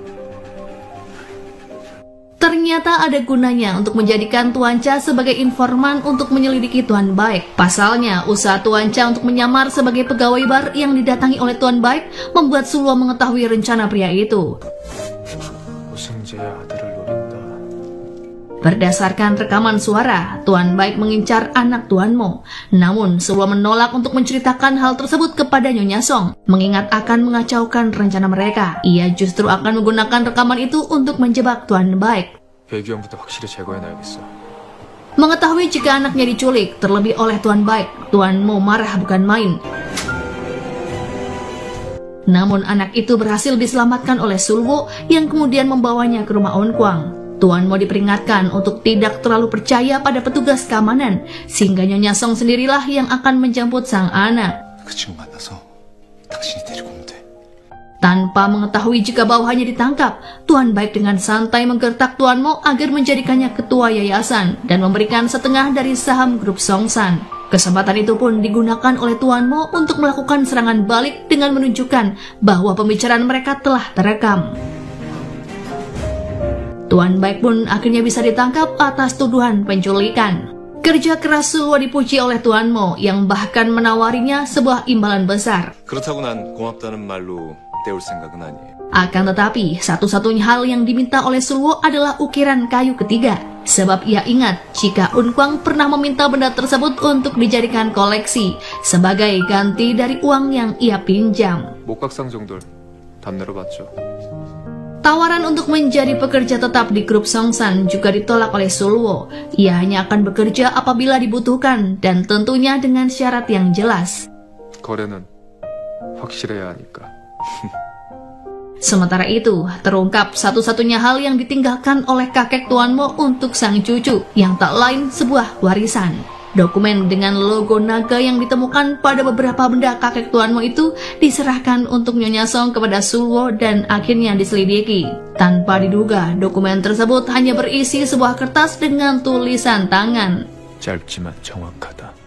Ternyata ada gunanya untuk menjadikan Tuan Cha sebagai informan untuk menyelidiki Tuan Baik. Pasalnya, usaha Tuan Cha untuk menyamar sebagai pegawai bar yang didatangi oleh Tuan Baik membuat Sulwo mengetahui rencana pria itu.
우승재의 아들을 노린다.
Berdasarkan rekaman suara, Tuan Baik mengincar anak Tuan Mo. Namun, Sulwo menolak untuk menceritakan hal tersebut kepada Nyonya Song, mengingat akan mengacaukan rencana mereka. Ia justru akan menggunakan rekaman itu untuk menjebak Tuan Baik.
배기형부터 확실히 제거해놔야겠어.
Mengetahui jika anaknya diculik, terlebih oleh Tuan Baik, Tuan Mo marah bukan main. Namun anak itu berhasil diselamatkan oleh Sulwo yang kemudian membawanya ke rumah Un Kwang. Tuan Mo diperingatkan untuk tidak terlalu percaya pada petugas keamanan, sehingga Nyonya Song sendirilah yang akan menjemput sang anak.
그 친구 만나서 당신이 데리고 오면 돼.
Tanpa mengetahui jika bawahannya ditangkap, Tuan Baik dengan santai menggertak Tuan Mo agar menjadikannya ketua yayasan dan memberikan setengah dari saham grup Songsan. Kesempatan itu pun digunakan oleh Tuan Mo untuk melakukan serangan balik dengan menunjukkan bahwa pembicaraan mereka telah terekam. Tuan Baik pun akhirnya bisa ditangkap atas tuduhan penculikan. Kerja keras Sulwo dipuji oleh Tuan Mo yang bahkan menawarinya sebuah imbalan besar.
그렇다고 난 고맙다는 말로 때울 생각은 아니에요.
Akan tetapi, satu-satunya hal yang diminta oleh Sulwo adalah ukiran kayu ketiga. Sebab ia ingat jika Unkwang pernah meminta benda tersebut untuk dijadikan koleksi sebagai ganti dari uang yang ia pinjam.
목각상 정도를 담내로 받죠.
Tawaran untuk menjadi pekerja tetap di grup Songsan juga ditolak oleh Sulwo. Ia hanya akan bekerja apabila dibutuhkan dan tentunya dengan syarat yang jelas.
거래는 확실해야 하니까.
Sementara itu, terungkap satu-satunya hal yang ditinggalkan oleh kakek Tuan Mo untuk sang cucu, yang tak lain sebuah warisan. Dokumen dengan logo naga yang ditemukan pada beberapa benda kakek Tuan Mo itu diserahkan untuk Nyonya Song kepada Sulwo dan akhirnya diselidiki. Tanpa diduga, dokumen tersebut hanya berisi sebuah kertas dengan tulisan tangan.
짧지만 정확하다.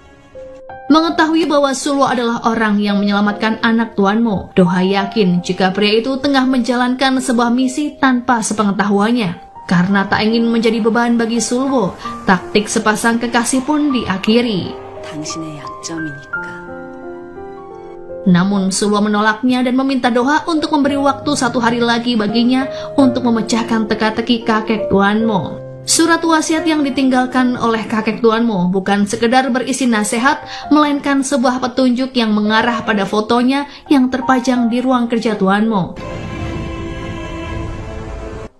Mengetahui bahwa Sulwo adalah orang yang menyelamatkan anak Tuan Mo, Doha yakin jika pria itu tengah menjalankan sebuah misi tanpa sepengetahuannya. Karena tak ingin menjadi beban bagi Sulwo, taktik sepasang kekasih pun diakhiri.
당신의 약점이니까.
Namun Sulwo menolaknya dan meminta Doha untuk memberi waktu 1 hari lagi baginya untuk memecahkan teka-teki kakek Tuan Mo. Surat wasiat yang ditinggalkan oleh kakek Tuan Mo bukan sekedar berisi nasihat, melainkan sebuah petunjuk yang mengarah pada fotonya yang terpajang di ruang kerja Tuan Mo.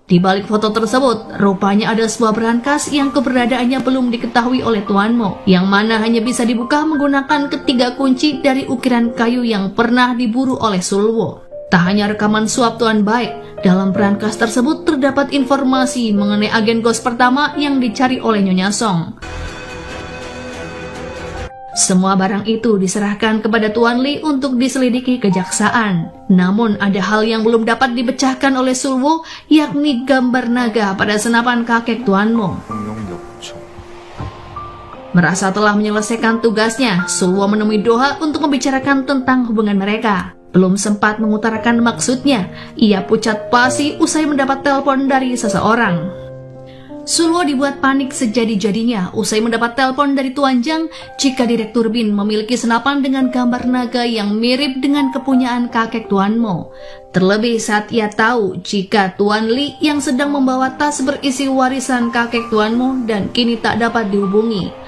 Di balik foto tersebut, rupanya ada sebuah berangkas yang keberadaannya belum diketahui oleh Tuan Mo, yang mana hanya bisa dibuka menggunakan ketiga kunci dari ukiran kayu yang pernah diburu oleh Sulwo. Tak hanya rekaman suap Tuan Baik, dalam berangkas tersebut terdapat informasi mengenai agen ghost pertama yang dicari oleh Nyonya Song. Semua barang itu diserahkan kepada Tuan Li untuk diselidiki kejaksaan. Namun ada hal yang belum dapat dipecahkan oleh Sulwo, yakni gambar naga pada senapan kakek Tuan Mo. Merasa telah menyelesaikan tugasnya, Sulwo menemui Doha untuk membicarakan tentang hubungan mereka. Belum sempat mengutarakan maksudnya, ia pucat pasi usai mendapat telepon dari seseorang. Sulwo dibuat panik sejadi-jadinya usai mendapat telepon dari Tuan Jang jika Direktur Bin memiliki senapan dengan gambar naga yang mirip dengan kepunyaan kakek Tuan Mo. Terlebih saat ia tahu jika Tuan Li yang sedang membawa tas berisi warisan kakek Tuan Mo dan kini tak dapat dihubungi.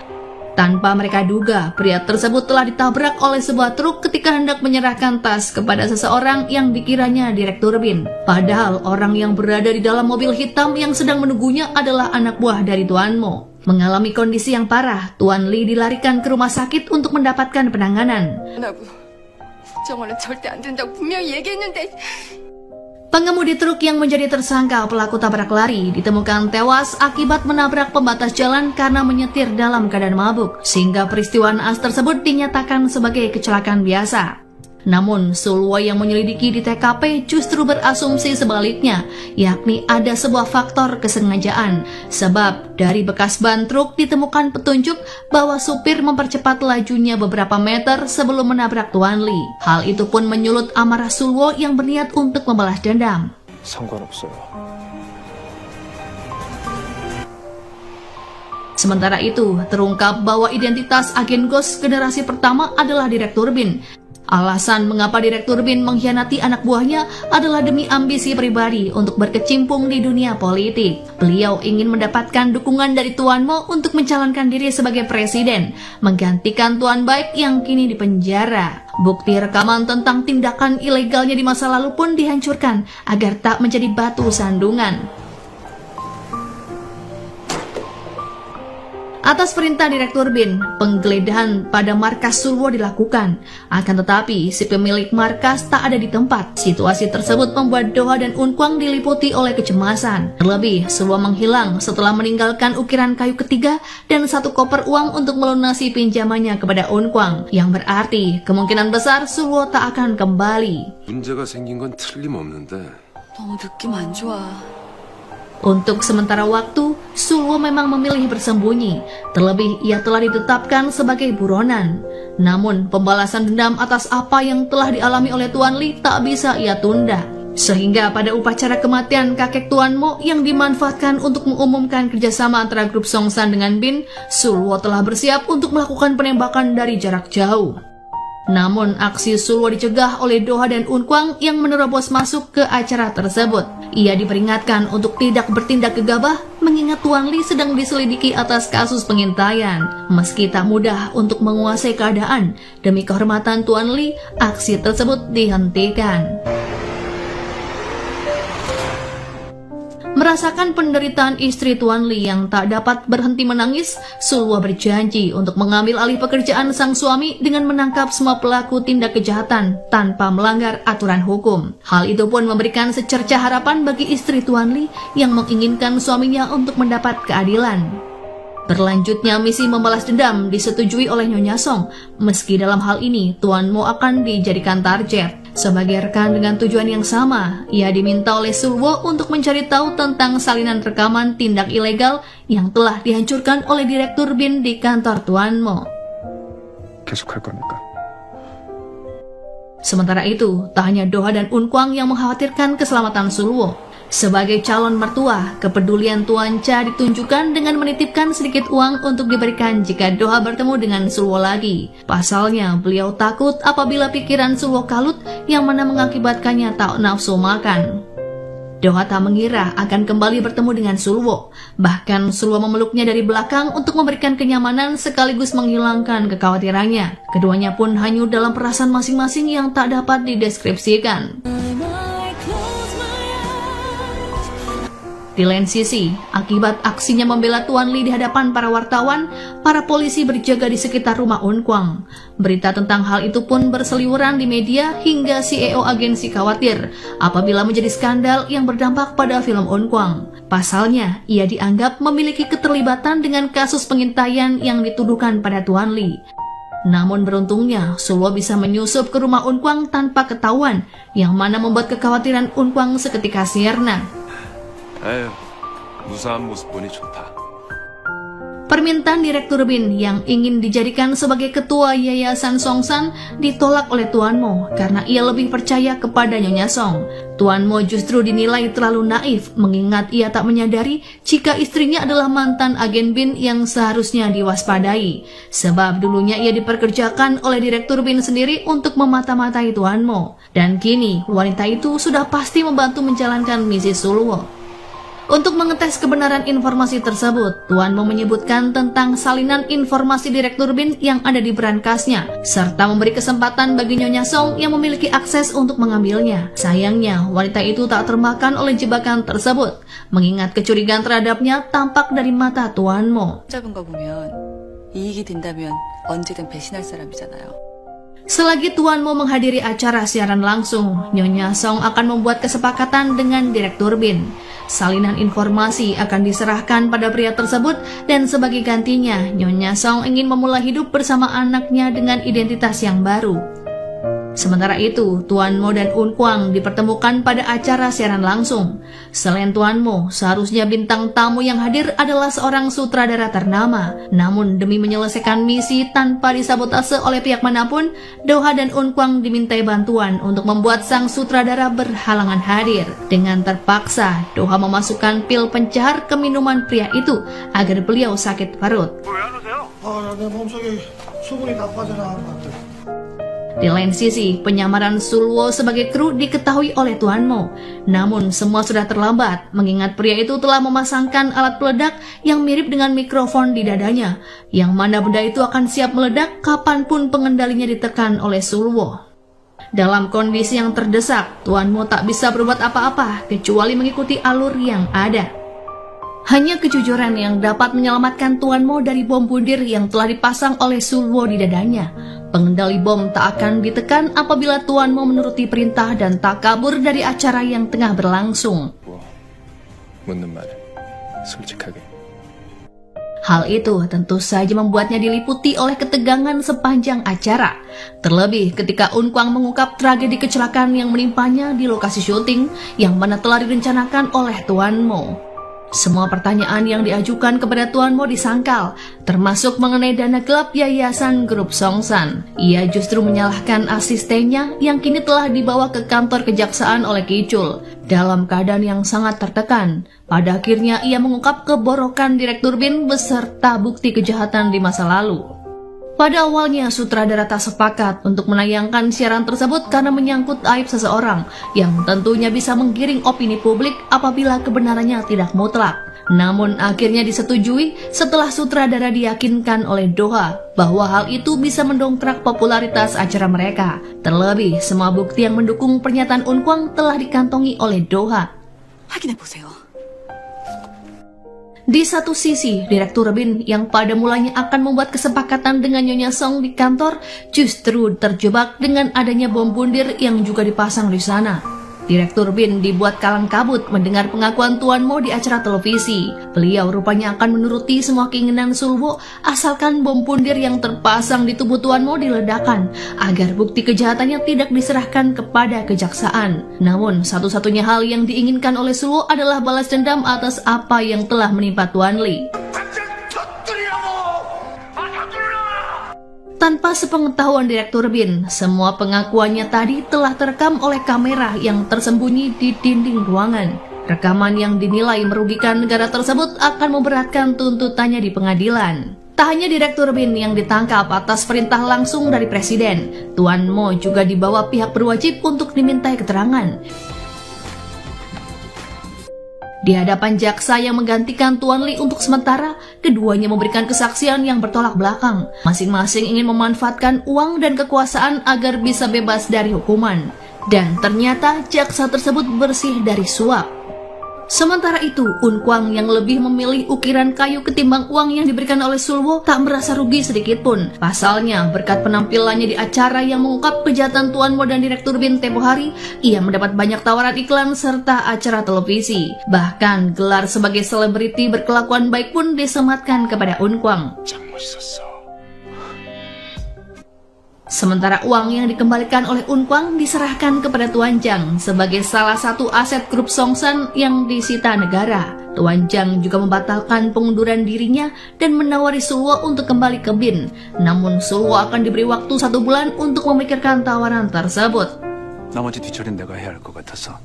Tanpa mereka duga, pria tersebut telah ditabrak oleh sebuah truk ketika hendak menyerahkan tas kepada seseorang yang dikiranya Direktur Bin. Padahal orang yang berada di dalam mobil hitam yang sedang menunggunya adalah anak buah dari Tuan Mo. Mengalami kondisi yang parah, Tuan Li dilarikan ke rumah sakit untuk mendapatkan penanganan.
국정원은 절대 안 된다고 분명히 얘기했는데.
Pengemudi truk yang menjadi tersangka pelaku tabrak lari ditemukan tewas akibat menabrak pembatas jalan karena menyetir dalam keadaan mabuk, sehingga peristiwa naas tersebut dinyatakan sebagai kecelakaan biasa. Namun, Sulwo yang menyelidiki di TKP justru berasumsi sebaliknya, yakni ada sebuah faktor kesengajaan, sebab dari bekas ban truk ditemukan petunjuk bahwa supir mempercepat lajunya beberapa meter sebelum menabrak Tuan Li. Hal itu pun menyulut amarah Sulwo yang berniat untuk membalas dendam.
상관없어요.
Sementara itu, terungkap bahwa identitas agen ghost generasi pertama adalah Direktur Bin. Alasan mengapa Direktur Bin mengkhianati anak buahnya adalah demi ambisi pribadi untuk berkecimpung di dunia politik. Beliau ingin mendapatkan dukungan dari Tuan Mo untuk mencalonkan diri sebagai presiden, menggantikan Tuan Baik yang kini dipenjara. Bukti rekaman tentang tindakan ilegalnya di masa lalu pun dihancurkan agar tak menjadi batu sandungan. Atas perintah Direktur Bin, penggeledahan pada markas Sulwo dilakukan. Akan tetapi, si pemilik markas tak ada di tempat. Situasi tersebut membuat Doha dan Unkwang diliputi oleh kecemasan. Terlebih, Sulwo menghilang setelah meninggalkan ukiran kayu ketiga dan 1 koper uang untuk melunasi pinjamannya kepada Unkwang. Yang berarti, kemungkinan besar Sulwo tak akan kembali.
문제가 생긴 건 틀림없는데
너무 느낌 안 좋아.
Untuk sementara waktu, Sulwo memang memilih bersembunyi, terlebih ia telah ditetapkan sebagai buronan. Namun, pembalasan dendam atas apa yang telah dialami oleh Tuan Lee tak bisa ia tunda. Sehingga pada upacara kematian kakek Tuan Mo yang dimanfaatkan untuk mengumumkan kerjasama antara grup Songsan dengan Bin, Sulwo telah bersiap untuk melakukan penembakan dari jarak jauh. Namun aksi Sulwo dicegah oleh Doha dan Unkwang yang menerobos masuk ke acara tersebut. Ia diperingatkan untuk tidak bertindak gegabah mengingat Tuan Lee sedang diselidiki atas kasus pengintaian. Meski tak mudah untuk menguasai keadaan, demi kehormatan Tuan Lee, aksi tersebut dihentikan. Merasakan penderitaan istri Tuan Lee yang tak dapat berhenti menangis, Sulwo berjanji untuk mengambil alih pekerjaan sang suami dengan menangkap semua pelaku tindak kejahatan tanpa melanggar aturan hukum. Hal itu pun memberikan secerca harapan bagi istri Tuan Lee yang menginginkan suaminya untuk mendapat keadilan. Berlanjutnya misi membalas dendam disetujui oleh Nyonya Song, meski dalam hal ini Tuan Mo akan dijadikan target. Sebagai rekan dengan tujuan yang sama, ia diminta oleh Sulwo untuk mencari tahu tentang salinan rekaman tindak ilegal yang telah dihancurkan oleh Direktur Bin di kantor Tuan Mo.
계속할 겁니까?
Sementara itu, tak hanya Doha dan Unkwang yang mengkhawatirkan keselamatan Sulwo. Sebagai calon mertua, kepedulian Tuan Cha ditunjukkan dengan menitipkan sedikit uang untuk diberikan jika Doha bertemu dengan Sulwo lagi. Pasalnya, beliau takut apabila pikiran Sulwo kalut yang mana mengakibatkannya tak nafsu makan. Doha tak mengira akan kembali bertemu dengan Sulwo. Bahkan Sulwo memeluknya dari belakang untuk memberikan kenyamanan sekaligus menghilangkan kekhawatirannya. Keduanya pun hanyut dalam perasaan masing-masing yang tak dapat dideskripsikan. Di lain sisi, akibat aksinya membela Tuan Lee di hadapan para wartawan, para polisi berjaga di sekitar rumah Unkwang. Berita tentang hal itu pun berseliweran di media hingga CEO agensi khawatir apabila menjadi skandal yang berdampak pada film Unkwang. Pasalnya, ia dianggap memiliki keterlibatan dengan kasus pengintaian yang dituduhkan pada Tuan Lee. Namun beruntungnya, Sulwo bisa menyusup ke rumah Unkwang tanpa ketahuan, yang mana membuat kekhawatiran Unkwang seketika sirna.
에휴, 무사한 모습 보니 좋다.
Permintaan Direktur Bin yang ingin dijadikan sebagai ketua Yayasan Songsan ditolak oleh Tuan Mo karena ia lebih percaya kepada Nyonya Song. Tuan Mo justru dinilai terlalu naif mengingat ia tak menyadari jika istrinya adalah mantan agen Bin yang seharusnya diwaspadai. Sebab dulunya ia diperkerjakan oleh Direktur Bin sendiri untuk memata-matai Tuan Mo. Dan kini wanita itu sudah pasti membantu menjalankan misi Sulwo. Untuk mengetes kebenaran informasi tersebut, Tuan Mo menyebutkan tentang salinan informasi Direktur Bin yang ada di berangkasnya, serta memberi kesempatan bagi Nyonya Song yang memiliki akses untuk mengambilnya. Sayangnya, wanita itu tak termakan oleh jebakan tersebut, mengingat kecurigaan terhadapnya tampak dari mata Tuan Mo.
잡은 거 보면 이익이 된다면 언제든 배신할 사람이잖아요.
Selagi Tuan Mo menghadiri acara siaran langsung, Nyonya Song akan membuat kesepakatan dengan Direktur Bin. Salinan informasi akan diserahkan pada pria tersebut dan sebagai gantinya, Nyonya Song ingin memulai hidup bersama anaknya dengan identitas yang baru. Sementara itu, Tuan Mo dan Unkwang dipertemukan pada acara siaran langsung. Selain Tuan Mo, seharusnya bintang tamu yang hadir adalah seorang sutradara ternama. Namun demi menyelesaikan misi tanpa disabotase oleh pihak manapun, Doha dan Unkwang dimintai bantuan untuk membuat sang sutradara berhalangan hadir. Dengan terpaksa, Doha memasukkan pil pencahar ke minuman pria itu agar beliau sakit perut. Di lain sisi, penyamaran Sulwo sebagai kru diketahui oleh Tuan Mo. Namun semua sudah terlambat, mengingat pria itu telah memasangkan alat peledak yang mirip dengan mikrofon di dadanya, yang mana benda itu akan siap meledak kapanpun pengendalinya ditekan oleh Sulwo. Dalam kondisi yang terdesak, Tuan Mo tak bisa berbuat apa-apa kecuali mengikuti alur yang ada. Hanya kejujuran yang dapat menyelamatkan Tuan Mo dari bom budir yang telah dipasang oleh Sulwo di dadanya. Pengendali bom tak akan ditekan apabila Tuan Mo menuruti perintah dan tak kabur dari acara yang tengah berlangsung.
묻는 말은 솔직하게.
Hal itu tentu saja membuatnya diliputi oleh ketegangan sepanjang acara. Terlebih ketika Unkwang mengungkap tragedi kecelakaan yang menimpanya di lokasi syuting yang mana telah direncanakan oleh Tuan Mo. Semua pertanyaan yang diajukan kepada Tuan Mo disangkal, termasuk mengenai dana gelap yayasan grup Songsan. Ia justru menyalahkan asistennya yang kini telah dibawa ke kantor kejaksaan oleh Kicul. Dalam keadaan yang sangat tertekan, pada akhirnya ia mengungkap keborokan Direktur Bin beserta bukti kejahatan di masa lalu. Pada awalnya, sutradara tak sepakat untuk menayangkan siaran tersebut karena menyangkut aib seseorang yang tentunya bisa menggiring opini publik apabila kebenarannya tidak mutlak. Namun akhirnya disetujui setelah sutradara diyakinkan oleh Doha bahwa hal itu bisa mendongkrak popularitas acara mereka. Terlebih, semua bukti yang mendukung pernyataan Unkwang telah dikantongi oleh Doha.
확인해보세요.
Di satu sisi, Direktur Bin yang pada mulanya akan membuat kesepakatan dengan Nyonya Song di kantor justru terjebak dengan adanya bom bundir yang juga dipasang di sana. Direktur Bin dibuat kalang kabut mendengar pengakuan Tuan Mo di acara televisi. Beliau rupanya akan menuruti semua keinginan Sulwo asalkan bom bundir yang terpasang di tubuh Tuan Mo diledakkan agar bukti kejahatannya tidak diserahkan kepada kejaksaan. Namun satu-satunya hal yang diinginkan oleh Sulwo adalah balas dendam atas apa yang telah menimpa Tuan Lee. Tanpa sepengetahuan Direktur Bin, semua pengakuannya tadi telah terekam oleh kamera yang tersembunyi di dinding ruangan. Rekaman yang dinilai merugikan negara tersebut akan memberatkan tuntutannya di pengadilan. Tak hanya Direktur Bin yang ditangkap atas perintah langsung dari Presiden, Tuan Mo juga dibawa pihak berwajib untuk dimintai keterangan. Di hadapan jaksa yang menggantikan Tuan Lee untuk sementara, keduanya memberikan kesaksian yang bertolak belakang. Masing-masing ingin memanfaatkan uang dan kekuasaan agar bisa bebas dari hukuman. Dan ternyata jaksa tersebut bersih dari suap. Sementara itu, Unkwang yang lebih memilih ukiran kayu ketimbang uang yang diberikan oleh Sulwo tak merasa rugi sedikit pun. Pasalnya, berkat penampilannya di acara yang mengungkap kejahatan Tuan Mo dan Direktur Bin tempo hari, ia mendapat banyak tawaran iklan serta acara televisi. Bahkan, gelar sebagai selebriti berkelakuan baik pun disematkan kepada Unkwang. Sementara uang yang dikembalikan oleh Unkwang diserahkan kepada Tuan Jang sebagai salah satu aset grup Songsan yang disita negara. Tuan Jang juga membatalkan pengunduran dirinya dan menawari Sulwo untuk kembali ke Bin. Namun Sulwo akan diberi waktu 1 bulan untuk memikirkan tawaran tersebut.
나머지 뒤처리는 내가 해야 할 것 같아서.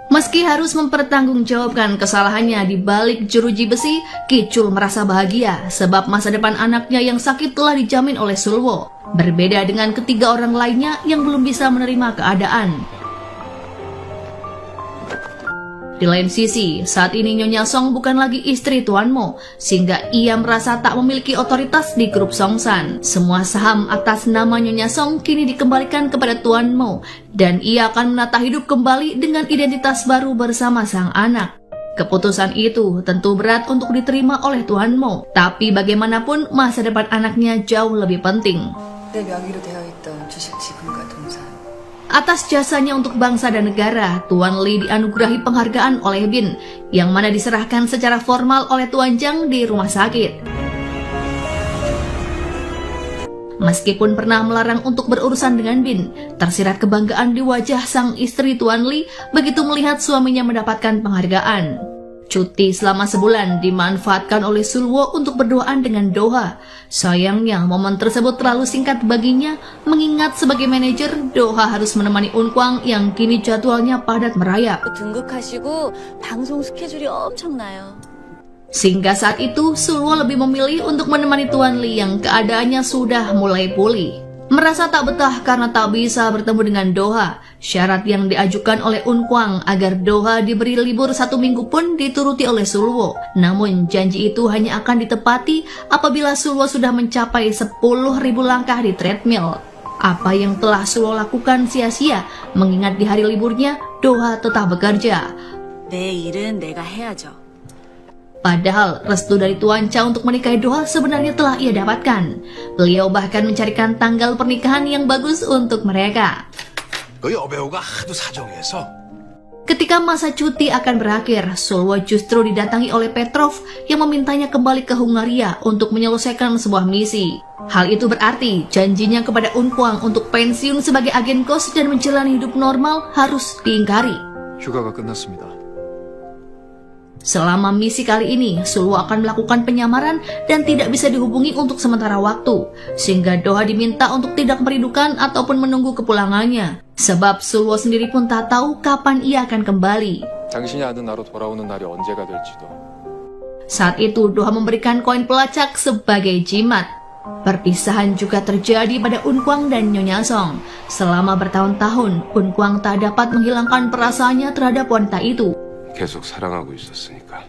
Meski harus mempertanggungjawabkan kesalahannya di balik jeruji besi, Kicul merasa bahagia sebab masa depan anaknya yang sakit telah dijamin oleh Sulwo. Berbeda dengan ketiga orang lainnya yang belum bisa menerima keadaan. Di lain sisi, saat ini Nyonya Song bukan lagi istri Tuan Mo, sehingga ia merasa tak memiliki otoritas di grup Songsan. Semua saham atas nama Nyonya Song kini dikembalikan kepada Tuan Mo, dan ia akan menata hidup kembali dengan identitas baru bersama sang anak. Keputusan itu tentu berat untuk diterima oleh Tuan Mo, tapi bagaimanapun masa depan anaknya jauh lebih penting.
내 명의로 되어 있던 주식 지분과 동산.
Atas jasanya untuk bangsa dan negara, Tuan Lee dianugerahi penghargaan oleh Bin, yang mana diserahkan secara formal oleh Tuan Jang di rumah sakit. Meskipun pernah melarang untuk berurusan dengan Bin, tersirat kebanggaan di wajah sang istri Tuan Lee begitu melihat suaminya mendapatkan penghargaan. Cuti selama sebulan dimanfaatkan oleh Sulwo untuk berduaan dengan Doha. Sayangnya, momen tersebut terlalu singkat baginya, mengingat sebagai manajer, Doha harus menemani Unkwang yang kini jadwalnya padat merayap.
등극하시고 방송 스케줄이 엄청나요.
Sehingga saat itu, Sulwo lebih memilih untuk menemani Tuan Lee yang keadaannya sudah mulai pulih. Merasa tak betah karena tak bisa bertemu dengan Doha, syarat yang diajukan oleh Unkwang agar Doha diberi libur 1 minggu pun dituruti oleh Sulwo. Namun janji itu hanya akan ditepati apabila Sulwo sudah mencapai 10.000 langkah di treadmill. Apa yang telah Sulwo lakukan sia-sia, mengingat di hari liburnya Doha tetap bekerja.
내 일은 내가 해야죠.
Padahal restu dari Tuan Cha untuk menikahi Doha sebenarnya telah ia dapatkan. Beliau bahkan mencarikan tanggal pernikahan yang bagus untuk mereka. Ketika masa cuti akan berakhir, Sulwo justru didatangi oleh Petrov yang memintanya kembali ke Hungaria untuk menyelesaikan sebuah misi. Hal itu berarti janjinya kepada Unkwang untuk pensiun sebagai agen kos dan menjalani hidup normal harus diingkari.
휴가가 끝났습니다.
Selama misi kali ini, Sulwo akan melakukan penyamaran dan tidak bisa dihubungi untuk sementara waktu, sehingga Doha diminta untuk tidak merindukan ataupun menunggu kepulangannya. Sebab Sulwo sendiri pun tak tahu kapan ia akan kembali.
당신이 아는 나로 돌아오는 날이 언제가 될지도.
Saat itu, Doha memberikan koin pelacak sebagai jimat. Perpisahan juga terjadi pada Unkwang dan Nyonya Song. Selama bertahun-tahun, Unkwang tak dapat menghilangkan perasaannya terhadap wanita itu.
계속 사랑하고 있었으니까.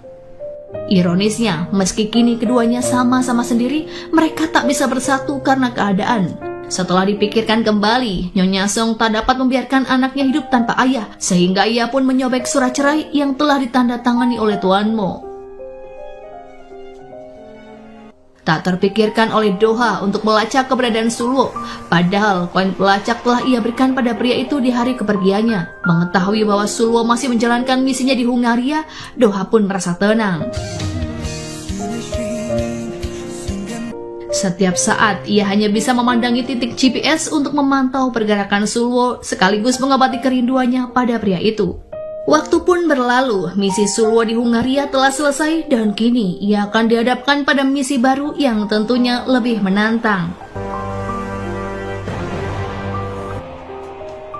Ironisnya, meski kini keduanya sama-sama sendiri, mereka tak bisa bersatu karena keadaan. Setelah dipikirkan kembali, Nyonya Song tak dapat membiarkan anaknya hidup tanpa ayah, sehingga ia pun menyobek surat cerai yang telah ditandatangani oleh Tuan Mo. Tak terpikirkan oleh Doha untuk melacak keberadaan Sulwo, padahal koin pelacak telah ia berikan pada pria itu di hari kepergiannya. Mengetahui bahwa Sulwo masih menjalankan misinya di Hungaria, Doha pun merasa tenang. Setiap saat, ia hanya bisa memandangi titik GPS untuk memantau pergerakan Sulwo sekaligus mengobati kerinduannya pada pria itu. Waktu pun berlalu, misi Sulwo di Hungaria telah selesai dan kini ia akan dihadapkan pada misi baru yang tentunya lebih menantang.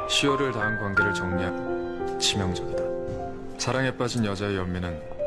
시효를 다한 관계를 정리하고 치명적이다. 사랑에 빠진 여자의 연민은